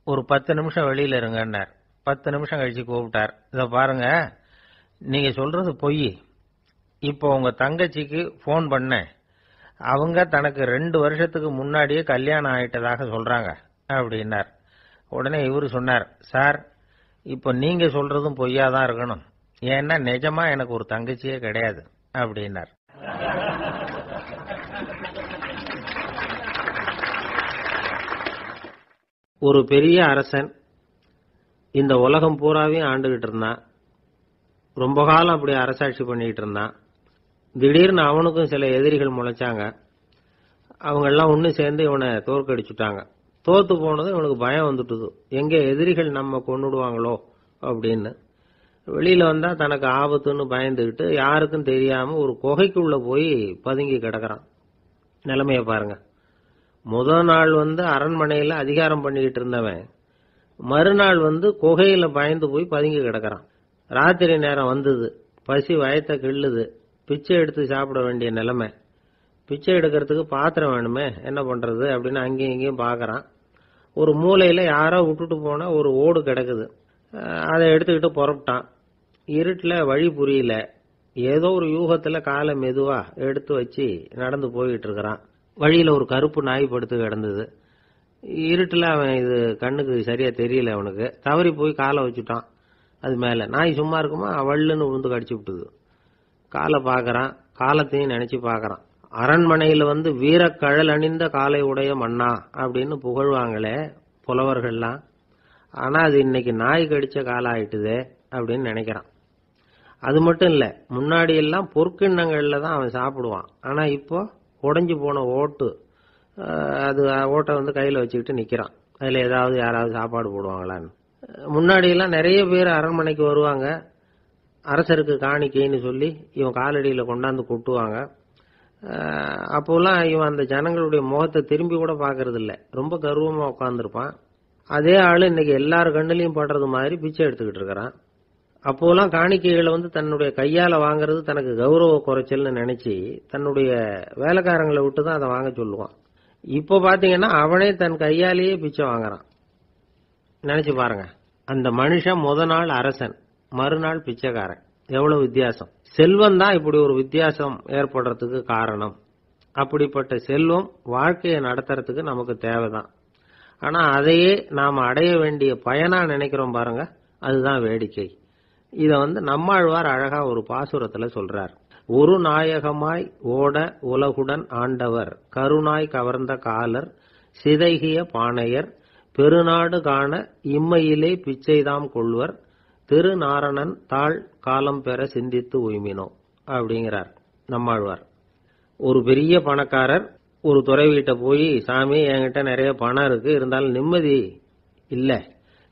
ஒரு 10 நிமிஷம் வெளியில இருங்கன்னார். 10 நிமிஷம் கழிச்சு கூப்பிட்டார், இதை பாருங்க, நீங்க சொல்றது பொய், இப்போ உங்க தங்கச்சிக்கு போன் பண்ணேன், அவங்க தனக்கு 2 வருஷத்துக்கு முன்னாடியே கல்யாணம் ஆயிட்டதாக சொல்றாங்க அப்படின்னார். உடனே இவரு சொன்னார், சார் இப்போ நீங்க சொல்றதும் பொய்யாதான் இருக்கணும், ஏன்னா நிஜமா எனக்கு ஒரு தங்கச்சியே கிடையாது அப்படின்னார். ஒரு பெரிய அரசன் இந்த உலகம் பூராவையும் ஆண்டுகிட்டு இருந்தான். ரொம்ப காலம் அப்படி அரசாட்சி பண்ணிட்டு இருந்தான். திடீர்னு அவனுக்கும் சில எதிரிகள் முளைச்சாங்க. அவங்க எல்லாம் ஒண்ணு சேர்ந்து இவனை தோற்கடிச்சுட்டாங்க. தோத்து போனது இவனுக்கு பயம் வந்துட்டுது, எங்க எதிரிகள் நம்ம கொன்னுடுவாங்களோ அப்படின்னு. வெளியில வந்தா தனக்கு ஆபத்துன்னு பயந்துகிட்டு யாருக்கும் தெரியாம ஒரு குகைக்குள்ள போய் பதுங்கி கிடக்குறான். நிலைமைய பாருங்க. முதல் நாள் அரண்மனையில அதிகாரம் பண்ணிக்கிட்டு இருந்தவன் மறுநாள் குகையில பயந்து போய் பதுங்கி கிடக்குறான். ராத்திரி நேரம் வந்தது, பசி வயத்தை கிள்ளுது, பிச்சை எடுத்து சாப்பிட வேண்டிய நிலைமை. பிச்சை எடுக்கிறதுக்கு பாத்திரம் வேணுமே, என்ன பண்றது அப்படின்னு அங்கேயும் இங்கேயும் பாக்குறான். ஒரு மூலையில யாரோ விட்டுட்டு போன ஒரு ஓடு கிடக்குது, அதை எடுத்துக்கிட்டு புறப்பட்டான். இருட்டுல வழி புரியல, ஏதோ ஒரு யூகத்துல காலை மெதுவா எடுத்து வச்சு நடந்து போயிட்டு இருக்கிறான். வழியில ஒரு கருப்பு நாய் படுத்து கிடந்தது. இருட்டுல அவன் இது கண்ணுக்கு சரியா தெரியல, அவனுக்கு தவறி போய் காலை வச்சுட்டான். அது மேல நாய் சும்மா இருக்குமா, வள்ளுன்னு விழுந்து கடிச்சு விட்டுது. காலை பாக்குறான், காலத்தையும் நினைச்சு பாக்குறான். அரண்மனையில வீரக்கழல் அணிந்த காலை உடைய மன்னா அப்படின்னு புகழ்வாங்களே புலவர்கள்லாம், ஆனா அது இன்னைக்கு நாய் கடிச்ச காலம் ஆயிட்டுதே அப்படின்னு நினைக்கிறான். அது மட்டும் இல்ல, முன்னாடி எல்லாம் பொற்கிண்ணங்கள்ல தான் அவன் சாப்பிடுவான். ஆனா இப்போ உடைஞ்சு போன ஓட்டு, அது ஓட்டை கையில வச்சுக்கிட்டு நிக்கிறான். அதுல ஏதாவது யாராவது சாப்பாடு போடுவாங்களான்னு. முன்னாடி எல்லாம் நிறைய பேர் அரண்மனைக்கு வருவாங்க, அரசருக்கு காணிக்கைன்னு சொல்லி இவன் காலடியில கொண்டாந்து கொட்டுவாங்க. அப்போலாம் இவன் அந்த ஜனங்களுடைய முகத்தை திரும்பி கூட பாக்குறது இல்ல, ரொம்ப கர்வமா உட்கார்ந்துருப்பான். அதே ஆளு இன்னைக்கு எல்லார் கண்ணிலையும் படுறது மாதிரி பிச்சை எடுத்துக்கிட்டு இருக்கிறான். அப்போலாம் காணிக்கைகளை தன்னுடைய கையால வாங்குறது தனக்கு கௌரவ குறைச்சல்னு நினைச்சு தன்னுடைய வேலைக்காரங்களை விட்டு தான் அதை வாங்க சொல்லுவான். இப்போ பாத்தீங்கன்னா அவனே தன் கையாலேயே பிச்சை வாங்குறான். நினைச்சு பாருங்க, அந்த மனுஷன் முத நாள் அரசன், மறுநாள் பிச்சைக்காரன். எவ்வளவு வித்தியாசம்! செல்வம் தான் இப்படி ஒரு வித்தியாசம் ஏற்படுறதுக்கு காரணம். அப்படிப்பட்ட செல்வம் வாழ்க்கையை நடத்துறதுக்கு நமக்கு தேவைதான். ஆனா அதையே நாம அடைய வேண்டிய பயனா நினைக்கிறோம் பாருங்க, அதுதான் வேடிக்கை. இத நம்மாழ்வார் அழகா ஒரு பாசுரத்துல சொல்றார். ஒரு நாயகமாய் ஓட உலகுடன் ஆண்டவர், கருணாய் கவர்ந்த காலர், சிதைகிய பானையர், பெருநாடு காண இம்மையிலே பிச்சைதாம் கொள்வர், திருநாரணன் தாழ் காலம் பெற சிந்தித்து உய்மினோ அப்படிங்கிறார் நம்மாழ்வார். ஒரு பெரிய பணக்காரர் ஒரு துறவிகிட்ட போய், சாமி என்கிட்ட நிறைய பணம் இருக்கு, இருந்தாலும் நிம்மதி இல்ல,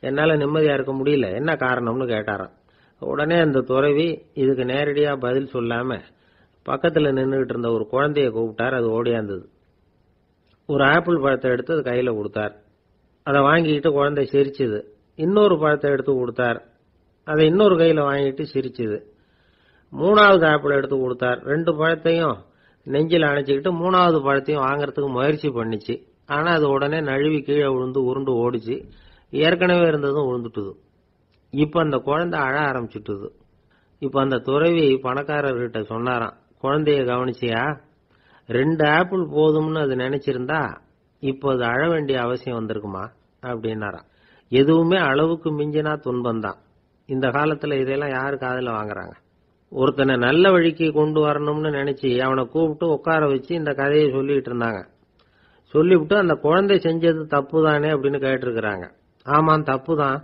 என்னால நிம்மதியா இருக்க முடியல, என்ன காரணம்னு கேட்டாராம். உடனே அந்த துறவி இதுக்கு நேரடியா பதில் சொல்லாம பக்கத்துல நின்றுகிட்டு இருந்த ஒரு குழந்தைய கூப்பிட்டார். அது ஓடியாந்தது. ஒரு ஆப்பிள் பழத்தை எடுத்து அது கையில கொடுத்தார். அதை வாங்கிக்கிட்டு குழந்தை சிரிச்சுது. இன்னொரு பழத்தை எடுத்து கொடுத்தார், அதை இன்னொரு கையில வாங்கிட்டு சிரிச்சுது. 3வது ஆப்பிள் எடுத்து கொடுத்தார். 2 பழத்தையும் நெஞ்சில் அணைச்சிக்கிட்டு 3வது பழத்தையும் வாங்கறதுக்கு முயற்சி பண்ணிச்சு. ஆனா அது உடனே நழுவி கீழே விழுந்து உருண்டு ஓடிச்சு. ஏற்கனவே இருந்ததும் விழுந்துட்டுது. இப்ப அந்த குழந்தை அழ ஆரம்பிச்சுட்டுது. இப்ப அந்த துறவி பணக்காரர்கிட்ட சொன்னாராம், குழந்தைய கவனிச்சியா, 2 ஆப்பிள் போதும்னு அது நினைச்சிருந்தா இப்போ அது அழ வேண்டிய அவசியம் வந்திருக்குமா அப்படின்னாராம். எதுவுமே அளவுக்கு மிஞ்சினா துன்பம் தான். இந்த காலத்துல இதெல்லாம் யாரு காதுல வாங்குறாங்க? ஒருத்தனை நல்ல வழிக்கு கொண்டு வரணும்னு நினைச்சு அவனை கூப்பிட்டு உட்கார வச்சு இந்த கதையை சொல்லிட்டு இருந்தாங்க. சொல்லிவிட்டு அந்த குழந்தை செஞ்சது தப்பு தானே அப்படின்னு கேட்டிருக்கிறாங்க. ஆமாம், தப்பு தான்,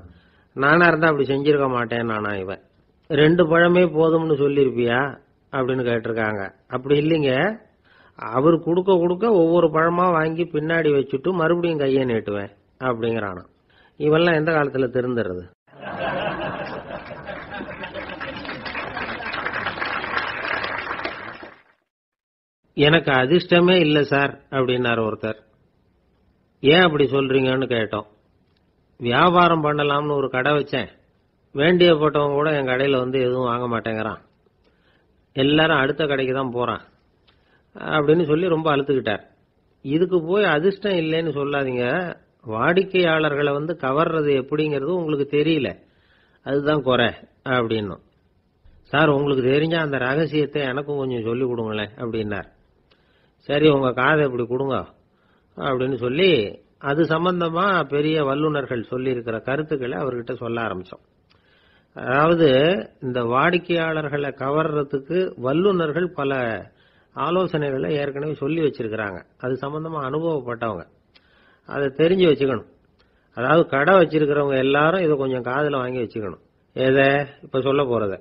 நானா இருந்தா அப்படி செஞ்சிருக்க மாட்டேன் நானா இவன். 2 பழமே போதும்னு சொல்லிருப்பியா அப்படின்னு கேட்டிருக்காங்க. அப்படி இல்லைங்க, அவர் கொடுக்க கொடுக்க ஒவ்வொரு பழமா வாங்கி பின்னாடி வச்சுட்டு மறுபடியும் கையை நீட்டுவேன் அப்படிங்கிறானா. இவெல்லாம் எந்த காலத்துல திருந்துறது? எனக்கு அதிர்ஷ்டமே இல்ல சார் அப்படின்னாரு ஒருத்தர். ஏன் அப்படி சொல்றீங்கன்னு கேட்டோம். வியாபாரம் பண்ணலாம்னு ஒரு கடை வச்சேன், வேண்டிய போட்டவங்க கூட என் கடையில எதுவும் வாங்க மாட்டேங்கிறான், எல்லாரும் அடுத்த கடைக்கு தான் போறான் அப்படின்னு சொல்லி ரொம்ப அழுத்துக்கிட்டார். இதுக்கு போய் அதிர்ஷ்டம் இல்லைன்னு சொல்லாதீங்க, வாடிக்கையாளர்களை கவர்றது எப்படிங்கிறது உங்களுக்கு தெரியல, அதுதான் குறை அப்படின்னும். சார் உங்களுக்கு தெரிஞ்ச அந்த ரகசியத்தை எனக்கும் கொஞ்சம் சொல்லி கொடுங்களேன் அப்படின்னார். சரி உங்க காதை இப்படி கொடுங்க அப்படின்னு சொல்லி அது சம்பந்தமா பெரிய வல்லுநர்கள் சொல்லி இருக்கிற கருத்துக்களை அவர்கிட்ட சொல்ல ஆரம்பிச்சோம். அதாவது இந்த வாடிக்கையாளர்களை கவர்றதுக்கு வல்லுநர்கள் பல ஆலோசனைகளை ஏற்கனவே சொல்லி வச்சிருக்கிறாங்க. அது சம்பந்தமா அனுபவப்பட்டவங்க, அதை தெரிஞ்சு வச்சுக்கணும். அதாவது கடை வச்சிருக்கிறவங்க எல்லாரும் இதை கொஞ்சம் காதுல வாங்கி வச்சுக்கணும். எதை இப்ப சொல்ல போறத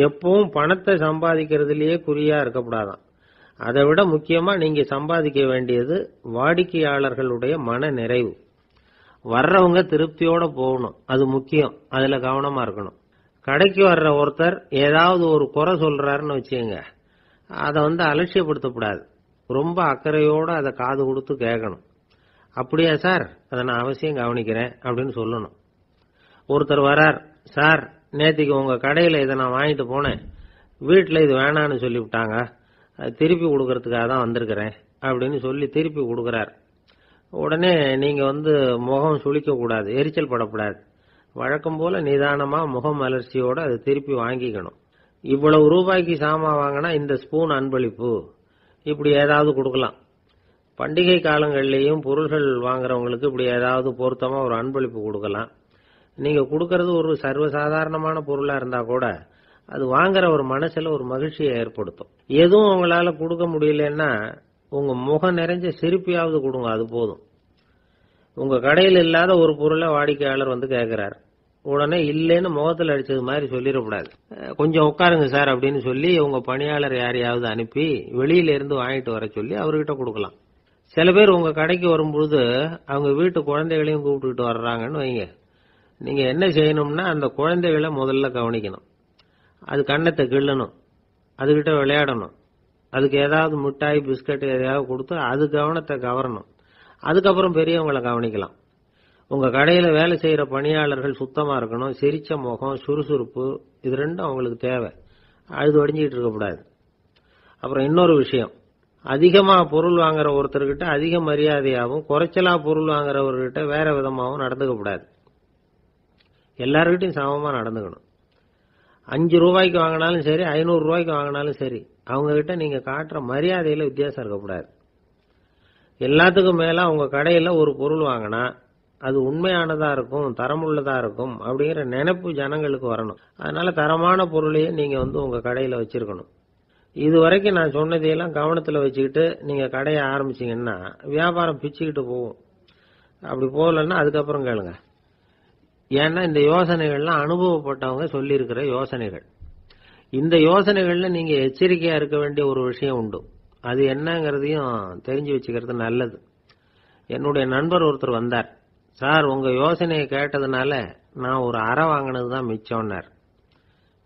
எப்பவும் பணத்தை சம்பாதிக்கிறதுலயே குறியா இருக்கக்கூடாதான். அதை விட முக்கியமா நீங்க சம்பாதிக்க வேண்டியது வாடிக்கையாளர்களுடைய மன நிறைவு. வர்றவங்க திருப்தியோட போகணும், அது முக்கியம். அதுல கவனமா இருக்கணும். கடைக்கு வர்ற ஒருத்தர் ஏதாவது ஒரு குறை சொல்றாருன்னு வச்சுங்க, அதை அலட்சியப்படுத்தக்கூடாது. ரொம்ப அக்கறையோட அதை காது கொடுத்து கேட்கணும். அப்படியா சார், அதை நான் அவசியம் கவனிக்கிறேன் அப்படின்னு சொல்லணும். ஒருத்தர் வரார், சார் நேத்திக்கு உங்க கடையில இதை நான் வாங்கிட்டு போனேன், வீட்டில் இது வேணான்னு சொல்லிவிட்டாங்க, திருப்பி கொடுக்கறதுக்காக தான் வந்திருக்கிறேன் அப்படின்னு சொல்லி திருப்பி கொடுக்கறார். உடனே நீங்க முகம் சுளிக்க கூடாது, எரிச்சல் படக்கூடாது. வழக்கம் போல நிதானமா முகம் மலர்ச்சியோட அதை திருப்பி வாங்கிக்கணும். இவ்வளவு ரூபாய்க்கு சாமான் வாங்கினா இந்த ஸ்பூன் அன்பளிப்பு, இப்படி ஏதாவது கொடுக்கலாம். பண்டிகை காலங்கள்லயும் பொருள்கள் வாங்குறவங்களுக்கு இப்படி ஏதாவது பொருத்தமா ஒரு அன்பளிப்பு கொடுக்கலாம். நீங்க கொடுக்கறது ஒரு சர்வசாதாரணமான பொருளா இருந்தா கூட அது வாங்குற ஒரு மனசுல ஒரு மகிழ்ச்சியை ஏற்படுத்தும். எதுவும் உங்களால கொடுக்க முடியலன்னா உங்க முகம் நிறைஞ்ச சிரிப்பையாவது கொடுங்க, அது போதும். உங்க கடையில் இல்லாத ஒரு பொருளை வாடிக்கையாளர் கேட்கிறார், உடனே இல்லைன்னு முகத்தில் அடிச்சது மாதிரி சொல்லிடக்கூடாது. கொஞ்சம் உட்காருங்க சார் அப்படின்னு சொல்லி உங்க பணியாளர் யாரையாவது அனுப்பி வெளியில இருந்து வாங்கிட்டு வர சொல்லி அவர்கிட்ட கொடுக்கலாம். சில பேர் உங்க கடைக்கு வரும்பொழுது அவங்க வீட்டு குழந்தைகளையும் கூப்பிட்டுக்கிட்டு வர்றாங்கன்னு வைங்க. நீங்க என்ன செய்யணும்னா அந்த குழந்தைகளை முதல்ல கவனிக்கணும். அது கண்ணத்தை கிள்ளணும், அதுகிட்ட விளையாடணும், அதுக்கு ஏதாவது மிட்டாய் பிஸ்கட் எதையாவது கொடுத்து அது கவனத்தை கவரணும். அதுக்கப்புறம் பெரியவங்களை கவனிக்கலாம். உங்க கடையில வேலை செய்யற பணியாளர்கள் சுத்தமா இருக்கணும், சிரிச்ச முகம், சுறுசுறுப்பு, இது ரெண்டும் அவங்களுக்கு தேவை. அழுது வடிஞ்சிட்டு இருக்கக்கூடாது. அப்புறம் இன்னொரு விஷயம், அதிகமா பொருள் வாங்குற ஒருத்தர்கிட்ட அதிக மரியாதையாகவும் குறைச்சலா பொருள் வாங்குறவர்கிட்ட வேற விதமாகவும் நடந்துக்க கூடாது. எல்லார்கிட்டையும் சமமா நடந்துக்கணும். 5 ரூபாய்க்கு வாங்கினாலும் சரி, 500 ரூபாய்க்கு வாங்கினாலும் சரி, அவங்க கிட்ட நீங்க காட்டுற மரியாதையில வித்தியாசம் இருக்கக்கூடாது. எல்லாத்துக்கும் மேல உங்க கடையில ஒரு பொருள் வாங்கினா அது உண்மையானதா இருக்கும், தரமுள்ளதா இருக்கும் அப்படிங்கிற நினைப்பு ஜனங்களுக்கு வரணும். அதனால தரமான பொருளையே நீங்க உங்க கடையில வச்சிருக்கணும். இது வரைக்கும் நான் சொன்னதையெல்லாம் கவனத்துல வச்சுக்கிட்டு நீங்க கடையை ஆரம்பிச்சீங்கன்னா வியாபாரம் பிச்சுக்கிட்டு போகும். அப்படி போகலன்னா அதுக்கப்புறம் கேளுங்க. ஏன்னா இந்த யோசனைகள்லாம் அனுபவப்பட்டவங்க சொல்லி இருக்கிற யோசனைகள். இந்த யோசனைகள்ல நீங்க எச்சரிக்கையா இருக்க வேண்டிய ஒரு விஷயம் உண்டு. அது என்னங்கிறதையும் தெரிஞ்சு வச்சுக்கிறது நல்லது. என்னுடைய நண்பர் ஒருத்தர் வந்தார். சார் உங்க யோசனையை கேட்டதுனால நான் ஒரு அறை வாங்கினது தான் மிச்சம்னார்.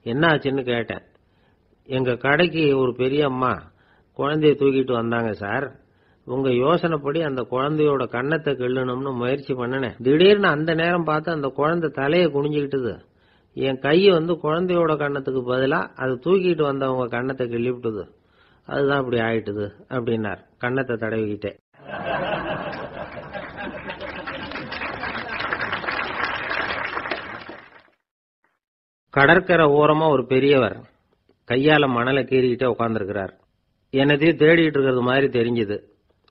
என்ன ஆச்சுன்னு கேட்டேன். எங்க கடைக்கு ஒரு பெரிய அம்மா குழந்தைய தூக்கிட்டு வந்தாங்க சார். உங்க யோசனைப்படி அந்த குழந்தையோட கண்ணத்தை கிள்ளணும்னு முயற்சி பண்ணினேன். திடீர்னு அந்த நேரம் பார்த்து அந்த குழந்தை தலையை குனிஞ்சுக்கிட்டுது. என் கையை குழந்தையோட கண்ணத்துக்கு பதிலா அது தூக்கிட்டு வந்தவங்க கண்ணத்தை கிள்ளிவிட்டுது. அதுதான் இப்படி ஆயிட்டுது அப்படின்னார், கண்ணத்தை தடவிக்கிட்டே. கடற்கரை ஓரமா ஒரு பெரியவர் கையால மணலை கீறிக்கிட்டே உட்கார்ந்துருக்கிறார். என்னத்தையும் தேடிட்டு இருக்கிறது மாதிரி தெரிஞ்சது.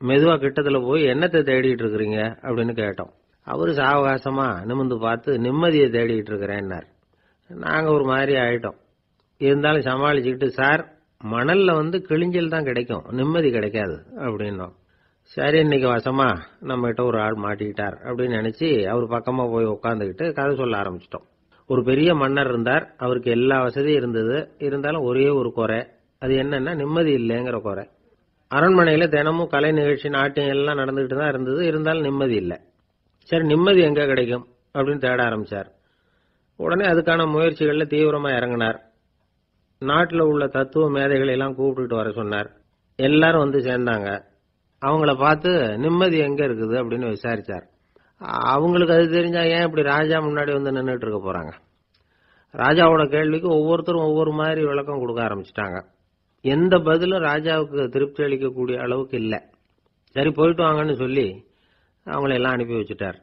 மெதுவா கிட்டத்துல போய் என்னத்தை தேடிட்டு இருக்கிறீங்க அப்படின்னு கேட்டோம். அவரு சாவகாசமா நிமிந்து பார்த்து நிம்மதியை தேடிட்டு இருக்கிறேன்னார். நாங்க ஒரு மாதிரி ஆயிட்டோம். இருந்தாலும் சமாளிச்சுக்கிட்டு, சார் மணல்ல கிழிஞ்சல் தான் கிடைக்கும், நிம்மதி கிடைக்காது அப்படின்னோம். சரி இன்னைக்கு வசமா நம்ம கிட்ட ஒரு ஆள் மாட்டிக்கிட்டார் அப்படின்னு நினைச்சு அவர் பக்கமா போய் உட்காந்துக்கிட்டு கதை சொல்ல ஆரம்பிச்சிட்டோம். ஒரு பெரிய மன்னர் இருந்தார். அவருக்கு எல்லா வசதியும் இருந்தது. இருந்தாலும் ஒரே ஒரு குறை. அது என்னன்னா நிம்மதி இல்லைங்கிற குறை. அரண்மனையில தினமும் கலை நிகழ்ச்சி, நாட்டியம் எல்லாம் நடந்துகிட்டு தான் இருந்தது. இருந்தாலும் நிம்மதி இல்லை. சரி நிம்மதி எங்க கிடைக்கும் அப்படின்னு தேட ஆரம்பிச்சார். உடனே அதுக்கான முயற்சிகள்ல தீவிரமா இறங்கினார். நாட்டில் உள்ள தத்துவ மேதைகளை எல்லாம் கூப்பிட்டுட்டு வர சொன்னார். எல்லாரும் சேர்ந்தாங்க. அவங்கள பார்த்து நிம்மதி எங்க இருக்குது அப்படின்னு விசாரிச்சார். அவங்களுக்கு அது தெரிஞ்சா ஏன் இப்படி ராஜா முன்னாடி நின்றுட்டு இருக்க போறாங்க? ராஜாவோட கேள்விக்கு ஒவ்வொருத்தரும் ஒவ்வொரு மாதிரி விளக்கம் கொடுக்க ஆரம்பிச்சிட்டாங்க. எந்த பதிலும் ராஜாவுக்கு திருப்தி அளிக்கக்கூடிய அளவுக்கு இல்ல. சரி போயிட்டு வாங்கன்னு சொல்லி அவங்கள எல்லாம் அனுப்பி வச்சுட்டார்.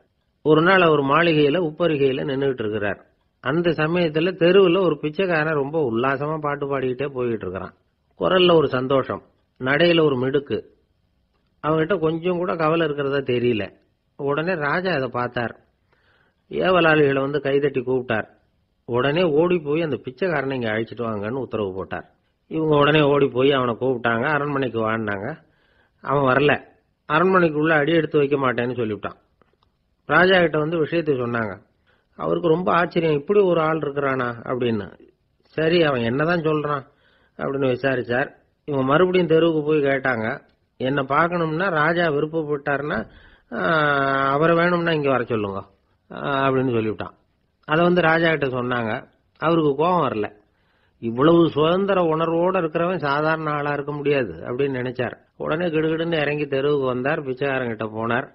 ஒரு நாள் அவர் மாளிகையில உப்பரிகையில நின்றுட்டு இருக்கிறார். அந்த சமயத்துல தெருவில் ஒரு பிச்சைக்காரன் ரொம்ப உல்லாசமா பாட்டு பாடிக்கிட்டே போயிட்டு இருக்கிறான். குரல்ல ஒரு சந்தோஷம், நடையில ஒரு மிடுக்கு, அவங்ககிட்ட கொஞ்சம் கூட கவலை இருக்கிறதா தெரியல. உடனே ராஜா அதை பார்த்தார். ஏவலாளிகளை வந்து கைதட்டி கூப்பிட்டார். உடனே ஓடி போய் அந்த பிச்சைக்காரனை இங்க அழைச்சிட்டு வாங்கன்னு உத்தரவு போட்டார். இவங்க உடனே ஓடி போய் அவனை கூப்பிட்டாங்க. அரண்மனைக்கு வாழ்ந்தாங்க. அவன் வரல. அரண்மனைக்குள்ள அடி எடுத்து வைக்க மாட்டேன்னு சொல்லிவிட்டான். ராஜா கிட்ட வந்து விஷயத்தை சொன்னாங்க. அவருக்கு ரொம்ப ஆச்சரியம், இப்படி ஒரு ஆள் இருக்கிறானா அப்படின்னு. சரி, அவன் என்னதான் சொல்றான் அப்படின்னு விசாரிச்சார். இவங்க மறுபடியும் தெருவுக்கு போய் கேட்டாங்க. என்ன பார்க்கணும்னா ராஜா விருப்பப்பட்டாருன்னா அவரை வேணும்னா இங்க வர சொல்லுங்க அப்படின்னு சொல்லிவிட்டான். அதை வந்து ராஜா கிட்ட சொன்னாங்க. அவருக்கு கோபம் வரல. இவ்வளவு சுதந்திர உணர்வோடு இருக்கிறவன் சாதாரண ஆளா இருக்க முடியாது அப்படின்னு நினைச்சார். உடனே கிடுகிடுன்னு இறங்கி தெருவுக்கு வந்தார். பிச்சைக்காரங்கிட்ட போனார்.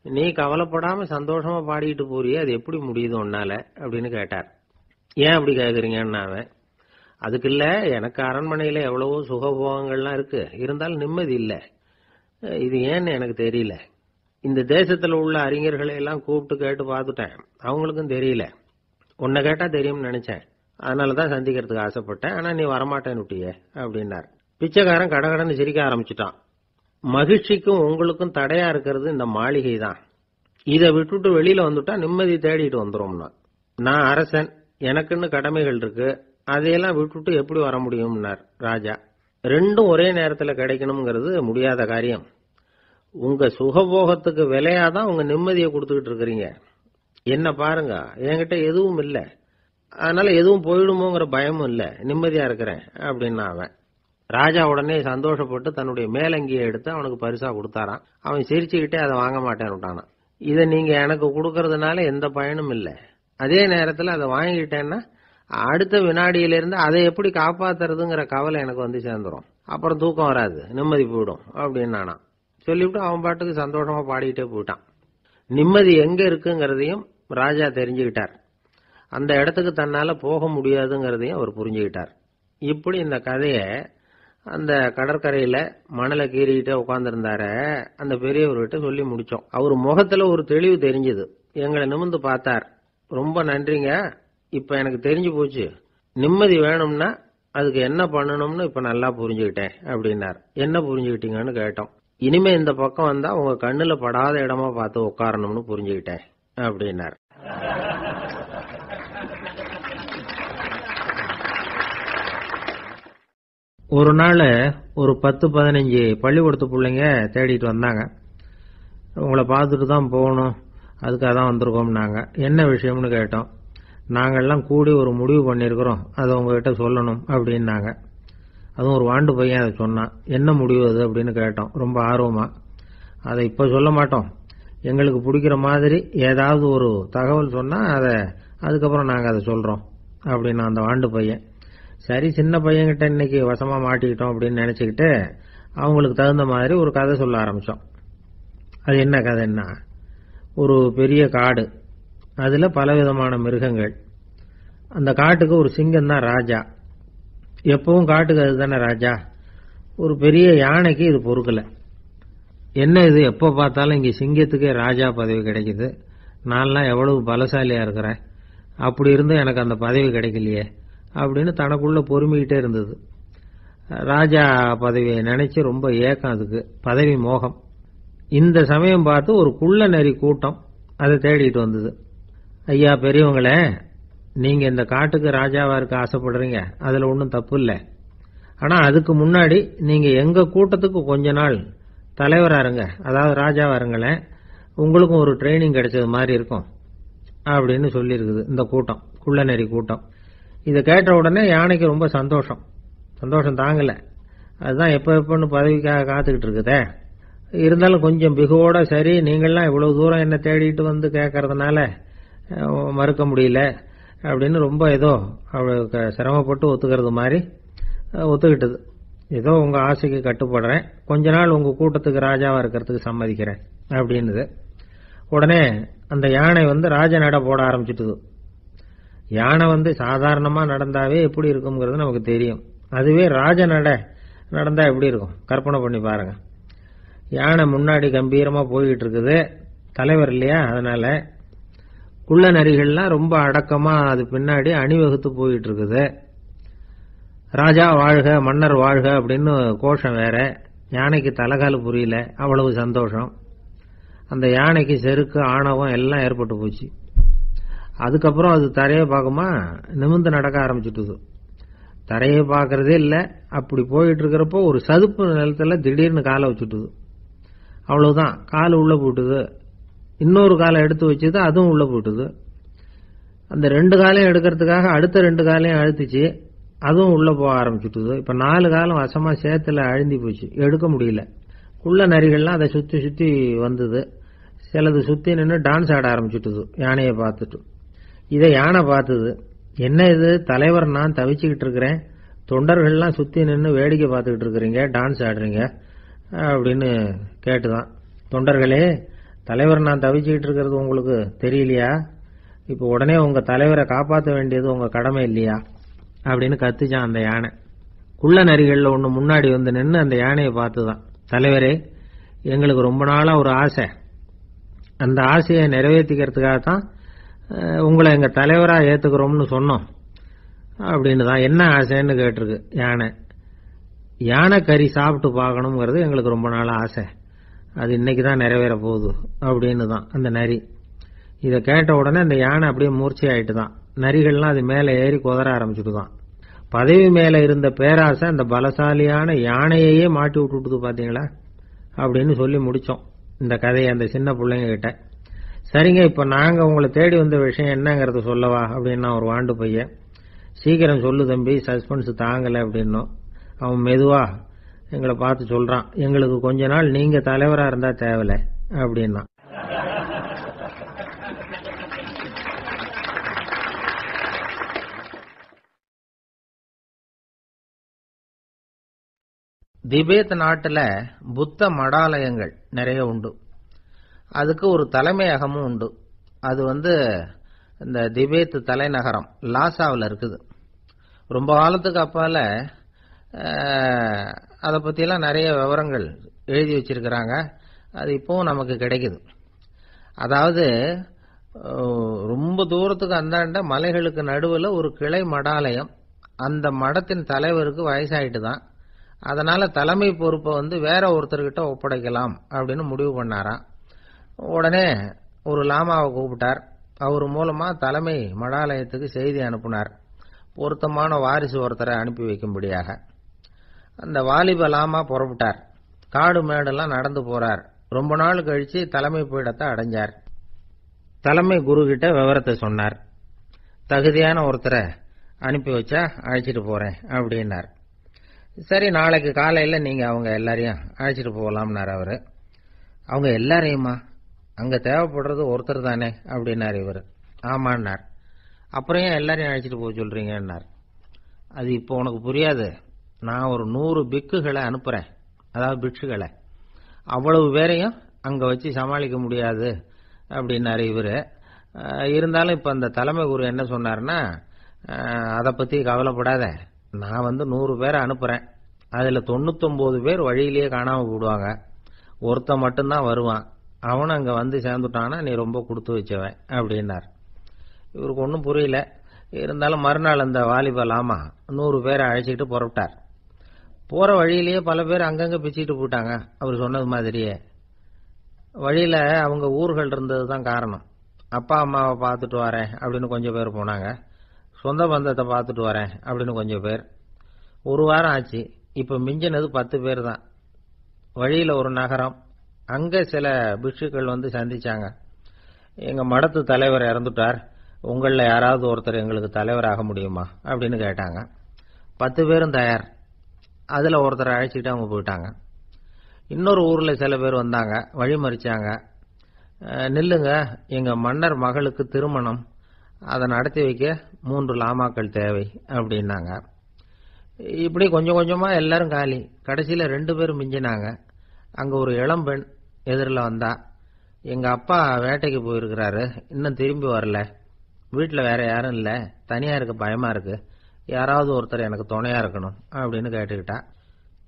நீ கவலைப்படாம சந்தோஷமா பாடிட்டு போறியே, அது எப்படி முடியுது உன்னால அப்படின்னு கேட்டார். ஏன் அப்படி கேக்குறீங்கன்னு அவன், அதுக்கு இல்ல, எனக்கு அரண்மனையில எவ்வளவோ சுகபோகங்கள்லாம் இருக்கு, இருந்தாலும் நிம்மதி இல்லை. இது ஏன்னு எனக்கு தெரியல. இந்த தேசத்துல உள்ள அறிஞர்களை எல்லாம் கூப்பிட்டு கேட்டு பார்த்துட்டேன், அவங்களுக்கும் தெரியல. உன்னை கேட்டா தெரியும்னு நினைச்சேன், அதனாலதான் சந்திக்கிறதுக்கு ஆசைப்பட்டேன். ஆனா நீ வரமாட்டேன்னு விட்டியே அப்படின்னார். பிச்சைக்காரன் கடகடன்னு சிரிக்க ஆரம்பிச்சுட்டான். மகிழ்ச்சிக்கும் உங்களுக்கும் தடையா இருக்கிறது இந்த மாளிகை தான். இதை விட்டுட்டு வெளியில வந்துட்டா நிம்மதி தேடிட்டு வந்துரும்னா. நான் அரசன், எனக்குன்னு கடமைகள் இருக்கு, அதையெல்லாம் விட்டுட்டு எப்படி வர முடியும்னார் ராஜா. ரெண்டும் ஒரே நேரத்தில் கிடைக்கணுங்கிறது முடியாத காரியம். உங்க சுகபோகத்துக்கு விலையாதான் உங்க நிம்மதியை கொடுத்துக்கிட்டு இருக்கிறீங்க. என்ன பாருங்க, என்கிட்ட எதுவும் இல்லை, அதனால எதுவும் போயிடுமோங்கிற பயமும் இல்லை, நிம்மதியா இருக்கிறேன் அப்படின்னா அவன். ராஜா உடனே சந்தோஷப்பட்டு தன்னுடைய மேலங்கியை எடுத்து அவனுக்கு பரிசா கொடுத்தாராம். அவன் சிரிச்சுக்கிட்டே அதை வாங்க மாட்டேன்னுட்டானான். இதை நீங்க எனக்கு கொடுக்கறதுனால எந்த பயனும் இல்லை, அதே நேரத்தில் அதை வாங்கிட்டேன்னா அடுத்த வினாடியிலிருந்து அதை எப்படி காப்பாத்துறதுங்கிற கவலை எனக்கு வந்து சேர்ந்துரும், அப்புறம் தூக்கம் வராது, நிம்மதி போயிடும் அப்படின்னானா. சொல்லிவிட்டு அவன் பாட்டுக்கு சந்தோஷமா பாடிக்கிட்டே போயிட்டான். நிம்மதி எங்க இருக்குங்கிறதையும் ராஜா தெரிஞ்சுக்கிட்டார். அந்த இடத்துக்கு தன்னால போக முடியாதுங்கிறதையும் அவர் புரிஞ்சுக்கிட்டார். இப்படி இந்த கதையை அந்த கடற்கரையில மணலை கீறிக்கிட்டே உட்கார்ந்துருந்தார அந்த பெரியவர்கிட்ட சொல்லி முடிச்சோம். அவர் முகத்துல ஒரு தெளிவு தெரிஞ்சது. எங்களை நிமிர்ந்து பார்த்தார். ரொம்ப நன்றிங்க, இப்ப எனக்கு தெரிஞ்சு போச்சு, நிம்மதி வேணும்னா அதுக்கு என்ன பண்ணணும்னு இப்ப நல்லா புரிஞ்சுக்கிட்டேன் அப்படின்னார். என்ன புரிஞ்சுக்கிட்டீங்கன்னு கேட்டோம். இனிமே இந்த பக்கம் வந்தா உங்க கண்ணுல படாத இடமா பார்த்து உட்காரணும்னு புரிஞ்சுக்கிட்டேன் அப்படின்னார். ஒரு நாள் ஒரு 10-15 பள்ளிக்கூடத்து பிள்ளைங்க தேடிட்டு வந்தாங்க. உங்களை பார்த்துட்டு தான் போகணும், அதுக்காக தான் வந்திருக்கோம்னாங்க. என்ன விஷயம்னு கேட்டோம். நாங்கள்லாம் கூடி ஒரு முடிவு பண்ணியிருக்கிறோம், அதை உங்ககிட்ட சொல்லணும் அப்படின்னாங்க. அதுவும் ஒரு வாண்டு பையன் அதை சொன்னான். என்ன முடிவு அது அப்படின்னு கேட்டோம் ரொம்ப ஆர்வமா. அதை இப்போ சொல்ல மாட்டோம், எங்களுக்கு பிடிக்கிற மாதிரி ஏதாவது ஒரு தகவல் சொன்னால் அதுக்கப்புறம் நாங்கள் அதை சொல்கிறோம் அப்படின்னா அந்த வாண்டு பையன். சரி, சின்ன பையன்கிட்ட இன்னைக்கு வசமா மாட்டிக்கிட்டோம் அப்படின்னு நினைச்சுக்கிட்டு அவங்களுக்கு தகுந்த மாதிரி ஒரு கதை சொல்ல ஆரம்பிச்சோம். அது என்ன கதைன்னா, ஒரு பெரிய காடு, அதுல பலவிதமான மிருகங்கள். அந்த காட்டுக்கு ஒரு சிங்கம் தான் ராஜா. எப்பவும் காட்டுக்கு அதுதானே ராஜா. ஒரு பெரிய யானைக்கு இது பொறுக்கல. என்ன இது, எப்போ பார்த்தாலும் இங்க சிங்கத்துக்கே ராஜா பதவி கிடைக்குது, நான்லாம் எவ்வளவு பலசாலியா இருக்கிறேன், அப்படி இருந்தும் எனக்கு அந்த பதவி கிடைக்கலையே அப்படின்னு தனக்குள்ள பொறுமிக்கிட்டே இருந்தது. ராஜா பதவியை நினைச்சு ரொம்ப ஏக்கம், அதுக்கு பதவி மோகம். இந்த சமயம் பார்த்து ஒரு குள்ள நரி கூட்டம் அதை தேடிட்டு வந்தது. ஐயா பெரியவங்களே, நீங்க இந்த காட்டுக்கு ராஜாவா இருக்க ஆசைப்படுறீங்க, அதுல ஒன்றும் தப்பு இல்லை. ஆனா அதுக்கு முன்னாடி நீங்க எங்க கூட்டத்துக்கு கொஞ்ச நாள் தலைவரா இருங்க, அதாவது ராஜாவா இருங்களேன், உங்களுக்கும் ஒரு ட்ரைனிங் கிடைச்சது மாதிரி இருக்கும் அப்படின்னு சொல்லியிருக்குது இந்த கூட்டம், குள்ள நரி கூட்டம். இதை கேட்ட உடனே யானைக்கு ரொம்ப சந்தோஷம் தாங்கல. அதுதான் எப்பன்னு பதவிக்காக காத்துக்கிட்டு இருக்குதே. இருந்தாலும் கொஞ்சம் பிகுவோட, சரி நீங்கள்லாம் இவ்வளவு தூரம் என்ன தேடிட்டு வந்து கேட்கறதுனால மறுக்க முடியல அப்படின்னு ரொம்ப ஏதோ சிரமப்பட்டு ஒத்துக்கிறது மாதிரி ஒத்துக்கிட்டது. ஏதோ உங்க ஆசைக்கு கட்டுப்படுறேன், கொஞ்ச நாள் உங்க கூட்டத்துக்கு ராஜாவா இருக்கிறதுக்கு சம்மதிக்கிறேன் அப்படின்னுது. உடனே அந்த யானை ராஜ நட போட ஆரம்பிச்சுட்டுது. யானை சாதாரணமா நடந்தாவே எப்படி இருக்குங்கிறது நமக்கு தெரியும், அதுவே ராஜ நட நடந்தா எப்படி இருக்கும் கற்பனை பண்ணி பாருங்க. யானை முன்னாடி கம்பீரமா போய்கிட்டு இருக்குது, தலைவர் இல்லையா, அதனால குள்ள நரிகள்லாம் ரொம்ப அடக்கமா அது பின்னாடி அணிவகுத்து போயிட்டு இருக்குது. ராஜா வாழ்க மன்னர் வாழ்க அப்படின்னு கோஷம் வேற. யானைக்கு தலைகால புரியல, அவ்வளவு சந்தோஷம். அந்த யானைக்கு செருக்கு ஆணவம் எல்லாம் ஏற்பட்டு போச்சு. அதுக்கப்புறம் அது தரையை பார்க்குமா, நிமிர்ந்து நடக்க ஆரம்பிச்சுட்டுது. தரையை பார்க்கறதே இல்லை. அப்படி போயிட்டு இருக்கிறப்போ ஒரு சதுப்பு நிலத்துல திடீர்னு காலை வச்சுட்டுது. அவ்வளவுதான், கால் உள்ள போட்டுது. இன்னொரு காலை எடுத்து வச்சது, அதுவும் உள்ள போட்டுது. அந்த 2 காலையும் எடுக்கிறதுக்காக அடுத்த 2 காலையும் அழுத்திச்சு, அதுவும் உள்ள போக ஆரம்பிச்சுட்டுது. இப்ப 4 காலம் வசமா சேத்துல அழுந்தி போச்சு, எடுக்க முடியல. குள்ள நரிகள்லாம் அதை சுத்தி சுத்தி வந்தது. சிலது சுத்தி நின்று டான்ஸ் ஆட ஆரம்பிச்சுட்டுது யானையை பார்த்துட்டு. இதை யானை பார்த்தது. என்ன இது தலைவர், நான் தவிச்சுக்கிட்டு இருக்கிறேன், தொண்டர்கள்லாம் சுத்தி நின்று வேடிக்கை பார்த்துக்கிட்டு இருக்கிறீங்க, டான்ஸ் ஆடுறீங்க அப்படின்னு கேட்டுதான். தொண்டர்களே, தலைவர் நான் தவிச்சுக்கிட்டு இருக்கிறது உங்களுக்கு தெரியலையா? இப்ப உடனே உங்க தலைவரை காப்பாற்ற வேண்டியது உங்க கடமை இல்லையா அப்படின்னு கத்துச்சான் அந்த யானை. குள்ள நரிகள்ல ஒண்ணு முன்னாடி வந்து நின்று அந்த யானையை பார்த்துதான், தலைவரே, எங்களுக்கு ரொம்ப நாளா ஒரு ஆசை, அந்த ஆசையை நிறைவேற்றிக்கிறதுக்காகத்தான் உங்களை எங்க தலைவரா ஏத்துக்கிறோம்னு சொன்னோம் அப்படின்னு தான். என்ன ஆசைன்னு கேட்டிருக்கு யானை. யானை கறி சாப்பிட்டு பார்க்கணுங்கிறது எங்களுக்கு ரொம்ப நாள் ஆசை, அது இன்னைக்கு தான் நிறைவேற போகுது அப்படின்னு தான் அந்த நரி. இதை கேட்ட உடனே அந்த யானை அப்படியே மூர்ச்சி ஆயிட்டு தான். நரிகள்லாம் அது மேலே ஏறி குதற ஆரம்பிச்சுட்டு தான். பதவி மேல இருந்த பேராசை அந்த பலசாலியான யானையே மாட்டி விட்டுட்டு பாத்தீங்களா அப்படின்னு சொல்லி முடிச்சோம் இந்த கதையை அந்த சின்ன பிள்ளைங்க கிட்ட. சரிங்க, இப்ப நாங்க உங்களை தேடி வந்த விஷயம் என்னங்கறத சொல்லவா அப்படின்னா ஒரு வாண்டு பையன். சீக்கிரம் சொல்லு தம்பி, சஸ்பென்ஸ் தாங்கல அப்படின்னும். அவன் மெதுவா எங்களை பார்த்து சொல்றான், எங்களுக்கு கொஞ்ச நாள் நீங்க தலைவரா இருந்தா தேவல அப்படின்னா. திபேத் நாட்டுல புத்த மடாலயங்கள் நிறைய உண்டு. அதுக்கு ஒரு தலைமையகமும் உண்டு. அது இந்த திபேத் தலைநகரம் லாசாவில் இருக்குது. ரொம்ப காலத்துக்கு அப்பால அதை பற்றியெல்லாம் நிறைய விவரங்கள் எழுதி வச்சிருக்கிறாங்க. அது இப்போவும் நமக்கு கிடைக்குது. அதாவது ரொம்ப தூரத்துக்கு அந்தாண்ட மலைகளுக்கு நடுவில் ஒரு கிளை மடாலயம். அந்த மடத்தின் தலைவருக்கு வயசாயிட்டு தான். அதனால தலைமை பொறுப்பை வேற ஒருத்தர்கிட்ட ஒப்படைக்கலாம் அப்படின்னு முடிவு பண்ணாராம். உடனே ஒரு லாமாவை கூப்பிட்டார். அவர் மூலமா தலைமை மடாலயத்துக்கு செய்தி அனுப்பினார், பொருத்தமான வாரிசு ஒருத்தரை அனுப்பி வைக்கும்படியாக. அந்த வாலிப லாமா புறப்பட்டார். காடு மேடெல்லாம் நடந்து போறார். ரொம்ப நாள் கழிச்சு தலைமை பீடத்தை அடைஞ்சார். தலைமை குரு கிட்ட விவரத்தை சொன்னார். தகுதியான ஒருத்தரை அனுப்பி வச்சா அழைச்சிட்டு போறேன் அப்படின்னார். சரி, நாளைக்கு காலையில நீங்க அவங்க எல்லாரையும் அழைச்சிட்டு போகலாம்னார் அவரு. அவங்க எல்லாரையுமா? அங்க தேவைப்படுறது ஒருத்தர் தானே அப்படின்னார் இவர். ஆமான்னார். அப்புறம் ஏன் எல்லாரையும் அழைச்சிட்டு போக சொல்றீங்கன்னார். அது இப்போ உனக்கு புரியாது. நான் ஒரு 100 பிக்குகளை அனுப்புறேன், அதாவது பிட்சுகளை. அவ்வளவு பேரையும் அங்க வச்சு சமாளிக்க முடியாது அப்படின்னாரு இவரு. இருந்தாலும் இப்ப அந்த தலைமை குரு என்ன சொன்னார்னா, அதை பத்தி கவலைப்படாத, நான் 100 பேரை அனுப்புறேன். அதுல 99 பேர் வழியிலேயே காணாம போடுவாங்க, ஒருத்தன் மட்டும்தான் வருவான். அவனும் அங்க வந்து சேர்ந்துட்டானா நீ ரொம்ப கொடுத்து வச்சவன் அப்படின்னார். இவருக்கு ஒன்றும் புரியல. இருந்தாலும் மறுநாள் அந்த வாலிப லாமா 100 பேரை அழைச்சிட்டு புறப்பட்டார். போற வழியிலேயே பல பேர் அங்கங்க பிச்சுட்டு போட்டாங்க. அவர் சொன்னது மாதிரியே வழியில அவங்க ஊர்கள் இருந்தது தான் காரணம். அப்பா அம்மாவை பார்த்துட்டு வரேன் அப்படின்னு கொஞ்சம் பேர் போனாங்க. சொந்த பந்தத்தை பார்த்துட்டு வரேன் அப்படின்னு கொஞ்சம் பேர். ஒரு வாரம் ஆச்சு. இப்ப மிஞ்சினது 10 பேர் தான். வழியில ஒரு நகரம். அங்க சில பிட்சுக்கள் சந்திச்சாங்க. எங்க மடத்து தலைவர் இறந்துட்டார், உங்கள யாராவது ஒருத்தர் எங்களுக்கு தலைவராக முடியுமா அப்படின்னு கேட்டாங்க. 10 பேரும் தயார். அதுல ஒருத்தரை அழைச்சிட்டு அவங்க போயிட்டாங்க. இன்னொரு ஊர்ல சில பேர் வந்தாங்க, வழி மறிச்சாங்க. நில்லுங்க, எங்க மன்னர் மகளுக்கு திருமணம், அதை நடத்தி வைக்க 3 லாமாக்கள் தேவை அப்படின்னாங்க. இப்படி கொஞ்சம் கொஞ்சமா எல்லாரும் காலி. கடைசியில 2 பேரும் மிஞ்சினாங்க. அங்க ஒரு இளம்பெண் எதிரில் வந்தா, எங்க அப்பா வேட்டைக்கு போயிருக்கிறாரு, இன்னும் திரும்பி வரல, வீட்டுல வேற யாரும் இல்ல, தனியா இருக்க பயமா இருக்கு, யாராவது ஒருத்தர் எனக்கு துணையா இருக்கணும் அப்படின்னு கேட்டுக்கிட்டா.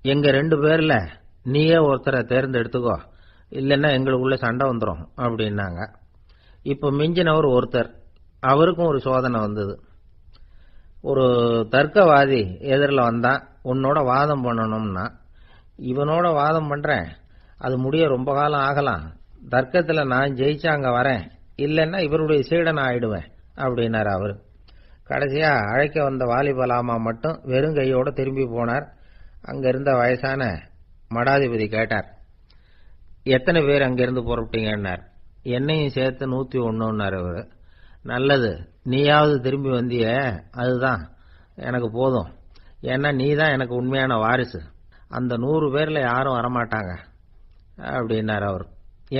எங்க 2 பேர்ல நீயே ஒருத்தரை தேர்ந்தெடுத்துக்கோ, இல்லைன்னா எங்களுக்குள்ள சண்டை வந்துடும் அப்படின்னாங்க. இப்ப மிஞ்சினவர் ஒருத்தர், அவருக்கும் ஒரு சோதனை வந்தது. ஒரு தர்க்கவாதி எதிரில் வந்தா, உன்னோட வாதம் பண்ணணும்னா, இவனோட வாதம் பண்றேன், அது முடிய ரொம்ப காலம் ஆகலாம், தர்க்கத்துல நான் ஜெயிச்சா அங்க வரேன், இல்லைன்னா இவருடைய சீடன் ஆயிடுவேன் அப்படின்னாரு அவரு. கடைசியா அழைக்க வந்த வாலிபலாமா மட்டும் வெறும் கையோட திரும்பி போனார். அங்க இருந்த வயசான மடாதிபதி கேட்டார், எத்தனை பேர் அங்கிருந்து புறப்பட்டீங்கன்னார். என்னையும் சேர்த்து 101ன்னாரு அவரு. நல்லது, நீயாவது திரும்பி வந்திய, அதுதான் எனக்கு போதும், ஏன்னா நீ தான் எனக்கு உண்மையான வாரிசு, அந்த 100 பேர்ல யாரும் வரமாட்டாங்க அப்படின்னாரு அவர்.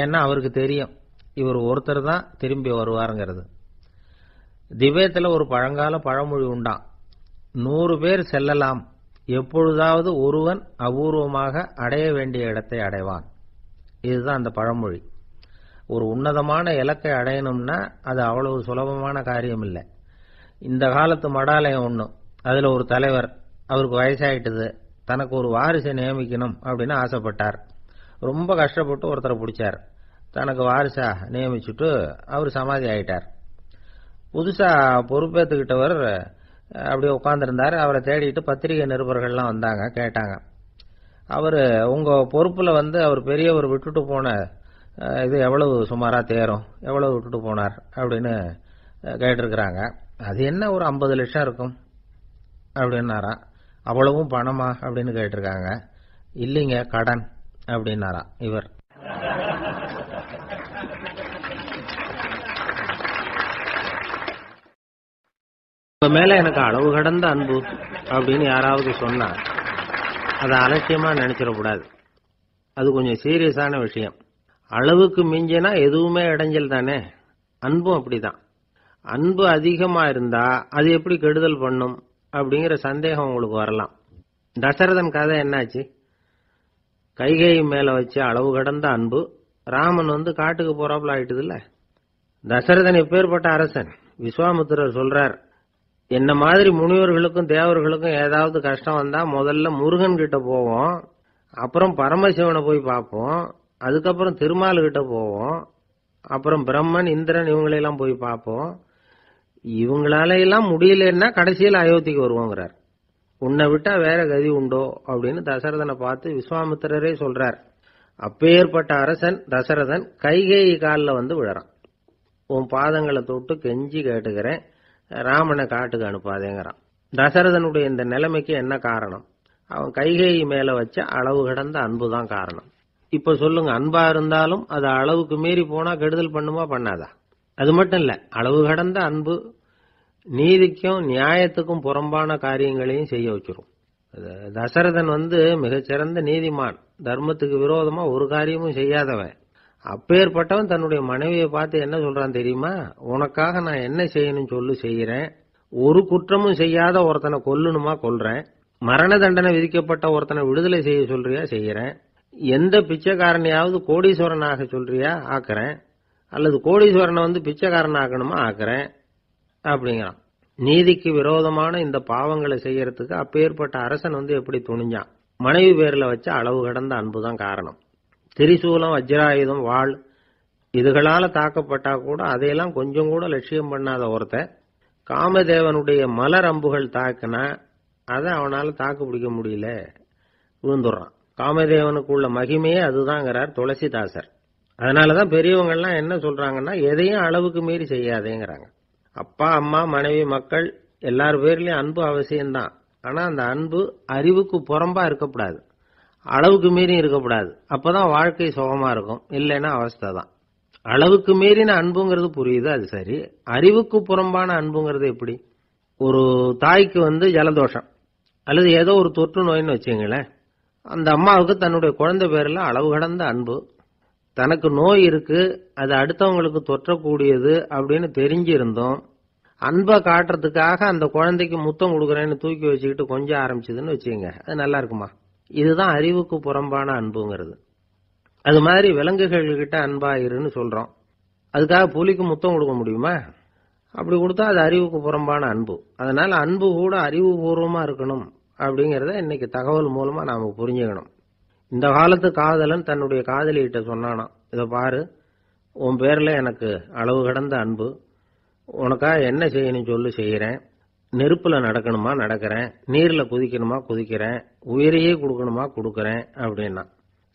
ஏன்னா அவருக்கு தெரியும் இவர் ஒருத்தர் தான் திரும்பி வருவாருங்கிறது. திபேத்துல ஒரு பழங்கால பழமொழி உண்டாம், 100 பேர் செல்லலாம், எப்பொழுதாவது ஒருவன் அபூர்வமாக அடைய வேண்டிய இடத்தை அடைவான். இதுதான் அந்த பழமொழி. ஒரு உன்னதமான இலக்கை அடையணும்னா அது அவ்வளவு சுலபமான காரியம் இல்லை. இந்த காலத்து மடாலயம் ஒண்ணு, அதுல ஒரு தலைவர், அவருக்கு வயசாயிட்டது, தனக்கு ஒரு வாரிசை நியமிக்கணும் அப்படின்னு ஆசைப்பட்டார். ரொம்ப கஷ்டப்பட்டு ஒருத்தரை பிடிச்சார், தனக்கு வாரிசா நியமிச்சுட்டு அவர் சமாதி ஆயிட்டார். புதுசா பொறுப்பேற்றுக்கிட்டவர் அப்படியே உட்கார்ந்துருந்தார். அவரை தேடிட்டு பத்திரிகை நிருபர்கள்லாம் வந்தாங்க, கேட்டாங்க. அவரு உங்க பொறுப்புல அவர் பெரியவர் விட்டுட்டு போன இது எவ்வளவு சுமாரா தேரும், எவ்வளவு விட்டுட்டு போனார் அப்படின்னு கேட்டிருக்கிறாங்க. அது என்ன ஒரு 50 லட்சம் இருக்கும் அப்படின்னாராம். அவ்வளவும் பணமா அப்படின்னு கேட்டிருக்காங்க. இல்லைங்க, கடன் அப்படின்னாராம் இவர். உங்க மேல எனக்கு அளவு கடந்த அன்பு அப்படின்னு யாராவது சொன்னா அதை அலட்சியமா நினைச்சிடக்கூடாது. அது கொஞ்சம் சீரியஸான விஷயம். அளவுக்கு மிஞ்சினா எதுவுமே இடைஞ்சல் தானே. அன்பும் அப்படிதான். அன்பு அதிகமா இருந்தா அது எப்படி கெடுதல் பண்ணும் அப்படிங்கிற சந்தேகம் உங்களுக்கு வரலாம். தசரதன் கதை என்னாச்சு? கைகேயி மேல வச்சு அளவு கடந்த அன்பு, ராமன் காட்டுக்கு போறாப்புல ஆயிட்டுது இல்ல. தசரதன் எப்பேற்பட்ட அரசன். விஸ்வாமித்திரர் சொல்றார், என்ன மாதிரி முனிவர்களுக்கும் தேவர்களுக்கும் ஏதாவது கஷ்டம் வந்தா முதல்ல முருகன் கிட்ட போவோம், அப்புறம் பரமசிவனை போய் பார்ப்போம், அதுக்கப்புறம் திருமால் கிட்ட போவோம், அப்புறம் பிரம்மன் இந்திரன் இவங்களெல்லாம் போய் பார்ப்போம், இவங்களால எல்லாம் முடியலன்னா கடைசியில் அயோத்திக்கு வருவோங்கிறார். உன்னை விட்டா வேற கதி உண்டோ அப்படின்னு தசரதனை பார்த்து விஸ்வாமித்திரரே சொல்றார். அப்பேற்பட்ட அரசன் தசரதன் கைகேயி காலில் விழறான். உன் பாதங்களை தொட்டு கெஞ்சி கேட்டுக்கிறேன், ராமனை காட்டுக்கு அனுப்பாதேங்கிறான். தசரதனுடைய இந்த நிலைமைக்கு என்ன காரணம்? அவன் கைகேயி மேல வச்ச அளவு கடந்த அன்புதான் காரணம். இப்ப சொல்லுங்க, அன்பா இருந்தாலும் அது அளவுக்கு மீறி போனா கெடுதல் பண்ணுமா பண்ணாதா? அது மட்டும் இல்ல, அளவு கடந்த அன்பு நீதிக்கும் நியாயத்துக்கும் புறம்பான காரியங்களையும் செய்ய வச்சிரும். தசரதன் மிகச்சிறந்த நீதிமான், தர்மத்துக்கு விரோதமா ஒரு காரியமும் செய்யாதவன். அப்பேற்பட்டவன் தன்னுடைய மனைவியை பார்த்து என்ன சொல்றான் தெரியுமா? உனக்காக நான் என்ன செய்யணும் சொல்லு, செய்யறேன். ஒரு குற்றமும் செய்யாத ஒருத்தனை கொல்லணுமா கொல்றேன். மரண தண்டனை விதிக்கப்பட்ட ஒருத்தனை விடுதலை செய்ய சொல்றியா செய்யறேன். எந்த பிச்சைக்காரனையாவது கோடீஸ்வரனாக சொல்றியா ஆக்குறேன், அல்லது கோடீஸ்வரனை பிச்சைக்காரன் ஆக்கணுமா ஆக்குறேன் அப்படிங்கிறான். நீதிக்கு விரோதமான இந்த பாவங்களை செய்யறதுக்கு அப்பேற்பட்ட அரசன் எப்படி துணிஞ்சான்? மனைவி பேர்ல வச்ச அளவு கடந்த அன்புதான் காரணம். திரிசூலம், வஜ்ராயுதம், வாள் இதுகளால தாக்கப்பட்டா கூட அதையெல்லாம் கொஞ்சம் கூட லட்சியம் பண்ணாத ஒருத்த காமதேவனுடைய மலர் அம்புகள் தாக்குனா அதை அவனால தாக்கு பிடிக்க முடியல, விழுந்துடுறான். காமதேவனுக்குள்ள மகிமையே அதுதாங்கிறார் துளசிதாசர். அதனாலதான் பெரியவங்கள்லாம் என்ன சொல்றாங்கன்னா, எதையும் அளவுக்கு மீறி செய்யாதேங்கிறாங்க. அப்பா, அம்மா, மனைவி, மக்கள் எல்லார் பேர்லயும் அன்பு அவசியம்தான். ஆனா அந்த அன்பு அறிவுக்கு புறம்பா இருக்கக்கூடாது, அளவுக்கு மீறி இருக்கக்கூடாது. அப்பதான் வாழ்க்கை சுகமா இருக்கும், இல்லைன்னா அவஸ்தை தான். அளவுக்கு மீறின அன்புங்கிறது புரியுது, அது சரி. அறிவுக்கு புறம்பான அன்புங்கிறது எப்படி? ஒரு தாய்க்கு ஜலதோஷம் அல்லது ஏதோ ஒரு தொற்று நோயின்னு வச்சுங்களேன். அந்த அம்மாவுக்கு தன்னுடைய குழந்தை பேர்ல அளவு கடந்த அன்பு. தனக்கு நோய் இருக்கு, அது அடுத்தவங்களுக்கு தொற்றக்கூடியது அப்படின்னு தெரிஞ்சிருந்தோம் அன்பை காட்டுறதுக்காக அந்த குழந்தைக்கு முத்தம் கொடுக்குறேன்னு தூக்கி வச்சுக்கிட்டு கொஞ்சம் ஆரம்பிச்சதுன்னு வச்சுங்க, அது நல்லா இருக்குமா? இதுதான் அறிவுக்கு புறம்பான அன்புங்கிறது. அது மாதிரி விலங்குகள்கிட்ட அன்பா இருன்னு சொல்றோம். அதுக்காக புலிக்கு முத்தம் கொடுக்க முடியுமா? அப்படி கொடுத்தா அது அறிவுக்கு புறம்பான அன்பு. அதனால அன்பு கூட அறிவுபூர்வமா இருக்கணும் அப்படிங்கறத இன்னைக்கு தகவல் மூலமா நாம புரிஞ்சுக்கணும். இந்த காலத்து காதலன் தன்னுடைய காதலிகிட்ட சொன்னானாம், இதை பாரு, உன் பேர்ல எனக்கு அளவு கடந்த அன்பு. உனக்காக என்ன செய்யணும் சொல்லு, செய்யறேன். நெருப்புல நடக்கணுமா நடக்கிறேன், நீர்ல குதிக்கணுமா குதிக்கிறேன், உயிரையே கொடுக்கணுமா கொடுக்கறேன் அப்படின்னா.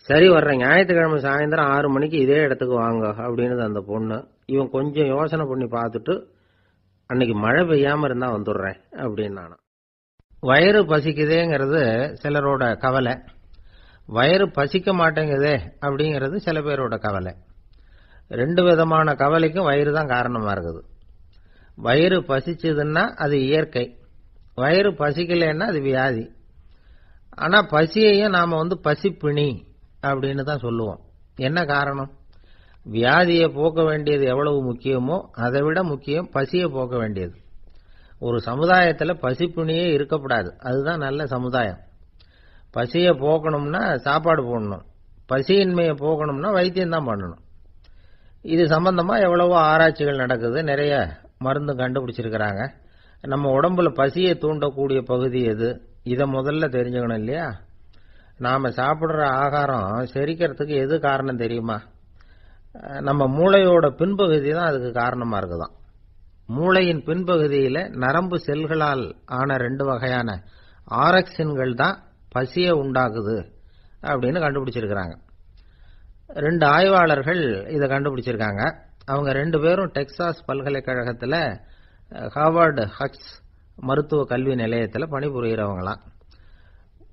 சரி, வர்றேன் ஞாயிற்றுக்கிழமை சாயந்தரம் 6 மணிக்கு இதே இடத்துக்கு வாங்க அப்படின்னு அந்த பொண்ணு. இவன் கொஞ்சம் யோசனை பண்ணி பார்த்துட்டு, அன்னைக்கு மழை பெய்யாம இருந்தா வந்துடுறேன் அப்படின்னா. வயிறு பசிக்குதேங்கிறது சிலரோட கவலை, வயிறு பசிக்க மாட்டேங்குதே அப்படிங்கிறது சில பேரோட கவலை. 2 விதமான கவலைக்கும் வயிறு தான் காரணமா இருக்குது. வயிறு பசிச்சதுன்னா அது இயற்கை, வயிறு பசிக்கலைன்னா அது வியாதி. ஆனா பசியையும் நாம பசிப்பிணி அப்படின்னு தான் சொல்லுவோம். என்ன காரணம்? வியாதியை போக்க வேண்டியது எவ்வளவு முக்கியமோ அதை விட முக்கியம் பசியை போக்க வேண்டியது. ஒரு சமுதாயத்துல பசிப்பிணியே இருக்கக்கூடாது, அதுதான் நல்ல சமுதாயம். பசியை போக்கணும்னா சாப்பாடு போடணும், பசியின்மையை போக்கணும்னா வைத்தியம் தான் பண்ணணும். இது சம்பந்தமா எவ்வளவோ ஆராய்ச்சிகள் நடக்குது, நிறைய மருந்து கண்டுபிடிச்சிருக்கிறாங்க. நம்ம உடம்புல பசியை தூண்டக்கூடிய பகுதி எது, இதை முதல்ல தெரிஞ்சுக்கணும் இல்லையா? நாம சாப்பிடுற ஆகாரம் செரிக்கிறதுக்கு எது காரணம் தெரியுமா? நம்ம மூளையோட பின்பகுதி தான் அதுக்கு காரணமா இருக்குதாம். மூளையின் பின்பகுதியில நரம்பு செல்களால் ஆன 2 வகையான ஆரக்சின்கள் தான் பசியை உண்டாக்குது அப்படின்னு கண்டுபிடிச்சிருக்கிறாங்க. 2 ஆய்வாளர்கள் இதை கண்டுபிடிச்சிருக்காங்க. அவங்க 2 பேரும் டெக்சாஸ் பல்கலைக்கழகத்துல ஹார்வர்டு ஹக்ஸ் மருத்துவ கல்வி நிலையத்தில் பணிபுரிகிறவங்களாம்.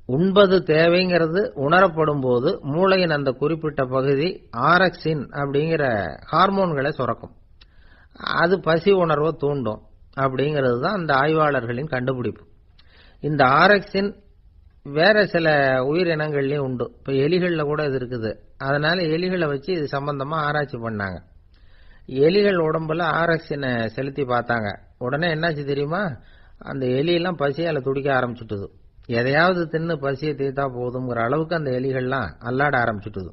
உண்பது தேவைங்கிறது உணரப்படும் போது மூளையின் அந்த குறிப்பிட்ட பகுதி ஆரக்சின் அப்படிங்கிற ஹார்மோன்களை சுரக்கும். அது பசி உணர்வை தூண்டும் அப்படிங்கிறது தான் அந்த ஆய்வாளர்களின் கண்டுபிடிப்பு. இந்த ஆரக்சின் வேற சில உயிரினங்கள்லயும் உண்டு. இப்ப எலிகள்ல கூட இது இருக்குது. அதனால எலிகளை வச்சு இது சம்பந்தமா ஆராய்ச்சி பண்ணாங்க. எலிகள் உடம்புல ஆரக்சினை செலுத்தி பார்த்தாங்க. உடனே என்னாச்சு தெரியுமா? அந்த எலியெல்லாம் பசியால துடிக்க ஆரம்பிச்சுட்டுது. எதையாவது தின்னு பசியை தீர்த்தா போதுங்கிற அளவுக்கு அந்த எலிகள்லாம் அல்லாட ஆரம்பிச்சுட்டுது.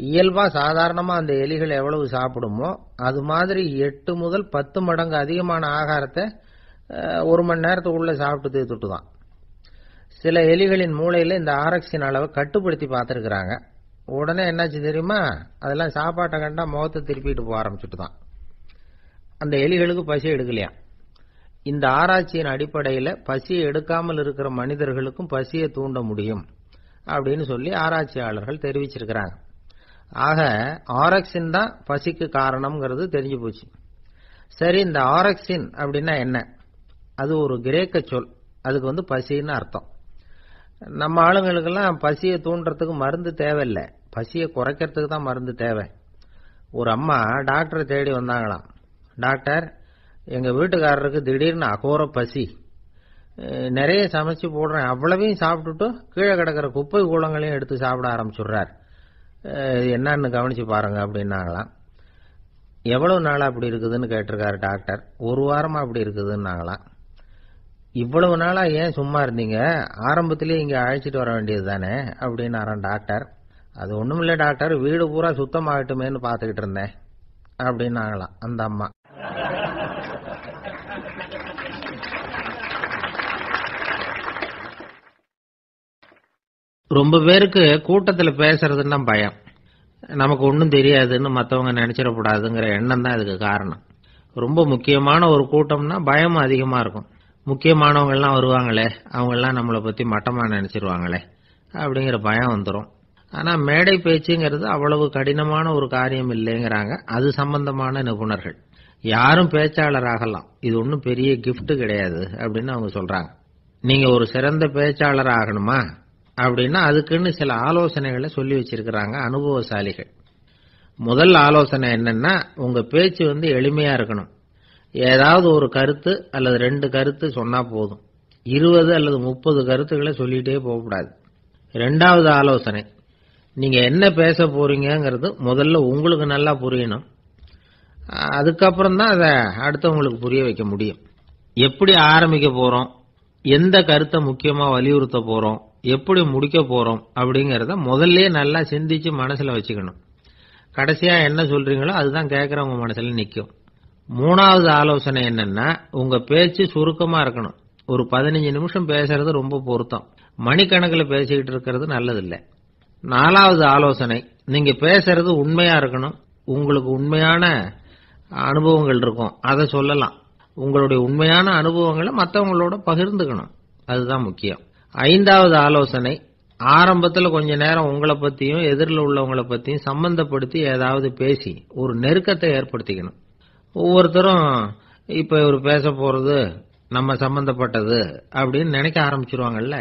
இயல்பா சாதாரணமா அந்த எலிகள் எவ்வளவு சாப்பிடுமோ அது மாதிரி 8 முதல் 10 மடங்கு அதிகமான ஆகாரத்தை 1 மணி நேரத்துக்குள்ள சாப்பிட்டு தீர்த்துட்டு தான். சில எலிகளின் மூளையில இந்த ஆரக்சின் அளவை கட்டுப்படுத்தி பார்த்திருக்கிறாங்க. உடனே என்னாச்சு தெரியுமா? அதெல்லாம் சாப்பாட்டை கண்டா முகத்தை திருப்பிட்டு போக ஆரம்பிச்சுட்டு தான். அந்த எலிகளுக்கு பசி எடுக்கலையா. இந்த ஆராய்ச்சியின் அடிப்படையில் பசியை எடுக்காமல் இருக்கிற மனிதர்களுக்கும் பசியை தூண்ட முடியும் அப்படின்னு சொல்லி ஆராய்ச்சியாளர்கள் தெரிவிச்சிருக்கிறாங்க. ஆக ஆரக்சின் தான் பசிக்கு காரணம்ங்கிறது தெரிஞ்சு போச்சு. சரி, இந்த ஆரக்சின் அப்படின்னா என்ன? அது ஒரு கிரேக்க சொல். அதுக்கு பசின்னு அர்த்தம். நம்ம ஆளுங்களுக்கெல்லாம் பசியை தூண்டுறதுக்கு மருந்து தேவையில்லை, பசியை குறைக்கிறதுக்கு தான் மருந்து தேவை. ஒரு அம்மா டாக்டரை தேடி வந்தாங்களாம். டாக்டர், எங்க வீட்டுக்காரருக்கு திடீர்னு அகோர பசி, நிறைய சமைச்சு போடுறேன், அவ்வளவையும் சாப்பிட்டுட்டு கீழே கிடக்கிற குப்பை கூலங்களையும் எடுத்து சாப்பிட ஆரம்பிச்சுடுறார், என்னன்னு கவனிச்சு பாருங்க அப்படின்னாங்களாம். எவ்வளவு நாளா அப்படி இருக்குதுன்னு கேட்டிருக்காரு டாக்டர். 1 வாரமா அப்படி இருக்குதுன்னாங்களாம். இவ்வளவு நாளா ஏன் சும்மா இருந்தீங்க, ஆரம்பத்திலேயே இங்க அழைச்சிட்டு வர வேண்டியது தானே அப்படின்னாராம் டாக்டர். அது ஒண்ணும் இல்லை டாக்டர், வீடு பூரா சுத்தமாகட்டுமேன்னு பார்த்துக்கிட்டு இருந்தேன் அப்படின்னாங்களாம் அந்த அம்மா. ரொம்ப பேருக்கு கூட்டத்தில் பேசுறதுன்னா பயம். நமக்கு ஒன்றும் தெரியாதுன்னு மற்றவங்க நினைச்சிடக்கூடாதுங்கிற எண்ணம் தான் இதுக்கு காரணம். ரொம்ப முக்கியமான ஒரு கூட்டம்னா பயமும் அதிகமாக இருக்கும். முக்கியமானவங்கள்லாம் வருவாங்களே, அவங்கெல்லாம் நம்மளை பற்றி மட்டமாக நினைச்சிருவாங்களே அப்படிங்கிற பயம் வந்துடும். ஆனால் மேடை பேச்சுங்கிறது அவ்வளவு கடினமான ஒரு காரியம் இல்லைங்கிறாங்க அது சம்பந்தமான நிபுணர்கள். யாரும் பேச்சாளர் ஆகலாம், இது ஒன்றும் பெரிய கிஃப்ட் கிடையாது அப்படின்னு அவங்க சொல்றாங்க. நீங்க ஒரு சிறந்த பேச்சாளர் ஆகணுமா அப்படின்னா அதுக்குன்னு சில ஆலோசனைகளை சொல்லி வச்சிருக்கிறாங்க அனுபவசாலிகள். முதல் ஆலோசனை என்னன்னா, உங்க பேச்சு எளிமையா இருக்கணும். ஏதாவது ஒரு கருத்து அல்லது 2 கருத்து சொன்னா போதும். 20 அல்லது 30 கருத்துக்களை சொல்லிட்டே போகக்கூடாது. 2வது ஆலோசனை, நீங்க என்ன பேச போறீங்கிறது முதல்ல உங்களுக்கு நல்லா புரியணும். அதுக்கப்புறம் தான் அதை அடுத்தவங்களுக்கு புரிய வைக்க முடியும். எப்படி ஆரம்பிக்க போறோம், எந்த கருத்தை முக்கியமா வலியுறுத்த போறோம், எப்படி முடிக்க போறோம் அப்படிங்கறத முதல்ல நல்லா சிந்திச்சு மனசுல வச்சுக்கணும். கடைசியா என்ன சொல்றீங்களோ அதுதான் கேட்கறவங்க மனசுல நிக்கும். 3வது ஆலோசனை என்னன்னா, உங்க பேச்சு சுருக்கமா இருக்கணும். ஒரு 15 நிமிஷம் பேசுறது ரொம்ப பொருத்தம். மணிக்கணக்கில் பேசிக்கிட்டு இருக்கிறது நல்லதில்லை. 4வது ஆலோசனை, நீங்க பேசுறது உண்மையா இருக்கணும், உங்களுக்கு உண்மையான அனுபவங்கள் இருக்கும், அதை சொல்லலாம். உங்களுடைய உண்மையான அனுபவங்களை மற்றவங்களோட பகிர்ந்துக்கணும், அதுதான் முக்கியம். 5வது ஆலோசனை, ஆரம்பத்தில் கொஞ்ச நேரம் உங்களை பத்தியும் எதிரில் உள்ளவங்களை பத்தியும் சம்பந்தப்படுத்தி ஏதாவது பேசி ஒரு நெருக்கத்தை ஏற்படுத்திக்கணும். ஒவ்வொருத்தரும் இப்ப இவர் பேச போறது நம்ம சம்பந்தப்பட்டது அப்படின்னு நினைக்க ஆரம்பிச்சிருவாங்கல்ல,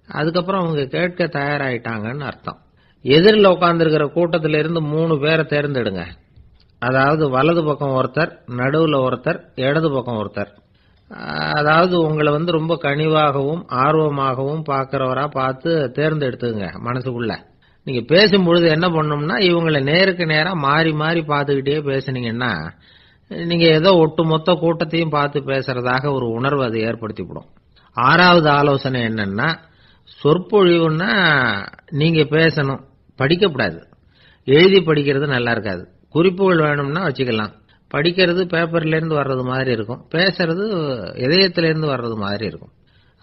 அதுக்கப்புறம் அவங்க கேட்க தயாராயிட்டாங்கன்னு அர்த்தம். எதிரில் உட்கார்ந்துருக்கிற கூட்டத்தில இருந்து 3 பேரை தேர்ந்தெடுங்க. அதாவது வலது பக்கம் ஒருத்தர், நடுவுல ஒருத்தர், இடது பக்கம் ஒருத்தர். அதாவது உங்களை ரொம்ப கனிவாகவும் ஆர்வமாகவும் பார்க்கிறவரா பார்த்து தேர்ந்தெடுத்துங்க. மனசுக்குள்ள நீங்க பேசும்பொழுது என்ன பண்ணணும்னா, இவங்களை நேருக்கு நேரா மாறி மாறி பார்த்துக்கிட்டே பேசுனீங்கன்னா நீங்க ஏதோ ஒட்டுமொத்த கூட்டத்தையும் பார்த்து பேசுறதாக ஒரு உணர்வு அதை ஏற்படுத்திவிடும். 6வது ஆலோசனை என்னன்னா, சொற்பொழிவுன்னா நீங்க பேசணும், படிக்கக்கூடாது. எழுதி படிக்கிறது நல்லா இருக்காது. குறிப்புகள் வேணும்னா வச்சுக்கலாம். படிக்கிறது பேப்பர்ல இருந்து வர்றது மாதிரி இருக்கும், பேசுறது இதயத்திலிருந்து வர்றது மாதிரி இருக்கும்.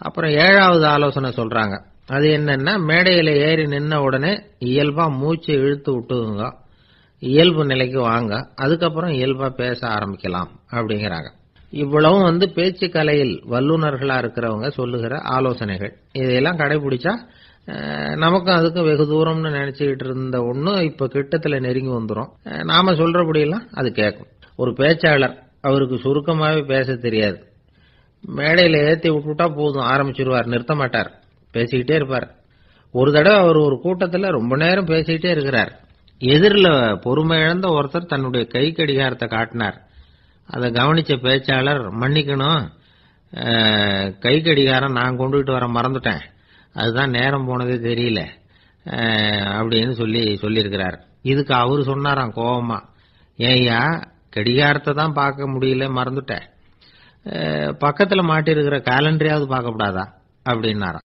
அப்புறம் 7வது ஆலோசனை சொல்றாங்க, அது என்னன்னா, மேடையில ஏறி நின்ன உடனே இயல்பா மூச்சு இழுத்து விட்டுங்க, இயல்பு நிலைக்கு வாங்க, அதுக்கப்புறம் இயல்பா பேச ஆரம்பிக்கலாம் அப்படிங்கிறாங்க. இவ்வளவும் பேச்சு கலையில் வல்லுநர்களா இருக்கிறவங்க சொல்லுகிற ஆலோசனைகள். இதையெல்லாம் கடைபிடிச்சா நமக்கும் அதுக்கும் வெகு தூரம்னு நினைச்சுக்கிட்டு இருந்த ஒண்ணு இப்ப கிட்டத்துல நெருங்கி வந்துடும். நாம சொல்றபடியெல்லாம் அது கேட்கும். ஒரு பேச்சாளர், அவருக்கு சுருக்கமாவே பேச தெரியாது. மேடையில ஏத்தி விட்டுட்டா போதும், ஆரம்பிச்சிருவார், நிறுத்த மாட்டார், பேசிக்கிட்டே இருப்பார். ஒரு தடவை அவர் ஒரு கூட்டத்துல ரொம்ப நேரம் பேசிக்கிட்டே இருக்கிறார். எதிரில் பொறுமை இழந்த ஒருத்தர் தன்னுடைய கை கடிகாரத்தை காட்டினார். அதை கவனிச்ச பேச்சாளர், மன்னிக்கணும், கை கடிகாரம் நான் கொண்டுகிட்டு வர மறந்துட்டேன், அதுதான் நேரம் போனதே தெரியல அப்படின்னு சொல்லியிருக்கிறார். இதுக்கு அவரு சொன்னாராம் கோபமா, ஏய்யா கடிகாரத்தை தான் பார்க்க முடியல, மறந்துட்டேன், பக்கத்துல மாட்டிருக்கிற கேலண்டரையாவது பார்க்கப்படாதா அப்படின்னாராம்.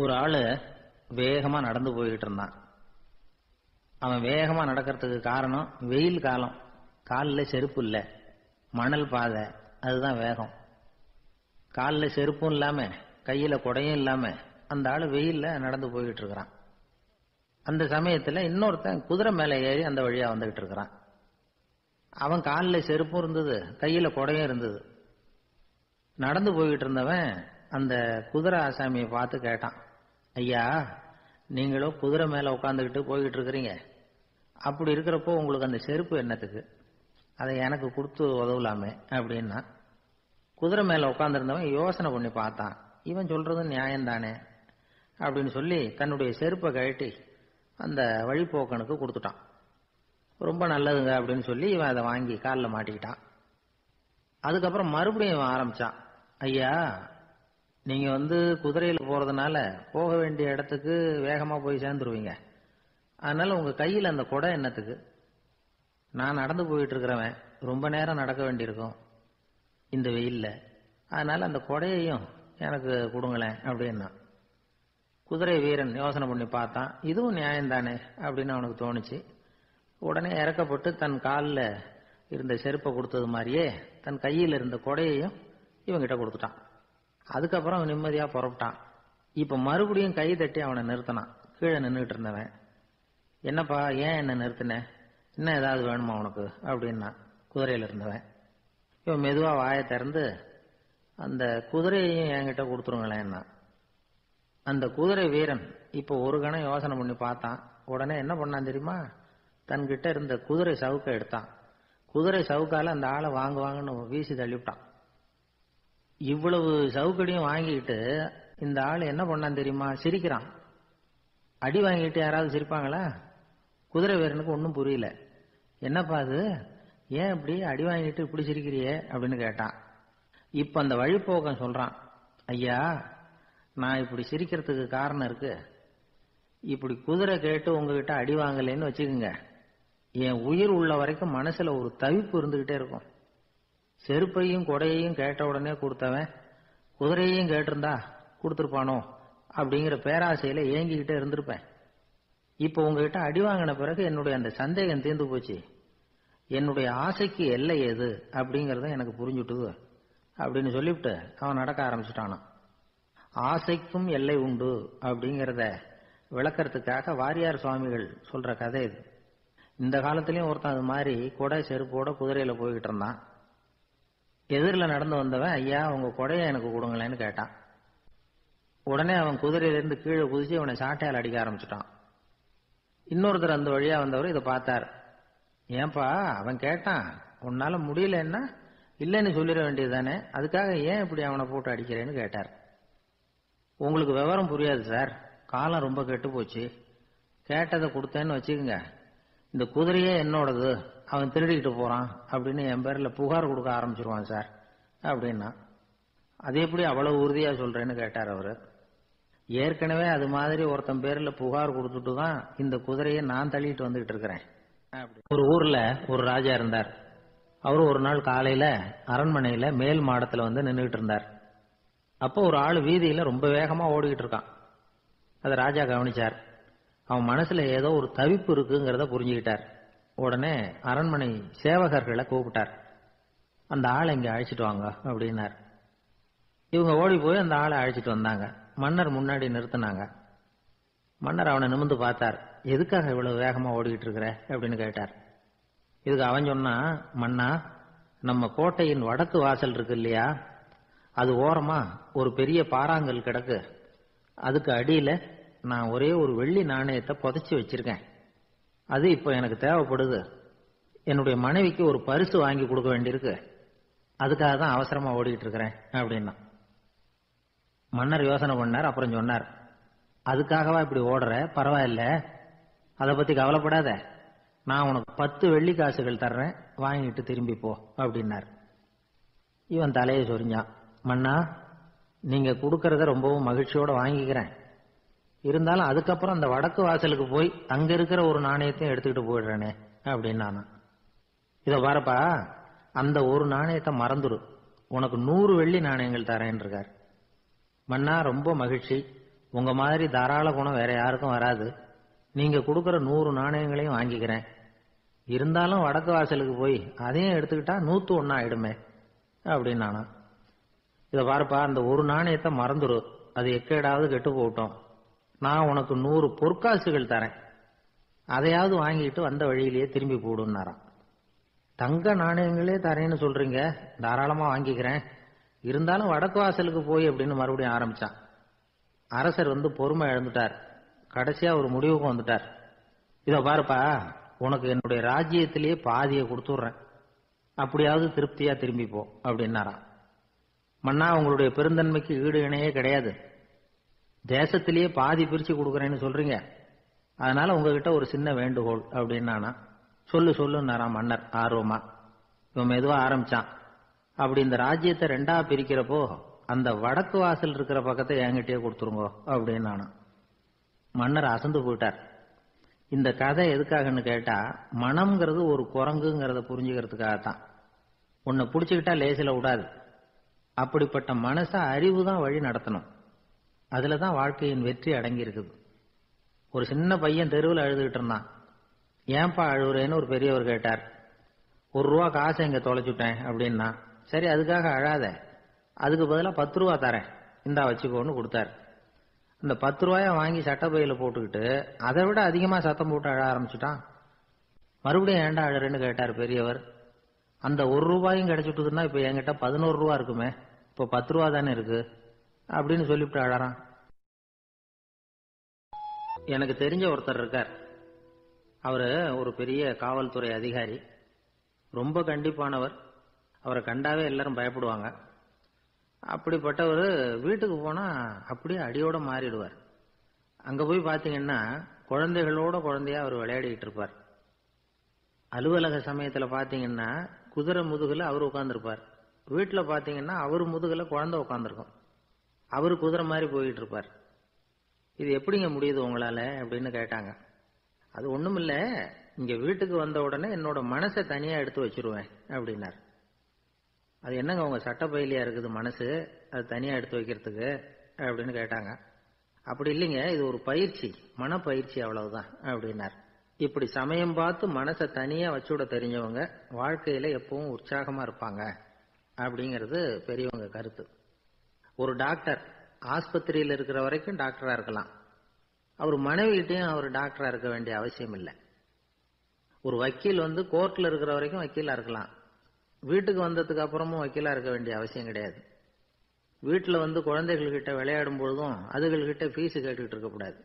ஒரு ஆளு வேகமா நடந்து போயிட்டு இருந்தான். அவன் வேகமா நடக்கிறதுக்கு காரணம் வெயில் காலம், காலில் செருப்பு இல்ல, மணல் பாதை, அதுதான் வேகம். காலில் செருப்பும் இல்லாம கையில குடையும் இல்லாம அந்த ஆளு வெயில்ல நடந்து போயிட்டு இருக்கிறான். அந்த சமயத்துல இன்னொருத்தன் குதிரை மேல ஏறி அந்த வழியா வந்துகிட்டு இருக்கிறான். அவன் காலில் செருப்பும் இருந்தது, கையில குடையும் இருந்தது. நடந்து போயிட்டு இருந்தவன் அந்த குதிரை ஆசாமியை பார்த்து கேட்டான், ஐயா நீங்களும் குதிரை மேல உட்காந்துக்கிட்டு போய்கிட்டு இருக்கிறீங்க, அப்படி இருக்கிறப்போ உங்களுக்கு அந்த செருப்பு என்னத்துக்கு, அதை எனக்கு கொடுத்து உதவலாமே அப்படின்னா. குதிரை மேல உட்காந்துருந்தவன் யோசனை பண்ணி பார்த்தான், இவன் சொல்றது நியாயம்தானே அப்படின்னு சொல்லி தன்னுடைய செருப்பை கழட்டி அந்த வழிபோக்கனுக்கு கொடுத்துட்டான். ரொம்ப நல்லதுங்க அப்படின்னு சொல்லி இவன் அதை வாங்கி காலில் மாட்டிக்கிட்டான். அதுக்கப்புறம் மறுபடியும் இவன் ஆரம்பிச்சான், ஐயா நீங்க குதிரையில போறதுனால போக வேண்டிய இடத்துக்கு வேகமா போய் சேர்ந்துருவீங்க, அதனால உங்க கையில அந்த குடை என்னத்துக்கு, நான் நடந்து போயிட்டு இருக்கிறவன், ரொம்ப நேரம் நடக்க வேண்டியிருக்கும் இந்த வெயில்ல, அதனால அந்த குடையையும் எனக்கு கொடுங்களேன் அப்படின்னா. குதிரை வீரன் யோசனை பண்ணி பார்த்தான், இதுவும் நியாயம்தானே அப்படின்னு அவனுக்கு தோணுச்சு. உடனே இறக்கப்பட்டு தன் காலில் இருந்த செருப்பை கொடுத்தது மாதிரியே தன் கையில் இருந்த குடையையும் இவங்கிட்ட கொடுத்துட்டான். அதுக்கப்புறம் அவன் நிம்மதியா புறப்பட்டான். இப்ப மறுபடியும் கை தட்டி அவனை நிறுத்தினான். கீழே நின்றுட்டு இருந்தவன், என்னப்பா ஏன் என்ன நிறுத்தின, இன்னும் ஏதாவது வேணுமா உனக்கு அப்படின்னா குதிரையில இருந்தவன். இவன் மெதுவா வாயை திறந்து அந்த குதிரையையும் என்கிட்ட கொடுத்துருங்களேன்னா. அந்த குதிரை வீரன் இப்ப ஒரு கணம் யோசனை பண்ணி பார்த்தான். உடனே என்ன பண்ணான் தெரியுமா, தன்கிட்ட இருந்த குதிரை சவுக்கை எடுத்தான். குதிரை சவுக்கால அந்த ஆளை வாங்குவாங்கன்னு வீசி தள்ளிவிட்டான். இவ்வளவு சவுக்கடியும் வாங்கிட்டு இந்த ஆள் என்ன பண்ணான் தெரியுமா, சிரிக்கிறான். அடி வாங்கிட்டு யாராவது சிரிப்பாங்களா? குதிரை வீரனுக்கு ஒன்றும் புரியல. என்னப்பா அது, ஏன் இப்படி அடி வாங்கிட்டு இப்படி சிரிக்கிறியே அப்படின்னு கேட்டான். இப்ப அந்த வழிபோக்கன் சொல்றான், ஐயா நான் இப்படி சிரிக்கிறதுக்கு காரணம் இருக்கு. இப்படி குதிரை கேட்டு உங்ககிட்ட அடி வாங்கலைன்னு வச்சுக்கோங்க, என் உயிர் உள்ள வரைக்கும் மனசுல ஒரு தவிப்பு இருந்துகிட்டே இருக்கும். செருப்பையும் கொடையையும் கேட்ட உடனே கொடுத்தவன் குதிரையையும் கேட்டிருந்தா கொடுத்துருப்பானோ அப்படிங்கிற பேராசையில ஏங்கிக்கிட்டே இருந்திருப்பேன். இப்ப உங்ககிட்ட அடி வாங்கின பிறகு என்னுடைய அந்த சந்தேகம் தீர்ந்து போச்சு. என்னுடைய ஆசைக்கு எல்லை எது அப்படிங்கறத எனக்கு புரிஞ்சுட்டுது அப்படின்னு சொல்லிவிட்டு அவன் நடக்க ஆரம்பிச்சுட்டானான். ஆசைக்கும் எல்லை உண்டு அப்படிங்கிறத விளக்கறதுக்காக வாரியார் சுவாமிகள் சொல்ற கதை இது. இந்த காலத்திலயும் ஒருத்தன் அது மாதிரி கொடை செருப்போட குதிரையில போய்கிட்டு இருந்தான். எதிரில் நடந்து வந்தவன், ஐயா உங்க கொடையை எனக்கு கொடுங்களேன்னு கேட்டான். உடனே அவன் குதிரையிலிருந்து கீழே குதிச்சு அவனை சாட்டையால் அடிக்க ஆரம்பிச்சுட்டான். இன்னொருத்தர் அந்த வழியா வந்தவர் இதை பார்த்தார். ஏன்பா அவன் கேட்டான், உன்னால முடியலன்னா இல்லைன்னு சொல்லிட வேண்டியதுதானே, அதுக்காக ஏன் இப்படி அவனை போட்டு அடிக்கிறேன்னு கேட்டார். உங்களுக்கு விவரம் புரியாது சார், காலம் ரொம்ப கெட்டு போச்சு. கேட்டதை கொடுத்தேன்னு வச்சுக்கோங்க, இந்த குதிரையே என்னோடது, அவன் திருடிக்கிட்டு போறான் அப்படின்னு என் பேர்ல புகார் கொடுக்க ஆரம்பிச்சிருவான் சார் அப்படின்னா. அது எப்படி அவ்வளவு உறுதியா சொல்றேன்னு கேட்டார் அவரு. ஏற்கனவே அது மாதிரி ஒருத்தன் பேர்ல புகார் கொடுத்துட்டு தான் இந்த குதிரையை நான் தள்ளிட்டு வந்துகிட்டு இருக்கிறேன். ஒரு ஊர்ல ஒரு ராஜா இருந்தார். அவரு ஒரு நாள் காலையில அரண்மனையில மேல் மாடத்துல வந்து நின்றுட்டு இருந்தார். அப்போ ஒரு ஆள் வீதியில ரொம்ப வேகமா ஓடிக்கிட்டு இருக்கான். அதை ராஜா கவனிச்சார். அவன் மனசுல ஏதோ ஒரு தவிப்பு இருக்குங்கிறத புரிஞ்சுக்கிட்டார். உடனே அரண்மனை சேவகர்களை கூப்பிட்டார். அந்த ஆளை இங்க அழைச்சிட்டு வாங்க அப்படின்னார். இவங்க ஓடி போய் அந்த ஆளை அழைச்சிட்டு வந்தாங்க. மன்னர் முன்னாடி நிறுத்தினாங்க. மன்னர் அவனை நிமிர்ந்து பார்த்தார். எதுக்காக இவ்வளவு வேகமா ஓடிக்கிட்டு இருக்கிற அப்படின்னு கேட்டார். இதுக்கு அவன் சொன்னா, மன்னா நம்ம கோட்டையின் வடக்கு வாசல் இருக்கு இல்லையா, அது ஓரமா ஒரு பெரிய பாறாங்கல் கிடக்கு. அதுக்கு அடியில நான் ஒரே ஒரு வெள்ளி நாணயத்தை புதைச்சி வச்சிருக்கேன். அது இப்போ எனக்கு தேவைப்படுது. என்னுடைய மனைவிக்கு ஒரு பரிசு வாங்கி கொடுக்க வேண்டியிருக்கு. அதுக்காக தான் அவசரமா ஓடிக்கிட்டு இருக்கிறேன் அப்படின்னா. மன்னர் யோசனை பண்ணார். அப்புறம் சொன்னார், அதுக்காகவா இப்படி ஓடுற, பரவாயில்ல, அதை பத்தி கவலைப்படாத, நான் உனக்கு 10 வெள்ளி காசுகள் தர்றேன், வாங்கிட்டு திரும்பி போ அப்படின்னார். இவன் தலையை சொரிஞ்சான். மன்னா நீங்க கொடுக்கறத ரொம்பவும் மகிழ்ச்சியோட வாங்கிக்கிறேன், இருந்தாலும் அதுக்கப்புறம் அந்த வடக்கு வாசலுக்கு போய் அங்க இருக்கிற ஒரு நாணயத்தையும் எடுத்துக்கிட்டு போயிடுறேனே அப்படின்னா. இத பாருப்பா, அந்த ஒரு நாணயத்தை மறந்துடு, உனக்கு 100 வெள்ளி நாணயங்கள் தரேன் இருக்கார். மன்னா ரொம்ப மகிழ்ச்சி, உங்க மாதிரி தாராள குணம் வேற யாருக்கும் வராது. நீங்க கொடுக்கற 100 நாணயங்களையும் வாங்கிக்கிறேன், இருந்தாலும் வடக்கு வாசலுக்கு போய் அதையும் எடுத்துக்கிட்டா 101 ஆயிடுமே அப்படின்னா. இத பாருப்பா, அந்த ஒரு நாணயத்தை மறந்துடு, அது எக்கேடாவது கெட்டு போட்டோம், நான் உனக்கு 100 பொற்காசுகள் தரேன், அதையாவது வாங்கிட்டு வந்த வழியிலேயே திரும்பி போடுன்னாராம். தங்க நாணயங்களே தரேன்னு சொல்றீங்க, தாராளமா வாங்கிக்கிறேன், இருந்தாலும் வடக்கு வாசலுக்கு போய் அப்படின்னு மறுபடியும் ஆரம்பிச்சான். அரசர் வந்து பொறுமை இழந்துட்டார். கடைசியா ஒரு முடிவுக்கு வந்துட்டார். இத பாருப்பா, உனக்கு என்னுடைய ராஜ்யத்திலேயே பாதியை கொடுத்துடுறேன், அப்படியாவது திருப்தியா திரும்பி போ அப்படின்னாராம். மன்னா உங்களுடைய பெருந்தன்மைக்கு ஈடு இணையே கிடையாது, தேசத்திலேயே பாதி பிரிச்சு கொடுக்கறேன்னு சொல்றீங்க, அதனால உங்ககிட்ட ஒரு சின்ன வேண்டுகோள் அப்படின்னானா. சொல்லுன்னாராம் மன்னர் ஆர்வமா. இவன் மெதுவா ஆரம்பிச்சான். அப்படி இந்த ராஜ்யத்தை 2ஆ பிரிக்கிறப்போ அந்த வடக்கு வாசல் இருக்கிற பக்கத்தை என்கிட்டயே கொடுத்துருங்கோ அப்படின்னானா. மன்னர் அசந்து போயிட்டார். இந்த கதை எதுக்காகன்னு கேட்டா, மனம்ங்கிறது ஒரு குரங்குங்கிறத புரிஞ்சுக்கிறதுக்காகத்தான். உன்னை பிடிச்சுக்கிட்டா லேசில விடாது. அப்படிப்பட்ட மனச அறிவு தான் வழி நடத்தணும். அதுலதான் வாழ்க்கையின் வெற்றி அடங்கி இருக்குது. ஒரு சின்ன பையன் தெருவில் அழுதுகிட்டு இருந்தான். ஏன்பா அழுவுறேன்னு ஒரு பெரியவர் கேட்டார். 1 ரூபா காசை இங்க தொலைச்சுட்டேன் அப்படின்னா. சரி அதுக்காக அழாத, அதுக்கு பதிலாக 10 ரூபா தரேன், இந்தா வச்சுக்கோன்னு கொடுத்தாரு. அந்த 10 ரூபாய வாங்கி சட்டப்பையில போட்டுக்கிட்டு அதை விட அதிகமா சத்தம் போட்டு அழ ஆரம்பிச்சுட்டான். மறுபடியும் ஏண்டா அழறேன்னு கேட்டார் பெரியவர். அந்த 1 ரூபாயும் கிடைச்சிட்டுதுன்னா இப்ப என்கிட்ட 11 ரூபா இருக்குமே, இப்போ 10 ரூபா தானே இருக்கு அப்படின்னு சொல்லிவிட்டு அழறான். எனக்கு தெரிஞ்ச ஒருத்தர் இருக்கார். அவரு ஒரு பெரிய காவல்துறை அதிகாரி, ரொம்ப கண்டிப்பானவர். அவரை கண்டாவே எல்லாரும் பயப்படுவாங்க. அப்படிப்பட்டவர் வீட்டுக்கு போனா அப்படியே அடியோட மாறிடுவார். அங்க போய் பாத்தீங்கன்னா குழந்தைகளோட குழந்தையா அவர் விளையாடிட்டு இருப்பார். அலுவலக சமயத்துல பாத்தீங்கன்னா குதிரை முதுகுல அவர் உட்கார்ந்துருப்பார். வீட்டுல பாத்தீங்கன்னா அவர் முதுகுல குழந்தை உட்கார்ந்துருக்கும். அவரு குதிரை மாதிரி போயிட்டு இருப்பார். இது எப்படிங்க முடியுது உங்களால அப்படின்னு கேட்டாங்க. அது ஒண்ணுமில்ல, இங்க வீட்டுக்கு வந்த உடனே என்னோட மனசை தனியா எடுத்து வச்சிருவேன் அப்படின்னார். அது என்னங்க உங்க சட்டப்பையிலையா இருக்குது மனசு, அது தனியா எடுத்து வைக்கிறதுக்கு அப்படின்னு கேட்டாங்க. அப்படி இல்லைங்க, இது ஒரு பயிற்சி, மனப்பயிற்சி, அவ்வளவுதான் அப்படின்னார். இப்படி சமயம் பார்த்து மனசை தனியா வச்சுட தெரிஞ்சவங்க வாழ்க்கையில எப்பவும் உற்சாகமா இருப்பாங்க அப்படிங்கிறது பெரியவங்க கருத்து. ஒரு டாக்டர் ஆஸ்பத்திரியில் இருக்கிற வரைக்கும் டாக்டரா இருக்கலாம். அவர் மனைவிகிட்டையும் அவர் டாக்டரா இருக்க வேண்டிய அவசியம் இல்லை. ஒரு வக்கீல் கோர்ட்ல இருக்கிற வரைக்கும் வக்கீலா இருக்கலாம். வீட்டுக்கு வந்ததுக்கு அப்புறமும் வக்கீலா இருக்க வேண்டிய அவசியம் கிடையாது. வீட்டுல குழந்தைகள்கிட்ட விளையாடும் பொழுதும் அதுகள்கிட்ட ஃபீஸ் கேட்டுக்கிட்டு இருக்கக்கூடாது.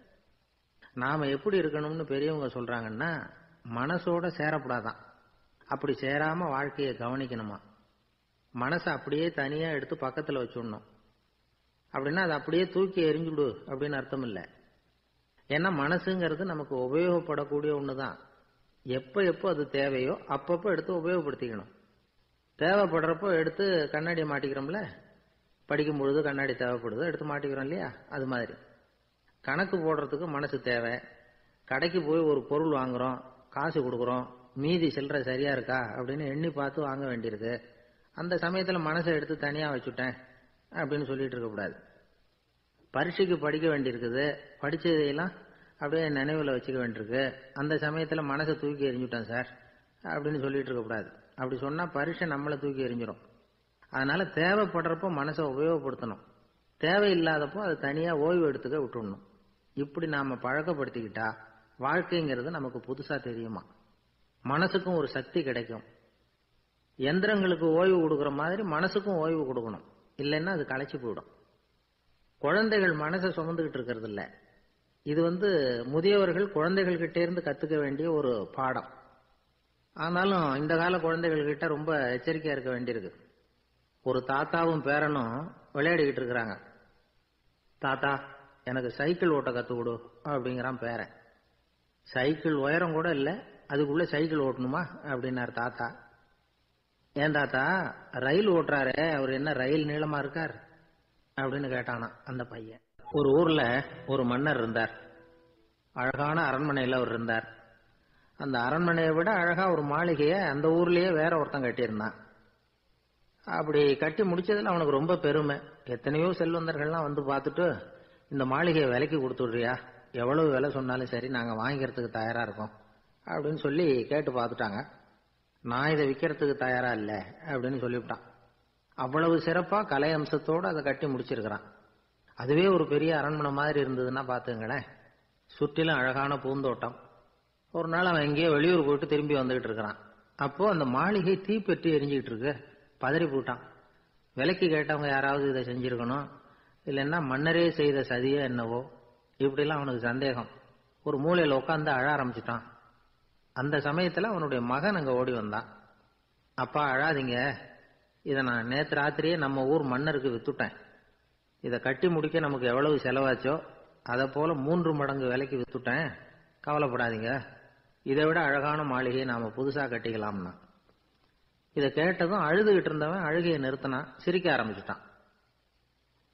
நாம எப்படி இருக்கணும்னு பெரியவங்க சொல்றாங்கன்னா, மனசோட சேரப்படாதான். அப்படி சேராம வாழ்க்கையை கவனிக்கணுமா. மனசை அப்படியே தனியா எடுத்து பக்கத்துல வச்சுடணும். அப்படின்னா அதை அப்படியே தூக்கி எறிஞ்சுடு அப்படின்னு அர்த்தம் இல்லை. ஏன்னா மனசுங்கிறது நமக்கு உபயோகப்படக்கூடிய ஒண்ணுதான். எப்ப எப்போ அது தேவையோ அப்பப்போ எடுத்து உபயோகப்படுத்திக்கணும். தேவைப்படுறப்போ எடுத்து கண்ணாடியை மாட்டிக்கிறோம்ல, படிக்கும் பொழுது கண்ணாடி தேவைப்படுது, எடுத்து மாட்டிக்கிறோம் இல்லையா? அது மாதிரி கணக்கு போடுறதுக்கு மனசு தேவை. கடைக்கு போய் ஒரு பொருள் வாங்குறோம், காசு கொடுக்குறோம், மீதி சில்லறை சரியா இருக்கா அப்படின்னு எண்ணி பார்த்து வாங்க வேண்டியிருக்கு. அந்த சமயத்தில் மனசை எடுத்து தனியா வச்சுட்டேன் அப்படின்னு சொல்லிட்டு இருக்கக்கூடாது. பரீட்சைக்கு படிக்க வேண்டியிருக்குது, படிச்சதையெல்லாம் அப்படியே நினைவில் வச்சுக்க வேண்டியிருக்கு. அந்த சமயத்தில் மனசை தூக்கி எறிஞ்சுட்டேன் சார் அப்படின்னு சொல்லிட்டு இருக்கக்கூடாது. அப்படி சொன்னா பரீட்சை நம்மளை தூக்கி எறிஞ்சிடும். அதனால தேவைப்படுறப்போ மனசை உபயோகப்படுத்தணும், தேவையில்லாதப்போ அதை தனியா ஓய்வு எடுத்துக்க விட்டுடணும். இப்படி நாம பழக்கப்படுத்திக்கிட்டா வாழ்க்கைங்கிறது நமக்கு புதுசா தெரியுமா. மனசுக்கும் ஒரு சக்தி கிடைக்கும். எந்திரங்களுக்கு ஓய்வு கொடுக்குற மாதிரி மனசுக்கும் ஓய்வு கொடுக்கணும், இல்லைன்னா அது களைச்சு போயிடும். குழந்தைகள் மனசை சுமந்துகிட்டு இருக்கிறது இல்ல. இது முதியவர்கள் குழந்தைகள் கிட்டே இருந்து கத்துக்க வேண்டிய ஒரு பாடம். ஆனாலும் இந்த கால குழந்தைகள் கிட்ட ரொம்ப எச்சரிக்கையா இருக்க வேண்டியிருக்கு. ஒரு தாத்தாவும் பேரனும் விளையாடிக்கிட்டு இருக்கிறாங்க. தாத்தா எனக்கு சைக்கிள் ஓட்ட கத்து கொடு அப்படிங்கிறான் பேரன். சைக்கிள் உயரம் கூட இல்லை, அதுக்குள்ள சைக்கிள் ஓட்டணுமா அப்படின்னாரு தாத்தா. ஏன் தாத்தா, ரயில் ஓட்டுறாரு, அவர் என்ன ரயில் நீளமா இருக்கார் அப்படின்னு கேட்டானா அந்த பையன். ஒரு ஊர்ல ஒரு மன்னர் இருந்தார். அழகான அரண்மனையில அவர் இருந்தார். அந்த அரண்மனையை விட அழகா ஒரு மாளிகையை அந்த ஊர்லயே வேற ஒருத்தன் கட்டியிருந்தான். அப்படி கட்டி முடிச்சதுல அவனுக்கு ரொம்ப பெருமை. எத்தனையோ செல்வந்தர்கள்லாம் பார்த்துட்டு, இந்த மாளிகையை விலைக்கு கொடுத்துடுறியா, எவ்வளவு விலை சொன்னாலும் சரி நாங்க வாங்கிக்கிறதுக்கு தயாரா இருக்கோம் அப்படின்னு சொல்லி கேட்டு பார்த்துட்டாங்க. நான் இதை விற்கிறதுக்கு தயாரா இல்லை அப்படின்னு சொல்லிவிட்டான். அவ்வளவு சிறப்பா கலை அம்சத்தோடு அதை கட்டி முடிச்சிருக்கிறான். அதுவே ஒரு பெரிய அரண்மனை மாதிரி இருந்ததுன்னா பாத்துங்களேன். சுற்றிலும் அழகான பூந்தோட்டம். ஒரு நாள் அவன் எங்கேயோ வெளியூர் போயிட்டு திரும்பி வந்துகிட்டு இருக்கிறான். அப்போ அந்த மாளிகை தீப்பெட்டி எரிஞ்சுக்கிட்டு இருக்கு. பதறி போட்டான். விலைக்கு கேட்டவங்க யாராவது இதை செஞ்சிருக்கணும், இல்லைன்னா மன்னரே செய்த சதியோ என்னவோ, இப்படிலாம் அவனுக்கு சந்தேகம். ஒரு மூலையில உட்காந்து அழ ஆரம்பிச்சுட்டான். அந்த சமயத்துல அவனுடைய மகன் அங்க ஓடி வந்தான். அப்பா அழாதீங்க, இதை நான் நேற்று ராத்திரியே நம்ம ஊர் மன்னருக்கு வித்துட்டேன். இதை கட்டி முடிக்க நமக்கு எவ்வளவு செலவாச்சோ அதை போல 3 மடங்கு விலைக்கு வித்துட்டேன், கவலைப்படாதீங்க, இதை விட அழகான மாளிகையை நாம புதுசா கட்டிக்கலாம்னா. இதை கேட்டதும் அழுதுகிட்டு இருந்தவன் அழுகையை நிறுத்தினான், சிரிக்க ஆரம்பிச்சுட்டான்.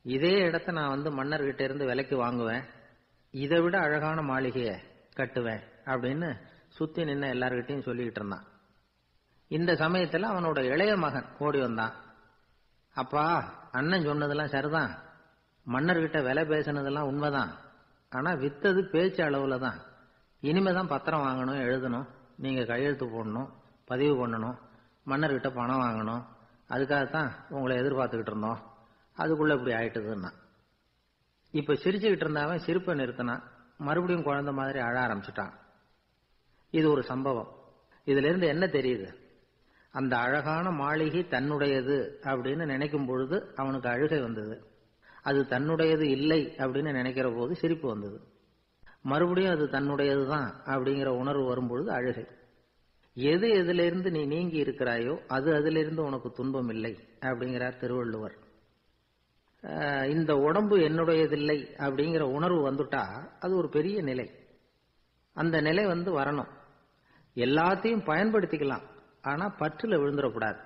இதே இடத்த நான் மன்னர்கிட்ட இருந்து விலைக்கு வாங்குவேன், இதை விட அழகான மாளிகையை கட்டுவேன் அப்படின்னு சுத்தி நின்ன எல்லார்கிட்டையும் சொல்லிக்கிட்டு இருந்தான். இந்த சமயத்துல அவனோட இளைய மகன் ஓடி வந்தான். அப்பா, அண்ணன் சொன்னதெல்லாம் சரிதான், மன்னர்கிட்ட விலை பேசினதெல்லாம் உண்மைதான், ஆனா வித்தது பேச்சு அளவுல தான். இனிமேதான் பத்திரம் வாங்கணும், எழுதணும், நீங்க கையெழுத்து போடணும், பதிவு பண்ணணும், மன்னர்கிட்ட பணம் வாங்கணும், அதுக்காகத்தான் உங்களை எதிர்பார்த்துக்கிட்டு இருந்தோம், அதுக்குள்ள இப்படி ஆயிட்டுதுன்னா. இப்ப சிரிச்சுக்கிட்டு இருந்தவன் சிரிப்பை நிறுத்தினான். மறுபடியும் குழந்தை மாதிரி அழ ஆரம்பிச்சுட்டான். இது ஒரு சம்பவம். இதுல இருந்து என்ன தெரியுது? அந்த அழகான மாளிகை தன்னுடையது அப்படின்னு நினைக்கும் பொழுது அவனுக்கு அழுகை வந்தது. அது தன்னுடையது இல்லை அப்படின்னு நினைக்கிற போது சிரிப்பு வந்தது. மறுபடியும் அது தன்னுடையதுதான் அப்படிங்கிற உணர்வு வரும்பொழுது அழுகை. எது எதிலிருந்து நீ நீங்கி இருக்கிறாயோ அது அதிலிருந்து உனக்கு துன்பம் இல்லை அப்படிங்கிறார் திருவள்ளுவர். இந்த உடம்பு என்னுடையதில்லை அப்படிங்கிற உணர்வு வந்துட்டா அது ஒரு பெரிய நிலை. அந்த நிலை வரணும். எல்லாத்தையும் பயன்படுத்திக்கலாம், ஆனா பற்றுல விழுந்துடக்கூடாது.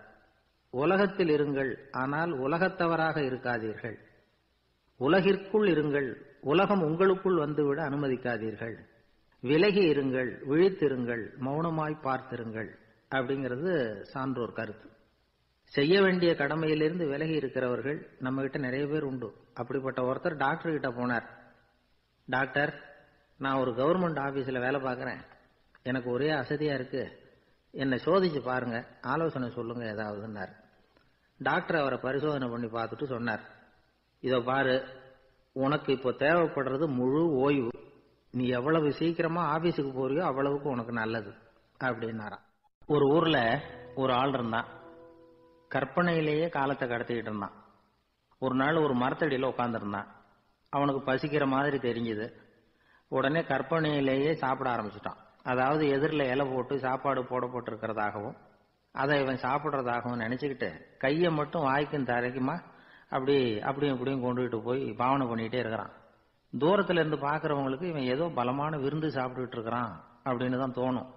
உலகத்தில் இருங்கள், ஆனால் உலகத்தவராக இருக்காதீர்கள். உலகிற்குள் இருங்கள், உலகம் உங்களுக்குள் வந்துவிட அனுமதிக்காதீர்கள். விலகி இருங்கள், விழித்திருங்கள், மௌனமாய் பார்த்திருங்கள் அப்படிங்கிறது சான்றோர் கருத்து. செய்ய வேண்டிய கடமையிலிருந்து விலகி இருக்கிறவர்கள் நம்ம கிட்ட நிறைய பேர் உண்டு. அப்படிப்பட்ட ஒருத்தர் டாக்டர் கிட்ட போனார். டாக்டர், நான் ஒரு கவர்மெண்ட் ஆபீஸ்ல வேலை பார்க்கறேன், எனக்கு ஒரே அசதியா இருக்கு, என்னை சோதிச்சு பாருங்க, ஆலோசனை சொல்லுங்க ஏதாவதுன்னார். டாக்டர் அவரை பரிசோதனை பண்ணி பார்த்துட்டு சொன்னார், இதோ பாரு, உனக்கு இப்போ தேவைப்படுறது முழு ஓய்வு. நீ எவ்வளவு சீக்கிரமா ஆபீஸுக்கு போறியோ அவ்வளவுக்கு உனக்கு நல்லது அப்படின்னாராம். ஒரு ஊர்ல ஒரு ஆள் இருந்தான். கற்பனையிலேயே காலத்தை கடத்திக்கிட்டு இருந்தான். ஒரு நாள் ஒரு மரத்தடியில உட்கார்ந்துருந்தான். அவனுக்கு பசிக்கிற மாதிரி தெரிஞ்சது. உடனே கற்பனையிலேயே சாப்பிட ஆரம்பிச்சுட்டான். அதாவது எதிரில் இலை போட்டு சாப்பாடு போடப்பட்டிருக்கிறதாகவும் அதை இவன் சாப்பிட்றதாகவும் நினைச்சுக்கிட்டு கையை மட்டும் வாய்க்கும் தரைக்குமா அப்படியும் இப்படியும் கொண்டுகிட்டு போய் பாவனை பண்ணிக்கிட்டே இருக்கிறான். தூரத்துல இருந்து பாக்குறவங்களுக்கு இவன் ஏதோ பலமான விருந்து சாப்பிட்டுட்டு இருக்கிறான் அப்படின்னு தான் தோணும்.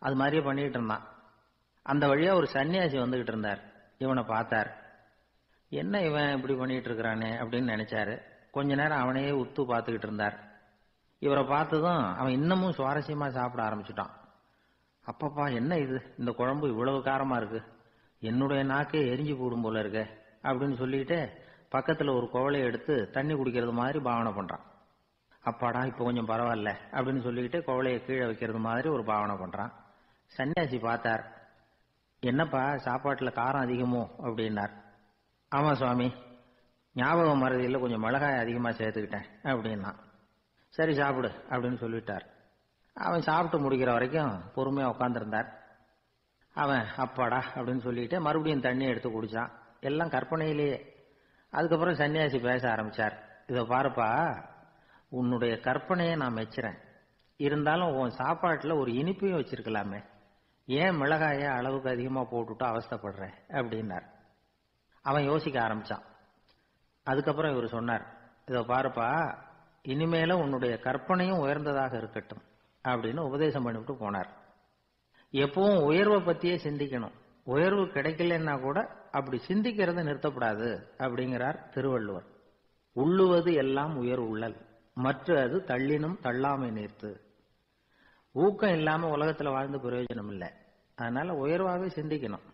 அது மாதிரியே பண்ணிட்டு இருந்தான். அந்த வழியா ஒரு சன்னியாசி வந்துகிட்டு இருந்தார். இவனை பார்த்தார். என்ன இவன் இப்படி பண்ணிட்டு இருக்கிறானே அப்படின்னு நினைச்சாரு. கொஞ்ச நேரம் அவனையே உத்து பார்த்துக்கிட்டு இருந்தார். இவரை பார்த்ததும் அவன் இன்னமும் சுவாரஸ்யமா சாப்பிட ஆரம்பிச்சுட்டான். அப்பப்பா என்ன இது, இந்த குழம்பு இவ்வளவு காரமா இருக்கு, என்னுடைய நாக்கே எரிஞ்சு போடும் போல இருக்க அப்படின்னு சொல்லிட்டு பக்கத்துல ஒரு குவளையை எடுத்து தண்ணி குடிக்கிறது மாதிரி பாவனை பண்றான். அப்பாடா இப்ப கொஞ்சம் பரவாயில்ல அப்படின்னு சொல்லிக்கிட்டு குவளையை கீழே வைக்கிறது மாதிரி ஒரு பாவனை பண்றான். சன்னியாசி பார்த்தார். என்னப்பா சாப்பாட்டுல காரம் அதிகமோ அப்படின்னார். ஆமா சுவாமி, ஞாபகம் மறதியில் கொஞ்சம் மிளகாய் அதிகமா சேர்த்துக்கிட்டேன் அப்படின்னா. சரி சாப்பிடு அப்படின்னு சொல்லிட்டார். அவன் சாப்பிட்டு முடிக்கிற வரைக்கும் பொறுமையா உட்காந்துருந்தார். அவன் அப்பாடா அப்படின்னு சொல்லிட்டு மறுபடியும் தண்ணி எடுத்து குடிச்சான். எல்லாம் கற்பனையிலேயே. அதுக்கப்புறம் சன்னியாசி பேச ஆரம்பிச்சார். இதை பாருப்பா, உன்னுடைய கற்பனையை நான் மெச்சுறேன். இருந்தாலும் உன் சாப்பாட்டுல ஒரு இனிப்பையும் வச்சிருக்கலாமே, ஏன் மிளகாய அளவுக்கு அதிகமா போட்டுட்டு அவஸ்தைப்படுற அப்படின்னார். அவன் யோசிக்க ஆரம்பிச்சான். அதுக்கப்புறம் இவர் சொன்னார், இதை பாருப்பா, இனிமேல உன்னுடைய கற்பனையும் உயர்ந்ததாக இருக்கட்டும் அப்படின்னு உபதேசம் பண்ணிவிட்டு போனார். எப்பவும் உயர்வை பத்தியே சிந்திக்கணும். உயர்வு கிடைக்கலன்னா கூட அப்படி சிந்திக்கிறத நிறுத்தப்படாது அப்படிங்கிறார் திருவள்ளுவர். உள்ளுவது எல்லாம் உயர் உள்ளல், மற்ற அது தள்ளினும் தள்ளாமை நீர்த்து. ஊக்கம் இல்லாம உலகத்துல வாழ்ந்து பிரயோஜனம் இல்லை. அதனால உயர்வாகவே சிந்திக்கணும்.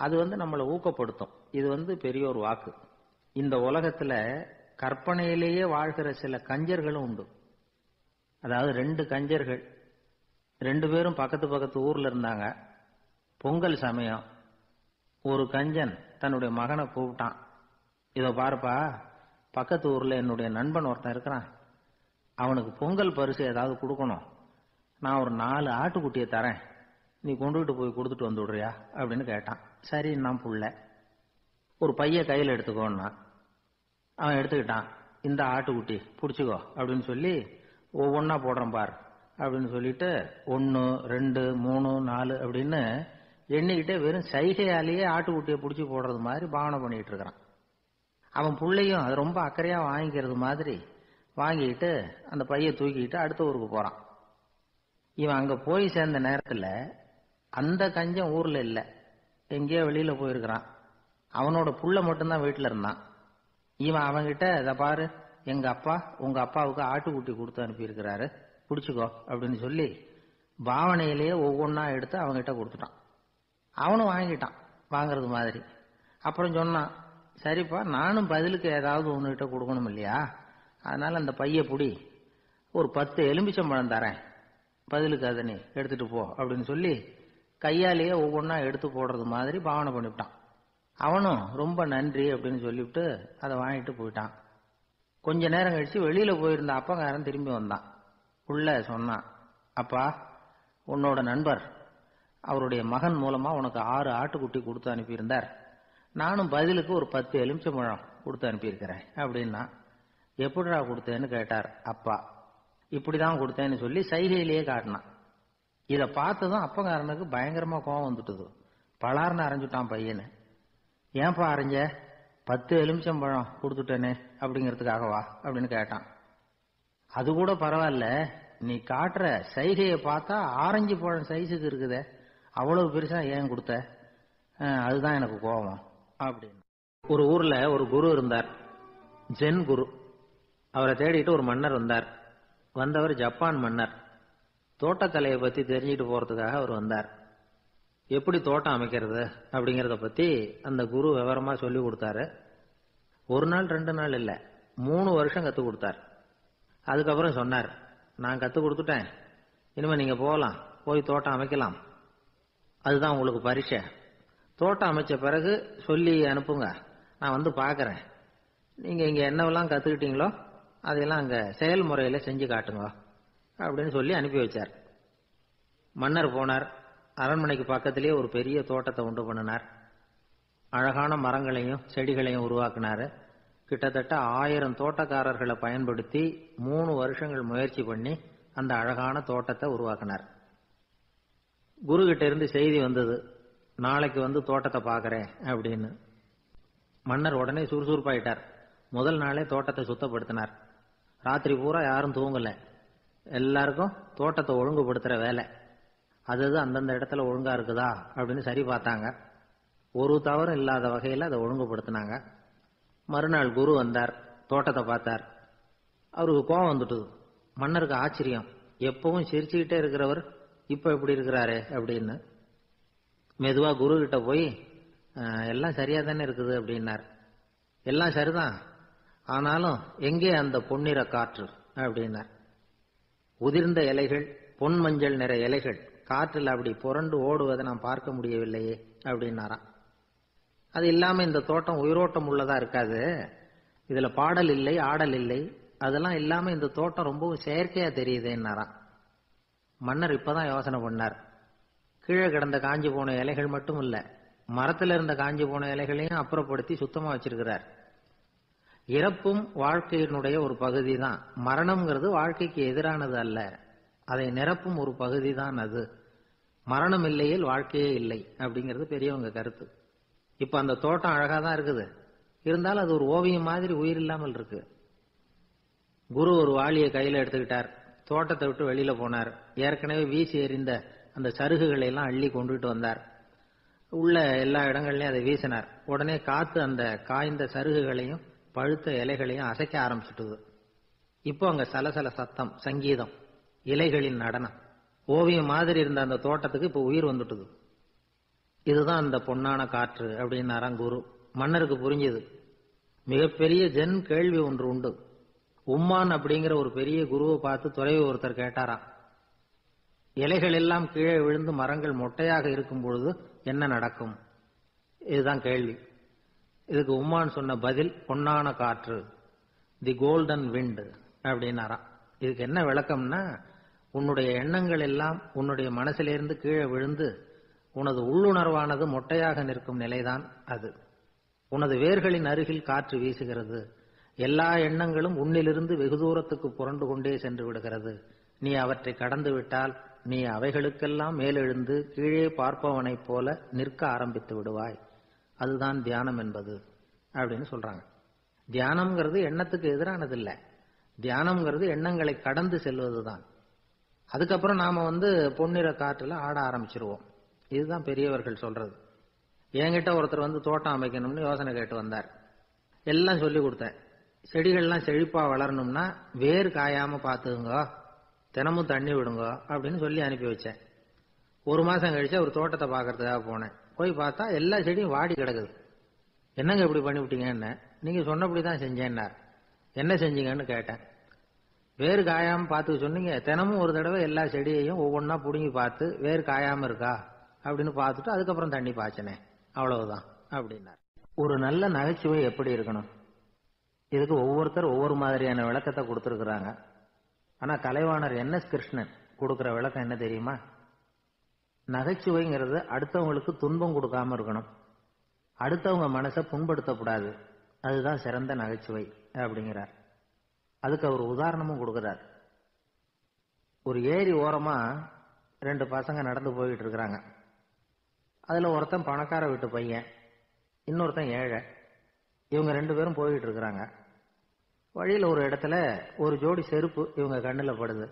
அது நம்மளை ஊக்கப்படுத்தும். இது பெரிய ஒரு வாக்கு. இந்த உலகத்துல கற்பனையிலேயே வாழ்கிற சில கஞ்சர்களும் உண்டு. அதாவது 2 கஞ்சர்கள் 2 பேரும் பக்கத்து பக்கத்து ஊர்ல இருந்தாங்க. பொங்கல் சமயம். ஒரு கஞ்சன் தன்னுடைய மகனை கூப்பிட்டான். இதை பாருப்பா, பக்கத்து ஊர்ல என்னுடைய நண்பன் ஒருத்தன் இருக்கிறான், அவனுக்கு பொங்கல் பரிசு ஏதாவது கொடுக்கணும். நான் ஒரு 4 ஆட்டுக்குட்டியை தரேன், நீ கொண்டுகிட்டு போய் கொடுத்துட்டு வந்து விடுறியா அப்படின்னு கேட்டான். சரி நான் புள்ள, ஒரு பைய கையில் எடுத்துக்கோன்னா. அவன் எடுத்துக்கிட்டான். இந்த ஆட்டுக்குட்டி பிடிச்சிக்கோ அப்படின்னு சொல்லி ஒவ்வொன்னா போடுறேன் பார் அப்படின்னு சொல்லிட்டு 1 2 3 4 அப்படின்னு எண்ணிக்கிட்டே வெறும் சைகையாலேயே ஆட்டுக்குட்டியை பிடிச்சி போடுறது மாதிரி பாவனை பண்ணிட்டு இருக்கிறான். அவன் பிள்ளையும் அது ரொம்ப அக்கறையா வாங்கிக்கிறது மாதிரி வாங்கிட்டு அந்த பையை தூக்கிட்டு அடுத்த ஊருக்கு போறான். இவன் அங்க போய் சேர்ந்த நேரத்துல அந்த கஞ்சன் ஊர்ல இல்ல, எங்கேயோ வெளியில போயிருக்கிறான். அவனோட புள்ள மட்டும்தான் வீட்டுல இருந்தான். இவன் அவன்கிட்ட, இதை பாரு, எங்க அப்பா உங்க அப்பாவுக்கு ஆட்டுக்குட்டி கொடுத்து அனுப்பியிருக்கிறாரு, பிடிச்சிக்கோ அப்படின்னு சொல்லி பாவனையிலேயே ஒவ்வொன்னா எடுத்து அவன்கிட்ட கொடுத்துட்டான். அவனும் வாங்கிட்டான் வாங்கறது மாதிரி. அப்புறம் சொன்னான், சரிப்பா நானும் பதிலுக்கு ஏதாவது ஒன்னுகிட்ட கொடுக்கணும் இல்லையா, அதனால அந்த பைய புடி, ஒரு 10 எலும்பிச்சம்பழம் தரேன், பதிலுக்கு அதை நீ எடுத்துட்டு போ அப்படின்னு சொல்லி கையாலேயே ஒவ்வொன்னா எடுத்து போடுறது மாதிரி பாவனை பண்ணிவிட்டான். அவனும் ரொம்ப நன்றி அப்படின்னு சொல்லிவிட்டு அதை வாங்கிட்டு போயிட்டான். கொஞ்ச நேரம் கழிச்சு வெளியில போயிருந்த அப்பங்காரன் திரும்பி வந்தான். உள்ள சொன்னான், அப்பா உன்னோட நண்பர் அவருடைய மகன் மூலமா உனக்கு 6 ஆட்டுக்குட்டி கொடுத்து அனுப்பியிருந்தார், நானும் பதிலுக்கு ஒரு 10 எலுமிச்சம்பழம் கொடுத்து அனுப்பியிருக்கிறேன் அப்படின்னா. எப்படிடா கொடுத்தேன்னு கேட்டார் அப்பா. இப்படிதான் கொடுத்தேன்னு சொல்லி சைகையிலேயே காட்டினான். இதை பார்த்ததும் அப்பங்காரனுக்கு பயங்கரமா கோவம் வந்துட்டுது. பலார்னு அரைஞ்சுட்டான் பையனு. ஏன்பா அரைஞ்ச, 10 எலுமிச்சம்பழம் கொடுத்துட்டேனே அப்படிங்கிறதுக்காகவா அப்படின்னு கேட்டான். அது கூட பரவாயில்ல, நீ காட்டுற சைகையை பார்த்தா ஆரஞ்சு பழம் சைஸுக்கு இருக்குதே, அவ்வளவு பெருசா ஏன் கொடுத்த, அதுதான் எனக்கு கோபம் அப்படின்னு. ஒரு ஊர்ல ஒரு குரு இருந்தார், ஜென் குரு. அவரை தேடிட்டு ஒரு மன்னர் வந்தார். வந்தவர் ஜப்பான் மன்னர். தோட்டக்கலையை பத்தி தெரிஞ்சுட்டு போறதுக்காக அவர் வந்தார். எப்படி தோட்டம் அமைக்கிறது அப்படிங்கறத பத்தி அந்த குரு விவரமா சொல்லி கொடுத்தாரு. 1 நாள் 2 நாள் இல்ல, 3 வருஷம் கத்து கொடுத்தார். அதுக்கப்புறம் சொன்னார், நான் கத்து கொடுத்துட்டேன், இனிமே நீங்க போகலாம், போய் தோட்டம் அமைக்கலாம், அதுதான் உங்களுக்கு பரீட்சை. தோட்டம் அமைச்ச பிறகு சொல்லி அனுப்புங்க, நான் வந்து பாக்கிறேன். நீங்க இங்க என்னவெல்லாம் கத்துக்கிட்டீங்களோ அதையெல்லாம் அங்க செயல்முறையில செஞ்சு காட்டுங்க அப்படின்னு சொல்லி அனுப்பி வச்சார். மன்னர் போனார். அரண்மனைக்கு பக்கத்திலேயே ஒரு பெரிய தோட்டத்தை உண்டு பண்ணினார். அழகான மரங்களையும் செடிகளையும் உருவாக்கினார். கிட்டத்தட்ட 1000 தோட்டக்காரர்களை பயன்படுத்தி 3 வருஷங்கள் முயற்சி பண்ணி அந்த அழகான தோட்டத்தை உருவாக்கினார். குரு கிட்ட இருந்து செய்தி வந்தது, நாளைக்கு வந்து தோட்டத்தை பார்க்கறேன் அப்படின்னு. மன்னர் உடனே சுறுசுறுப்பாயிட்டார். முதல் நாளே தோட்டத்தை சுத்தப்படுத்தினார். ராத்திரி பூரா யாரும் தூங்கல. எல்லாருக்கும் தோட்டத்தை ஒழுங்குபடுத்துற வேலை. அது அந்தந்த இடத்துல ஒழுங்கா இருக்குதா அப்படின்னு சரி பார்த்தாங்க. ஒரு தவறும் இல்லாத வகையில் அதை ஒழுங்குபடுத்தினாங்க. மறுநாள் குரு வந்தார், தோட்டத்தை பார்த்தார். அவருக்கு கோபம் வந்துட்டுது. மன்னருக்கு ஆச்சரியம், எப்பவும் சிரிச்சுக்கிட்டே இருக்கிறவர் இப்ப எப்படி இருக்கிறாரு அப்படின்னு. மெதுவா குரு கிட்ட போய் எல்லாம் சரியா தானே இருக்குது அப்படின்னார். எல்லாம் சரிதான், ஆனாலும் எங்கே அந்த பொன்னிற காற்று அப்படின்னார். உதிர்ந்த இலைகள், பொன் மஞ்சள் நிற இலைகள் காற்றில் அப்படி புரண்டு ஓடுவதை நான் பார்க்க முடியவில்லையே அப்படின்னாராம். அது இல்லாம இந்த தோட்டம் உயிரோட்டம் உள்ளதா இருக்காது, இதுல பாடல் இல்லை, ஆடல் இல்லை, அதெல்லாம் இல்லாம இந்த தோட்டம் ரொம்பவும் செயற்கையா தெரியுதுன்னாராம். மன்னர் இப்பதான் யோசனை பண்ணார். கீழே கிடந்த காஞ்சி போன இலைகள் மட்டும் இல்ல, மரத்துல இருந்த காஞ்சி போன இலைகளையும் அப்புறப்படுத்தி சுத்தமா வச்சிருக்கிறார். இறப்பும் வாழ்க்கையினுடைய ஒரு பகுதி தான். மரணம்ங்கிறது வாழ்க்கைக்கு எதிரானது அல்ல, அதை நிரப்பும் ஒரு பகுதி தான் அது. மரணம் இல்லையில் வாழ்க்கையே இல்லை அப்படிங்கிறது பெரியவங்க கருத்து. இப்ப அந்த தோட்டம் அழகா தான் இருக்குது, இருந்தாலும் அது ஒரு ஓவியம் மாதிரி உயிர் இல்லாமல் இருக்கு. குரு ஒரு வாளியை கையில எடுத்துக்கிட்டார், தோட்டத்தை விட்டு வெளியில போனார். ஏற்கனவே வீசி எறிந்த அந்த சருகுகளை எல்லாம் அள்ளி கொண்டுட்டு வந்தார். உள்ள எல்லா இடங்கள்லயும் அதை வீசினார். உடனே காத்து அந்த காய்ந்த சருகுகளையும் பழுத்த இலைகளையும் அசைக்க ஆரம்பிச்சுட்டுது. இப்போ அங்க சலசல சத்தம், சங்கீதம், இலைகளின் நடனம், ஓவியம் மாதிரி இருந்த அந்த தோட்டத்துக்கு இப்ப உயிர் வந்துட்டுது. இதுதான் அந்த பொன்னான காற்று அப்படின்னாராம் குரு. மன்னருக்கு புரிஞ்சுது. மிகப்பெரிய ஜென் கேள்வி ஒன்று உண்டு. உம்மான் அப்படிங்கிற ஒரு பெரிய குருவை பார்த்து துறவி ஒருத்தர் கேட்டாராம், இலைகள் எல்லாம் கீழே விழுந்து மரங்கள் மொட்டையாக இருக்கும் பொழுது என்ன நடக்கும்? இதுதான் கேள்வி. இதுக்கு உம்மான் சொன்ன பதில் பொன்னான காற்று, தி கோல்டன் விண்ட் அப்படின்னாராம். இதுக்கு என்ன விளக்கம்னா, உன்னுடைய எண்ணங்கள் எல்லாம் உன்னுடைய மனசிலிருந்து கீழே விழுந்து உனது உள்ளுணர்வானது மொட்டையாக நிற்கும் நிலைதான் அது. உனது வேர்களின் அருகில் காற்று வீசுகிறது. எல்லா எண்ணங்களும் உன்னிலிருந்து வெகு தூரத்துக்கு புரண்டு கொண்டே சென்று விடுகிறது. நீ அவற்றை கடந்து விட்டால் நீ அவைகளுக்கெல்லாம் மேலெழுந்து கீழே பார்ப்பவனைப் போல நிற்க ஆரம்பித்து விடுவாய். அதுதான் தியானம் என்பது அப்படின்னு சொல்றாங்க. தியானம்ங்கிறது எண்ணத்துக்கு எதிரானது இல்லை, தியானம்ங்கிறது எண்ணங்களை கடந்து செல்வதுதான். அதுக்கப்புறம் நாம பொன்னிற காற்றுல ஆட ஆரம்பிச்சிருவோம். இதுதான் பெரியவர்கள் சொல்றது. என்கிட்ட ஒருத்தர் தோட்டம் அமைக்கணும்னு யோசனை கேட்டு வந்தார். எல்லாம் சொல்லி கொடுத்தேன். செடிகள்லாம் செழிப்பா வளரணும்னா வேர் காயாம பாத்துக்குங்க, தினமும் தண்ணி விடுங்க அப்படின்னு சொல்லி அனுப்பி வச்சேன். 1 மாசம் கழிச்சு ஒரு தோட்டத்தை பாக்கிறதுக்காக போனேன். போய் பார்த்தா எல்லா செடியும் வாடி கிடக்குது. என்னங்க இப்படி பண்ணிவிட்டீங்கன்னு. நீங்க சொன்னபடிதான் செஞ்சேன்னார். என்ன செஞ்சீங்கன்னு கேட்டேன். வேறு காயாம பார்த்துக்க சொன்னீங்க, தினமும் ஒரு தடவை எல்லா செடியையும் ஒவ்வொன்னா புடுங்கி பார்த்து வேறு காயாம இருக்கா அப்படின்னு பார்த்துட்டு அதுக்கப்புறம் தண்ணி பாய்ச்சனே, அவ்வளவுதான் அப்படின்னார். ஒரு நல்ல நகைச்சுவை எப்படி இருக்கணும், இதுக்கு ஒவ்வொருத்தர் ஒவ்வொரு மாதிரியான விளக்கத்தை கொடுத்துருக்குறாங்க. ஆனா கலைவாணர் NS கிருஷ்ணன் கொடுக்கிற விளக்கம் என்ன தெரியுமா? நகைச்சுவைங்கிறது அடுத்தவங்களுக்கு துன்பம் கொடுக்காம இருக்கணும், அடுத்தவங்க மனசை புண்படுத்தக்கூடாது, அதுதான் சிறந்த நகைச்சுவை அப்படிங்கிறார். அதுக்கு அவர் உதாரணமும் கொடுக்கிறார். ஒரு ஏரி ஓரமா 2 பசங்க நடந்து போயிட்டு இருக்கிறாங்க. அதுல ஒருத்தன் பணக்கார வீட்டு பையன், இன்னொருத்தன் ஏழை. இவங்க 2 பேரும் போயிட்டு இருக்கிறாங்க. வழியில ஒரு இடத்துல ஒரு ஜோடி செருப்பு இவங்க கண்ணுல படுது.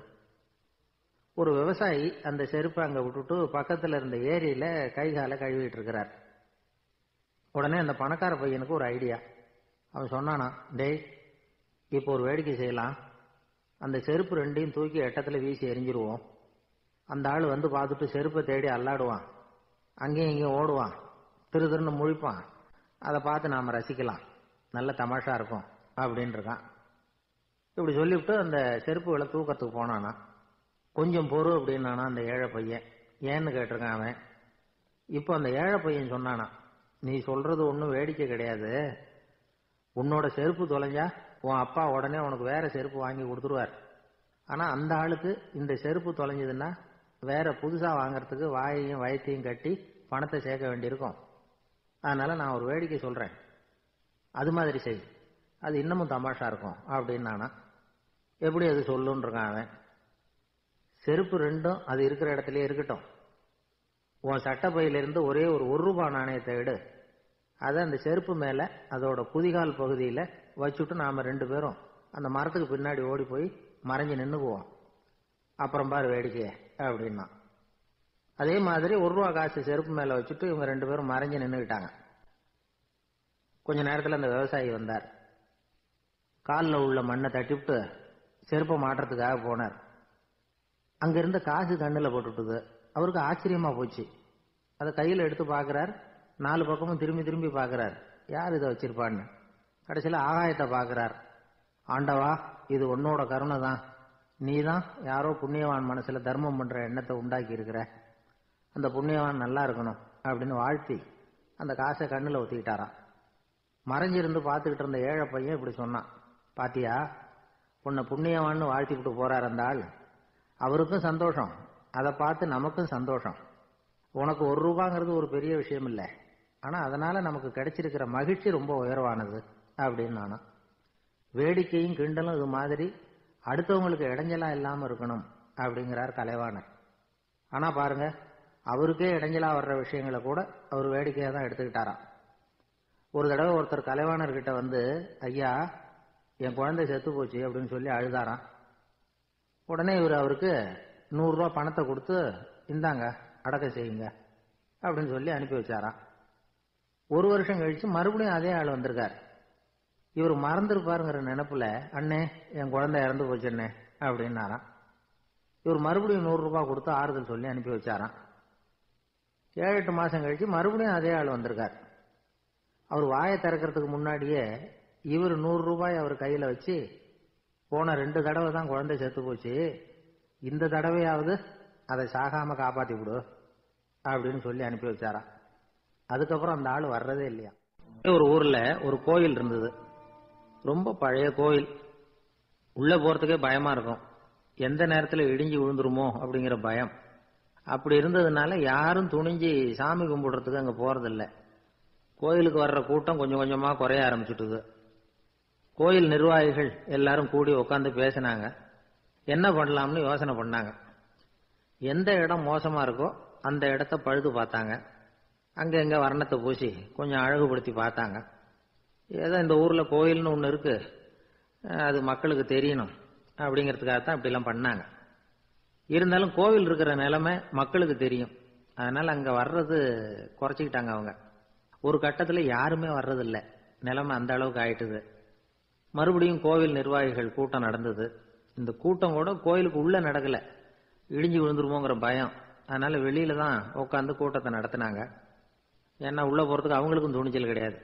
ஒரு விவசாயி அந்த செருப்பை அங்க விட்டுட்டு பக்கத்துல இருந்த ஏரியில கை காலை கழுவிட்டு இருக்கிறார். உடனே அந்த பணக்கார பையனுக்கு ஒரு ஐடியா. அவன் சொன்னானா, டேய் இப்போ ஒரு வேடிக்கை செய்யலாம், அந்த செருப்பு 2ஐயும் தூக்கி எட்டத்துல வீசி எரிஞ்சிருவோம். அந்த ஆள் பார்த்துட்டு செருப்பை தேடி அல்லாடுவான், அங்கேயும் இங்கேயும் ஓடுவான், திரு திருன்னு முழிப்பான். அதை பார்த்து நாம ரசிக்கலாம், நல்ல தமாஷா இருக்கும் அப்படின்னு இருக்கான். இப்படி சொல்லிவிட்டு அந்த செருப்புகளை தூக்கத்துக்கு போனானா. கொஞ்சம் பொறு அப்படின்னானா அந்த ஏழை பையன். ஏன்னு கேட்டிருக்கான் அவன். இப்போ அந்த ஏழை பையன் சொன்னானா, நீ சொல்றது ஒன்றும் வேடிக்கை கிடையாது, உன்னோட செருப்பு தொலைஞ்சா உன் அப்பா உடனே உனக்கு வேற செருப்பு வாங்கி கொடுத்துருவார். ஆனா அந்த ஆளுக்கு இந்த செருப்பு தொலைஞ்சதுன்னா வேற புதுசா வாங்கறதுக்கு வாயையும் வயத்தையும் கட்டி பணத்தை சேர்க்க வேண்டியிருக்கும். அதனால நான் ஒரு வேடிக்கை சொல்றேன், அது மாதிரி செய், அது இன்னமும் தமாஷா இருக்கும் அப்படின்னு நானா. எப்படி அது சொல்லுன்னு இருக்கான் அவன். செருப்பு ரெண்டும் அது இருக்கிற இடத்துலயே இருக்கட்டும். உன் சட்டப்பையிலிருந்து ஒரே ஒரு ரூபாய் நாணயத்தை எடு, அதை அந்த செருப்பு மேல அதோட குதிகால் பகுதியில வச்சுட்டு நாம 2 பேரும் அந்த மரத்துக்கு பின்னாடி ஓடி போய் மறைஞ்சு நின்னுக்குவோம். அப்புறம் பாரு வேடிக்கைய அப்படின்னா. அதே மாதிரி 1 ரூபா காசு செருப்பு மேல வச்சுட்டு இவங்க 2 பேரும் மறைஞ்சு நின்னுக்கிட்டாங்க. கொஞ்ச நேரத்துல அந்த விவசாயி வந்தார். காலில் உள்ள மண்ணை தட்டிவிட்டு செருப்பை மாட்டுறதுக்காக போனார். அங்க இருந்த காசு கண்ணுல போட்டுட்டுது. அவருக்கு ஆச்சரியமா போச்சு. அதை கையில எடுத்து பாக்குறார். 4 பக்கமும் திரும்பி திரும்பி பாக்குறார், யார் இதை வச்சிருப்பான்னு. கடைசியில ஆகாயத்தை பாக்குறார். ஆண்டவா, இது உன்னோட கருணை தான். நீதான் யாரோ புண்ணியவான் மனசுல தர்மம் பண்ற எண்ணத்தை உண்டாக்கி இருக்கிற. அந்த புண்ணியவான் நல்லா இருக்கணும் அப்படின்னு வாழ்த்தி அந்த காசை கண்ணுல ஒத்திக்கிட்டாராம். மறைஞ்சிருந்து பார்த்துக்கிட்டு இருந்த ஏழை பையன் இப்படி சொன்னான், பாத்தியா, உன்னை புண்ணியவான்னு வாழ்த்திக்கிட்டு போறார் அந்த ஆள். அவருக்கும் சந்தோஷம், அதை பார்த்து நமக்கும் சந்தோஷம். உனக்கு 1 ரூபாங்கிறது ஒரு பெரிய விஷயம் இல்லை, ஆனா அதனால நமக்கு கிடைச்சிருக்கிற மகிழ்ச்சி ரொம்ப உயர்வானது அப்படின்னு நானா. வேடிக்கையும் கிண்டலும் இது மாதிரி அடுத்தவங்களுக்கு இடைஞ்சலா இல்லாம இருக்கணும் அப்படிங்கிறார் கலைவாணர். ஆனா பாருங்க, அவருக்கே இடைஞ்சலா வர்ற விஷயங்களை கூட அவர் வேடிக்கையா தான் எடுத்துக்கிட்டாராம். ஒரு தடவை ஒருத்தர் கலைவாணர்கிட்ட வந்து, ஐயா என் குழந்தை செத்து போச்சு அப்படின்னு சொல்லி அழுதாராம். உடனே இவர் அவருக்கு 100 ரூபாய் பணத்தை கொடுத்து, இந்தாங்க அடக்கம் செய்யுங்க அப்படின்னு சொல்லி அனுப்பி வச்சாராம். 1 வருஷம் கழிச்சு மறுபடியும் அதே ஆள் வந்திருக்கார். இவர் மறந்துருப்பாருங்கிற நினைப்புல, அண்ணே என் குழந்தை இறந்து போச்சுண்ணே அப்படின்னாராம். இவர் மறுபடியும் 100 ரூபாய் கொடுத்து ஆறுதல் சொல்லி அனுப்பி வச்சாராம். 7-8 மாசம் கழிச்சு மறுபடியும் அதே ஆள் வந்திருக்கார். அவர் வாயை திறக்கிறதுக்கு முன்னாடியே இவர் 100 ரூபாய் அவர் கையில வச்சு, போன 2 தடவை தான் குழந்தை செத்து போச்சு, இந்த தடவையாவது அதை சாகாம காப்பாத்தி விடு அப்படின்னு சொல்லி அனுப்பி வச்சாராம். அதுக்கப்புறம் அந்த ஆள் வர்றதே இல்லையா. ஒரு ஊர்ல ஒரு கோயில் இருந்தது, ரொம்ப பழைய கோயில். உள்ள போறதுக்கே பயமா இருக்கும், எந்த நேரத்துல இடிஞ்சு விழுந்துருமோ அப்படிங்கிற பயம். அப்படி இருந்ததுனால யாரும் துணிஞ்சு சாமி கும்பிடுறதுக்கு அங்க போறதில்லை. கோயிலுக்கு வர்ற கூட்டம் கொஞ்சம் கொஞ்சமா குறைய ஆரம்பிச்சுட்டுது. கோயில் நிர்வாகிகள் எல்லாரும் கூடி உட்காந்து பேசினாங்க. என்ன பண்ணலாம்னு யோசனை பண்ணாங்க. எந்த இடம் மோசமா இருக்கோ அந்த இடத்த பழுது பார்த்தாங்க. அங்க எங்க வர்ணத்தை பூசி கொஞ்சம் அழகுபடுத்தி பார்த்தாங்க. ஏதோ இந்த ஊர்ல கோயில்னு ஒண்ணு இருக்கு, அது மக்களுக்கு தெரியணும் அப்படிங்கிறதுக்காகத்தான் இப்படி எல்லாம் பண்ணாங்க. இருந்தாலும் கோவில் இருக்கிற நிலைமை மக்களுக்கு தெரியும், அதனால அங்க வர்றது குறைச்சிக்கிட்டாங்க அவங்க. ஒரு கட்டத்துல யாருமே வர்றதில்லை, நிலைமை அந்த அளவுக்கு ஆயிட்டுது. மறுபடியும் கோவில் நிர்வாகிகள் கூட்டம் நடந்தது. இந்த கூட்டம் கூட கோயிலுக்கு உள்ள நடக்கல, இடிஞ்சு விழுந்துருமோங்கிற பயம். அதனால வெளியில தான் உட்காந்து கூட்டத்தை நடத்தினாங்க. ஏன்னா உள்ள போறதுக்கு அவங்களுக்கும் துணிச்சல் கிடையாது,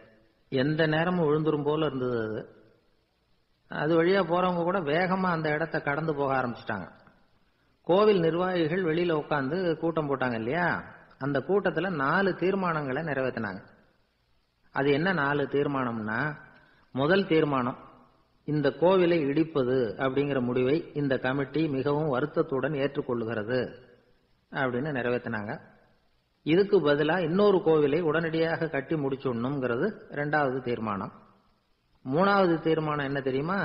எந்த நேரமும் விழுந்துரும் போல இருந்தது அது. அது வழியா போறவங்க கூட வேகமா அந்த இடத்தை கடந்து போக ஆரம்பிச்சிட்டாங்க. கோவில் நிர்வாகிகள் வெளியில உட்காந்து கூட்டம் போட்டாங்க இல்லையா, அந்த கூட்டத்துல 4 தீர்மானங்களை நிறைவேற்றினாங்க. அது என்ன 4 தீர்மானம்னா, முதல் தீர்மானம், இந்த கோவிலை இடிப்பது அப்படிங்கிற முடிவை இந்த கமிட்டி மிகவும் வருத்தத்துடன் ஏற்றுக்கொள்ளுகிறது அப்படின்னு நிறைவேற்றினாங்க. இதுக்கு பதிலா இன்னொரு கோவிலை உடனடியாக கட்டி முடிச்சுடணுங்கிறது 2வது தீர்மானம். 3வது தீர்மானம் என்ன தெரியுமா,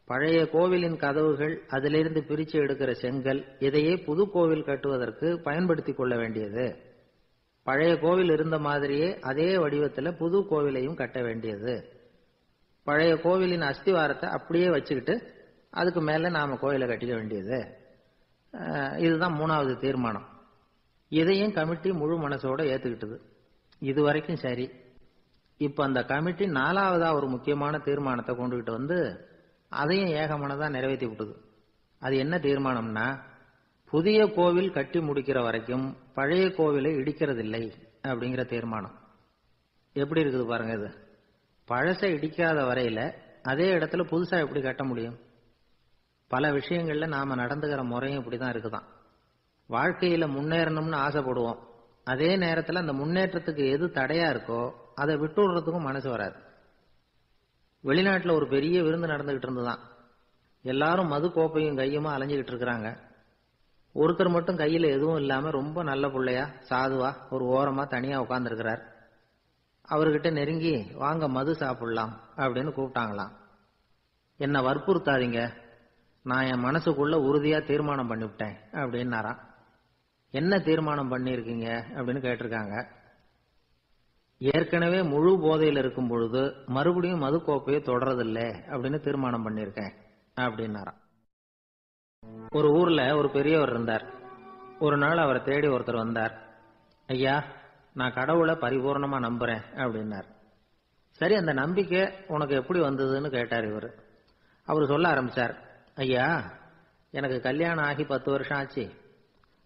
பழைய கோவிலின் கதவுகள், அதிலிருந்து பிரிச்சு எடுக்கிற செங்கல், இதையே புது கோவில் கட்டுவதற்கு பயன்படுத்தி கொள்ள வேண்டியது. பழைய கோவில் இருந்த மாதிரியே அதே வடிவத்தில் புது கோவிலையும் கட்ட வேண்டியது. பழைய கோவிலின் அஸ்திவாரத்தை அப்படியே வச்சுக்கிட்டு அதுக்கு மேல நாம கோயிலை கட்டிக்க வேண்டியது. இதுதான் 3வது தீர்மானம். இதையும் கமிட்டி முழு மனசோட ஏத்துக்கிட்டது. இது வரைக்கும் சரி. இப்ப அந்த கமிட்டி 4வதா ஒரு முக்கியமான தீர்மானத்தை கொண்டுகிட்டு வந்து அதையும் ஏகமனதா நிறைவேற்றி விட்டது. அது என்ன தீர்மானம்னா, புதிய கோவில் கட்டி முடிக்கிற வரைக்கும் பழைய கோவிலை இடிக்கிறதில்லை அப்படிங்கிற தீர்மானம். எப்படி இருக்குது பாருங்க இது. பழசை இடிக்காத வரையில அதே இடத்துல புதுசா எப்படி கட்ட முடியும்? பல விஷயங்கள்ல நாம நடந்துகிற முறையும் இப்படிதான் இருக்குதான். வாழ்க்கையில முன்னேறணும்னு ஆசைப்படுவோம், அதே நேரத்துல அந்த முன்னேற்றத்துக்கு எது தடையா இருக்கோ அதை விட்டு விடுறதுக்கும் மனசு வராது. வெளிநாட்டில் ஒரு பெரிய விருந்து நடந்துகிட்டு இருந்துதான். எல்லாரும் மது கோப்பையும் கையுமா அலைஞ்சுக்கிட்டு இருக்கிறாங்க. ஒருத்தர் மட்டும் கையில எதுவும் இல்லாம ரொம்ப நல்ல பிள்ளையா சாதுவா ஒரு ஓரமா தனியா உட்கார்ந்துருக்கிறார். அவர்கிட்ட நெருங்கி வாங்க மது சாப்பிடலாம் அப்படின்னு கூப்பிட்டாங்களாம். என்ன வற்புறுத்தாதீங்க, நான் என் மனசுக்குள்ள உறுதியா தீர்மானம் பண்ணிவிட்டேன் அப்படின்னாராம். என்ன தீர்மானம் பண்ணிருக்கீங்க அப்படின்னு கேட்டிருக்காங்க. ஏற்கனவே முழு போதையில் இருக்கும் பொழுது மறுபடியும் மது கோப்பையை தொடறதில்லை அப்படின்னு தீர்மானம் பண்ணிருக்கேன் அப்படின்னாராம். ஒரு ஊர்ல ஒரு பெரியவர் இருந்தார். ஒரு நாள் அவரை தேடி ஒருத்தர் வந்தார். ஐயா, நான் கடவுளை பரிபூர்ணமா நம்புறேன் அப்படின்னார். சரி, அந்த நம்பிக்கை உனக்கு எப்படி வந்ததுன்னு கேட்டார் இவர். அவர் சொல்ல ஆரம்பிச்சார். ஐயா, எனக்கு கல்யாணம் ஆகி 10 வருஷம் ஆச்சு,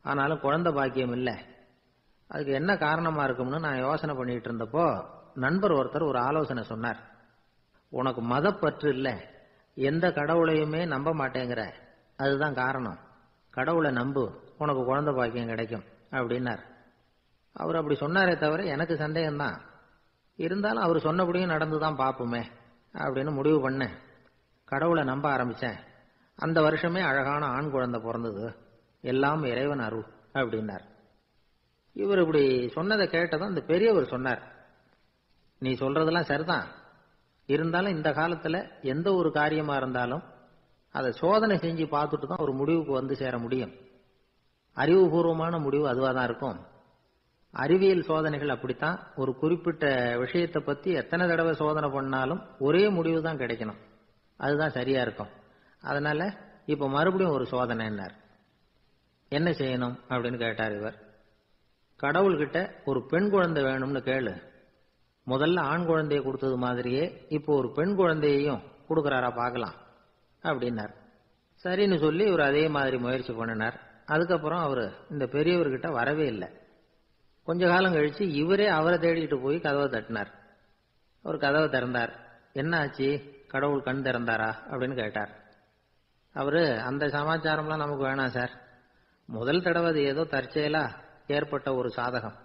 ஆனாலும் குழந்தை பாக்கியம் இல்லை. அதுக்கு என்ன காரணமா இருக்கும்னு நான் யோசனை பண்ணிட்டு இருந்தப்போ நண்பர் ஒருத்தர் ஒரு ஆலோசனை சொன்னார். உனக்கு மதப்பற்று இல்லை, எந்த கடவுளையுமே நம்ப மாட்டேங்கிற, அதுதான் காரணம். கடவுளை நம்பு, உனக்கு குழந்தை பாக்கியம் கிடைக்கும் அப்படின்னார். அவர் அப்படி சொன்னாரே தவிர எனக்கு சந்தேகம்தான். இருந்தாலும் அவர் சொன்னபடியும் நடந்துதான் பார்ப்போமே அப்படின்னு முடிவு பண்ணேன். கடவுளை நம்ப ஆரம்பிச்சேன். அந்த வருஷமே அழகான ஆண் குழந்தை பிறந்தது. எல்லாம் இறைவன் அருள் அப்படின்னார். இவர் இப்படி சொன்னதை கேட்டதும் இந்த பெரியவர் சொன்னார், நீ சொல்றதெல்லாம் சரிதான், இருந்தாலும் இந்த காலத்துல எந்த ஒரு காரியமா இருந்தாலும் அதை சோதனை செஞ்சு பார்த்துட்டு தான் ஒரு முடிவுக்கு வந்து சேர முடியும். அறிவுபூர்வமான முடிவு அதுவாக தான் இருக்கும். அறிவியல் சோதனைகள் அப்படித்தான். ஒரு குறிப்பிட்ட விஷயத்தை பத்தி எத்தனை தடவை சோதனை பண்ணாலும் ஒரே முடிவு தான் கிடைக்கணும், அதுதான் சரியா இருக்கும். அதனால இப்ப மறுபடியும் ஒரு சோதனைன்னார். என்ன செய்யணும் அப்படின்னு கேட்டார் இவர். கடவுள்கிட்ட ஒரு பெண் குழந்தை வேணும்னு கேளு. முதல்ல ஆண் குழந்தையை கொடுத்தது மாதிரியே இப்போ ஒரு பெண் குழந்தையையும் கொடுக்கறாரா பார்க்கலாம் அப்படின்னார். சரின்னு சொல்லி இவர் அதே மாதிரி முயற்சி பண்ணினார். அதுக்கப்புறம் அவர் இந்த பெரியவர்கிட்ட வரவே இல்லை. கொஞ்ச காலம் கழிச்சு இவரே அவரை தேடிட்டு போய் கதவை தட்டினார். அவர் கதவை திறந்தார். என்ன ஆச்சு, கடவுள் கண் திறந்தாரா அப்படின்னு கேட்டார். அவரு, அந்த சமாச்சாரம்லாம் நமக்கு வேணாம் சார், முதல் தடவை அது ஏதோ தற்செயலா ஏற்பட்ட ஒரு சாதகம்.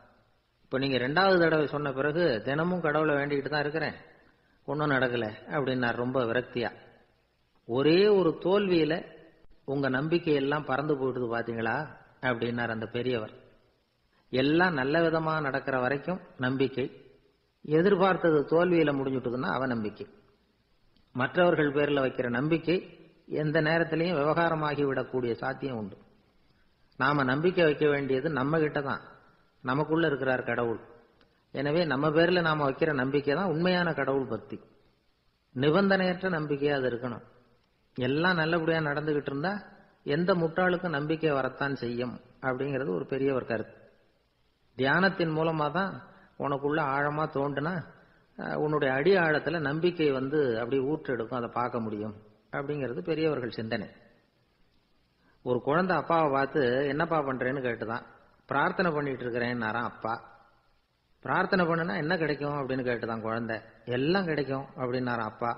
இப்போ நீங்க 2வது தடவை சொன்ன பிறகு தினமும் கடவுளை வேண்டிக்கிட்டு தான் இருக்கிறேன், ஒன்றும் நடக்கல அப்படின்னார் ரொம்ப விரக்தியா. ஒரே ஒரு தோல்வியில உங்க நம்பிக்கையெல்லாம் பறந்து போயிடுது பாத்தீங்களா அப்படின்னார் அந்த பெரியவர். எல்லாம் நல்ல விதமா நடக்கிற வரைக்கும் நம்பிக்கை, எதிர்பார்த்தது தோல்வியில முடிஞ்சுட்டுதுன்னா அவநம்பிக்கை. மற்றவர்கள் பேர்ல வைக்கிற நம்பிக்கை எந்த நேரத்திலையும் விவகாரமாகி விடக்கூடிய சாத்தியம் உண்டு. நாம நம்பிக்கை வைக்க வேண்டியது நம்ம கிட்ட தான், நமக்குள்ள இருக்கிறார் கடவுள். எனவே நம்ம பேர்ல நாம வைக்கிற நம்பிக்கை தான் உண்மையான கடவுள் பக்தி. நிபந்தனையற்ற நம்பிக்கையா அது இருக்கணும். எல்லாம் நல்லபடியா நடந்துகிட்டு இருந்தா எந்த முட்டாளுக்கும் நம்பிக்கை வரத்தான் செய்யும் அப்படிங்கிறது ஒரு பெரியவர் கருத்து. தியானத்தின் மூலமா தான் உனக்குள்ள ஆழமா தோண்டுனா உன்னுடைய அடி ஆழத்துல நம்பிக்கை வந்து அப்படி ஊற்றெடுக்கும், அதை பார்க்க முடியும் அப்படிங்கிறது பெரியவர்கள் சிந்தனை. ஒரு குழந்தை அப்பாவை பார்த்து என்னப்பா பண்றேன்னு கேட்டுதான். பிரார்த்தனை பண்ணிட்டு இருக்கிறேன்னாராம் அப்பா. பிரார்த்தனை பண்ணுனா என்ன கிடைக்கும் அப்படின்னு கேட்டுதான் குழந்தை. எல்லாம் கிடைக்கும் அப்படின்னாராம் அப்பா.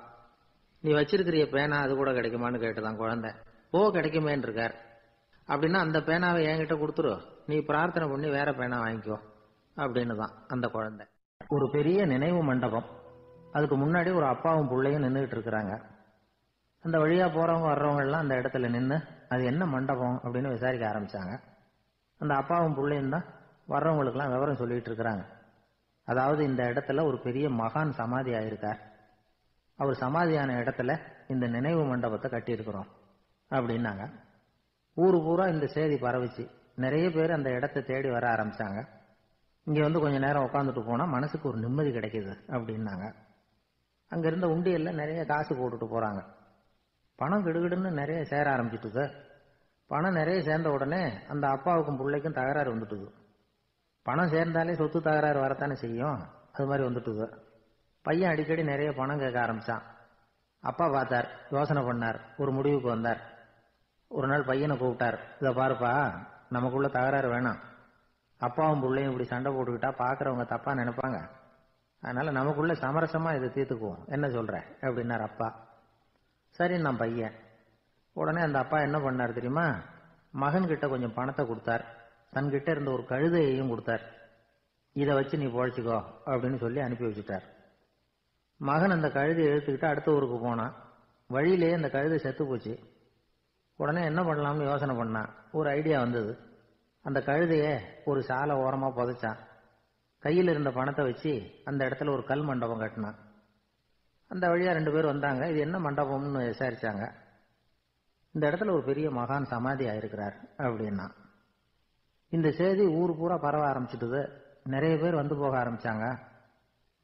நீ வச்சிருக்கிறிய பேனா அது கூட கிடைக்குமான்னு கேட்டுதான் குழந்தை. ஓ, கிடைக்குமேன்னு இருக்கார். அப்படின்னா அந்த பேனாவை என்கிட்ட கொடுத்துரு, நீ பிரார்த்தனை பண்ணி வேற பேனா வாங்கிக்கோ அப்படின்னு தான் அந்த குழந்தை. ஒரு பெரிய நினைவு மண்டபம், அதுக்கு முன்னாடி ஒரு அப்பாவும் பிள்ளையும் நின்றுகிட்டு இருக்கிறாங்க. அந்த வழியா போறவங்க வர்றவங்க எல்லாம் அந்த இடத்துல நின்று அது என்ன மண்டபம் அப்படின்னு விசாரிக்க ஆரம்பிச்சாங்க. அந்த அப்பாவும் பிள்ளையும் தான் வர்றவங்களுக்கெல்லாம் விவரம் சொல்லிட்டு இருக்கிறாங்க. அதாவது இந்த இடத்துல ஒரு பெரிய மகான் சமாதி ஆயிருக்கார், அவர் சமாதியான இடத்துல இந்த நினைவு மண்டபத்தை கட்டியிருக்கிறோம் அப்படின்னாங்க. ஊரு பூரா இந்த செய்தி பரவிச்சு. நிறைய பேர் அந்த இடத்தை தேடி வர ஆரம்பிச்சாங்க. இங்க வந்து கொஞ்ச நேரம் உட்காந்துட்டு போனா மனசுக்கு ஒரு நிம்மதி கிடைக்குது அப்படின்னாங்க. அங்க இருந்த உண்டியல்ல நிறைய காசு போட்டுட்டு போறாங்க. பணம் கிடுகிடுன்னு நிறைய சேர ஆரம்பிச்சுட்டுது. பணம் நிறைய சேர்ந்த உடனே அந்த அப்பாவுக்கும் பிள்ளைக்கும் தகராறு வந்துட்டுது. பணம் சேர்ந்தாலே சொத்து தகராறு வரத்தானே செய்யும், அது மாதிரி வந்துட்டுது. பையன் அடிக்கடி நிறைய பணம் கேட்க ஆரம்பிச்சான். அப்பா பார்த்தார், யோசனை பண்ணார், ஒரு முடிவுக்கு வந்தார். ஒரு நாள் பையனை கூப்பிட்டார். இதை பாருப்பா, நமக்குள்ள தகராறு வேணாம், அப்பாவும் பிள்ளையும் இப்படி சண்டை போட்டுக்கிட்டா பாக்குறவங்க தப்பா நினைப்பாங்க, அதனால நமக்குள்ள சமரசமா இதை தீர்த்துக்குவோம், என்ன சொல்ற அப்படின்னார் அப்பா. சரி நான் பையன். உடனே அந்த அப்பா என்ன பண்ணார் தெரியுமா, மகன் கிட்ட கொஞ்சம் பணத்தை கொடுத்தார், தன்கிட்ட இருந்த ஒரு கழுதையையும் கொடுத்தார். இதை வச்சு நீ பொழைச்சிக்கோ அப்படின்னு சொல்லி அனுப்பி வச்சுட்டார். மகன் அந்த கழுதையை இழுத்துக்கிட்டு அடுத்த ஊருக்கு போனான். வழியிலேயே அந்த கழுதை செத்து போச்சு. உடனே என்ன பண்ணலாம்னு யோசனை பண்ணான். ஒரு ஐடியா வந்தது. அந்த கழுதைய ஒரு சாலை ஓரமா புதைச்சான். கையில் இருந்த பணத்தை வச்சு அந்த இடத்துல ஒரு கல் மண்டபம் கட்டினான். அந்த வழியா 2 பேர் வந்தாங்க. இது என்ன மண்டபம்னு விசாரிச்சாங்க. இந்த இடத்துல ஒரு பெரிய மகான் சமாதி ஆயிருக்கிறார் அப்படின்னா. இந்த செய்தி ஊர் பூரா பரவ ஆரம்பிச்சுட்டுது. நிறைய பேர் வந்து போக ஆரம்பிச்சாங்க.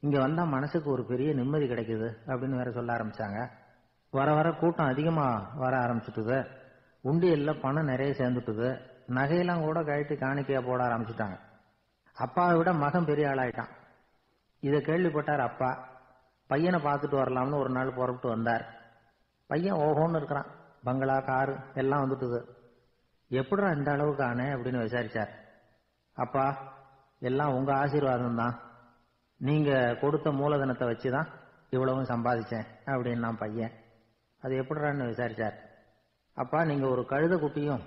இங்க வந்தா மனசுக்கு ஒரு பெரிய நிம்மதி கிடைக்குது அப்படின்னு வேற சொல்ல ஆரம்பிச்சாங்க. வர வர கூட்டம் அதிகமா வர ஆரம்பிச்சுட்டுது. உண்டியல்ல பணம் நிறைய சேர்ந்துட்டுது. நகையெல்லாம் கூட கழட்டி காணிக்கையா போட ஆரம்பிச்சுட்டாங்க. அப்பாவை விட மகன் பெரிய ஆளாயிட்டான். இதை கேள்விப்பட்டார் அப்பா. பையனை பார்த்துட்டு வரலாம்னு ஒரு நாள் புறப்பட்டு வந்தார். பையன் ஓஹோன்னு இருக்கிறான். பங்களா, காரு எல்லாம் வந்துட்டுது. எப்படிடா இந்த அளவுக்கு ஆனே அப்படின்னு விசாரிச்சார். அப்பா, எல்லாம் உங்க ஆசீர்வாதம் தான். நீங்க கொடுத்த மூலதனத்தை வச்சுதான் இவ்வளவும் சம்பாதிச்சேன் அப்படின்னு நான் பையன். அது எப்படிறான்னு விசாரிச்சார். அப்பா, நீங்க ஒரு கழுதை குட்டியும்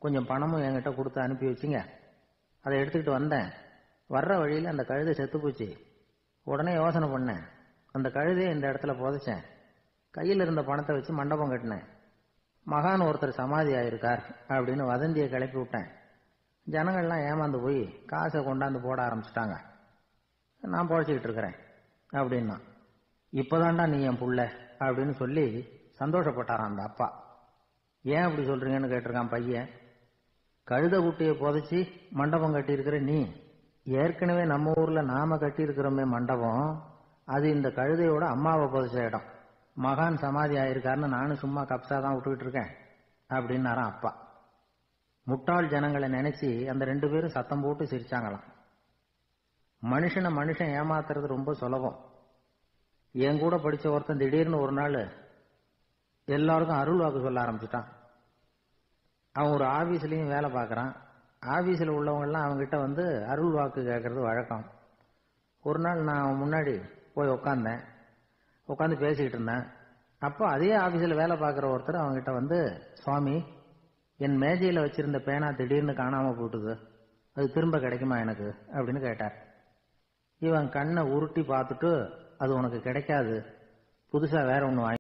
கொஞ்சம் பணமும் என்கிட்ட கொடுத்து அனுப்பி வச்சிங்க. அதை எடுத்துக்கிட்டு வந்தேன். வர்ற வழியில் அந்த கழுதை செத்து போச்சு. உடனே யோசனை பண்ணேன். அந்த கழுதையை இந்த இடத்துல புதைச்சேன். கையில் இருந்த பணத்தை வச்சு மண்டபம் கட்டினேன். மகான் ஒருத்தர் சமாதி ஆயிருக்கார் அப்படின்னு வதந்தியை கிளப்பி விட்டேன். ஜனங்கள்லாம் ஏமாந்து போய் காசை கொண்டாந்து போட ஆரம்பிச்சுட்டாங்க. நான் பொழைச்சிக்கிட்டு இருக்கிறேன் அப்படின்னா. இப்பதான்டா நீ என் புள்ள அப்படின்னு சொல்லி சந்தோஷப்பட்டாரான் அந்த அப்பா. ஏன் அப்படி சொல்றீங்கன்னு கேட்டிருக்கான் பையன். கழுத குட்டியை புதைச்சி மண்டபம் கட்டி இருக்கிற நீ, ஏற்கனவே நம்ம ஊர்ல நாம கட்டி இருக்கிறோமே மண்டபம், அது இந்த கழுதையோட அம்மாவை புதைச்ச இடம். மகான் சமாதி ஆயிருக்காருன்னு நானும் சும்மா கப்சா தான் விட்டுக்கிட்டு இருக்கேன் அப்படின்னாரான் அப்பா. முட்டாள் ஜனங்களை நினைச்சு அந்த 2 பேரும் சத்தம் போட்டு சிரிச்சாங்களாம். மனுஷன் ஏமாத்துறது ரொம்ப சுலபம். என் கூட படிச்ச ஒருத்தன் திடீர்னு ஒரு நாள் எல்லாருக்கும் அருள் வாக்கு சொல்ல ஆரம்பிச்சுட்டான். அவன் ஒரு ஆபீஸ்லயும் வேலை பார்க்கறான். ஆபீஸ்ல உள்ளவங்க எல்லாம் அவங்ககிட்ட வந்து அருள் வாக்கு கேட்கறது வழக்கம். ஒரு நாள் நான் அவன் முன்னாடி போய் உட்காந்து பேசிக்கிட்டு இருந்தேன். அப்போ அதே ஆபீஸ்ல வேலை பார்க்குற ஒருத்தர் அவங்ககிட்ட வந்து, சுவாமி, என் மேஜையில வச்சிருந்த பேனா திடீர்னு காணாம போட்டுது, அது திரும்ப கிடைக்குமா எனக்கு அப்படின்னு கேட்டார். இவன் கண்ணை உருட்டி பார்த்துட்டு, அது உனக்கு கிடைக்காது, புதுசா வேற ஒன்று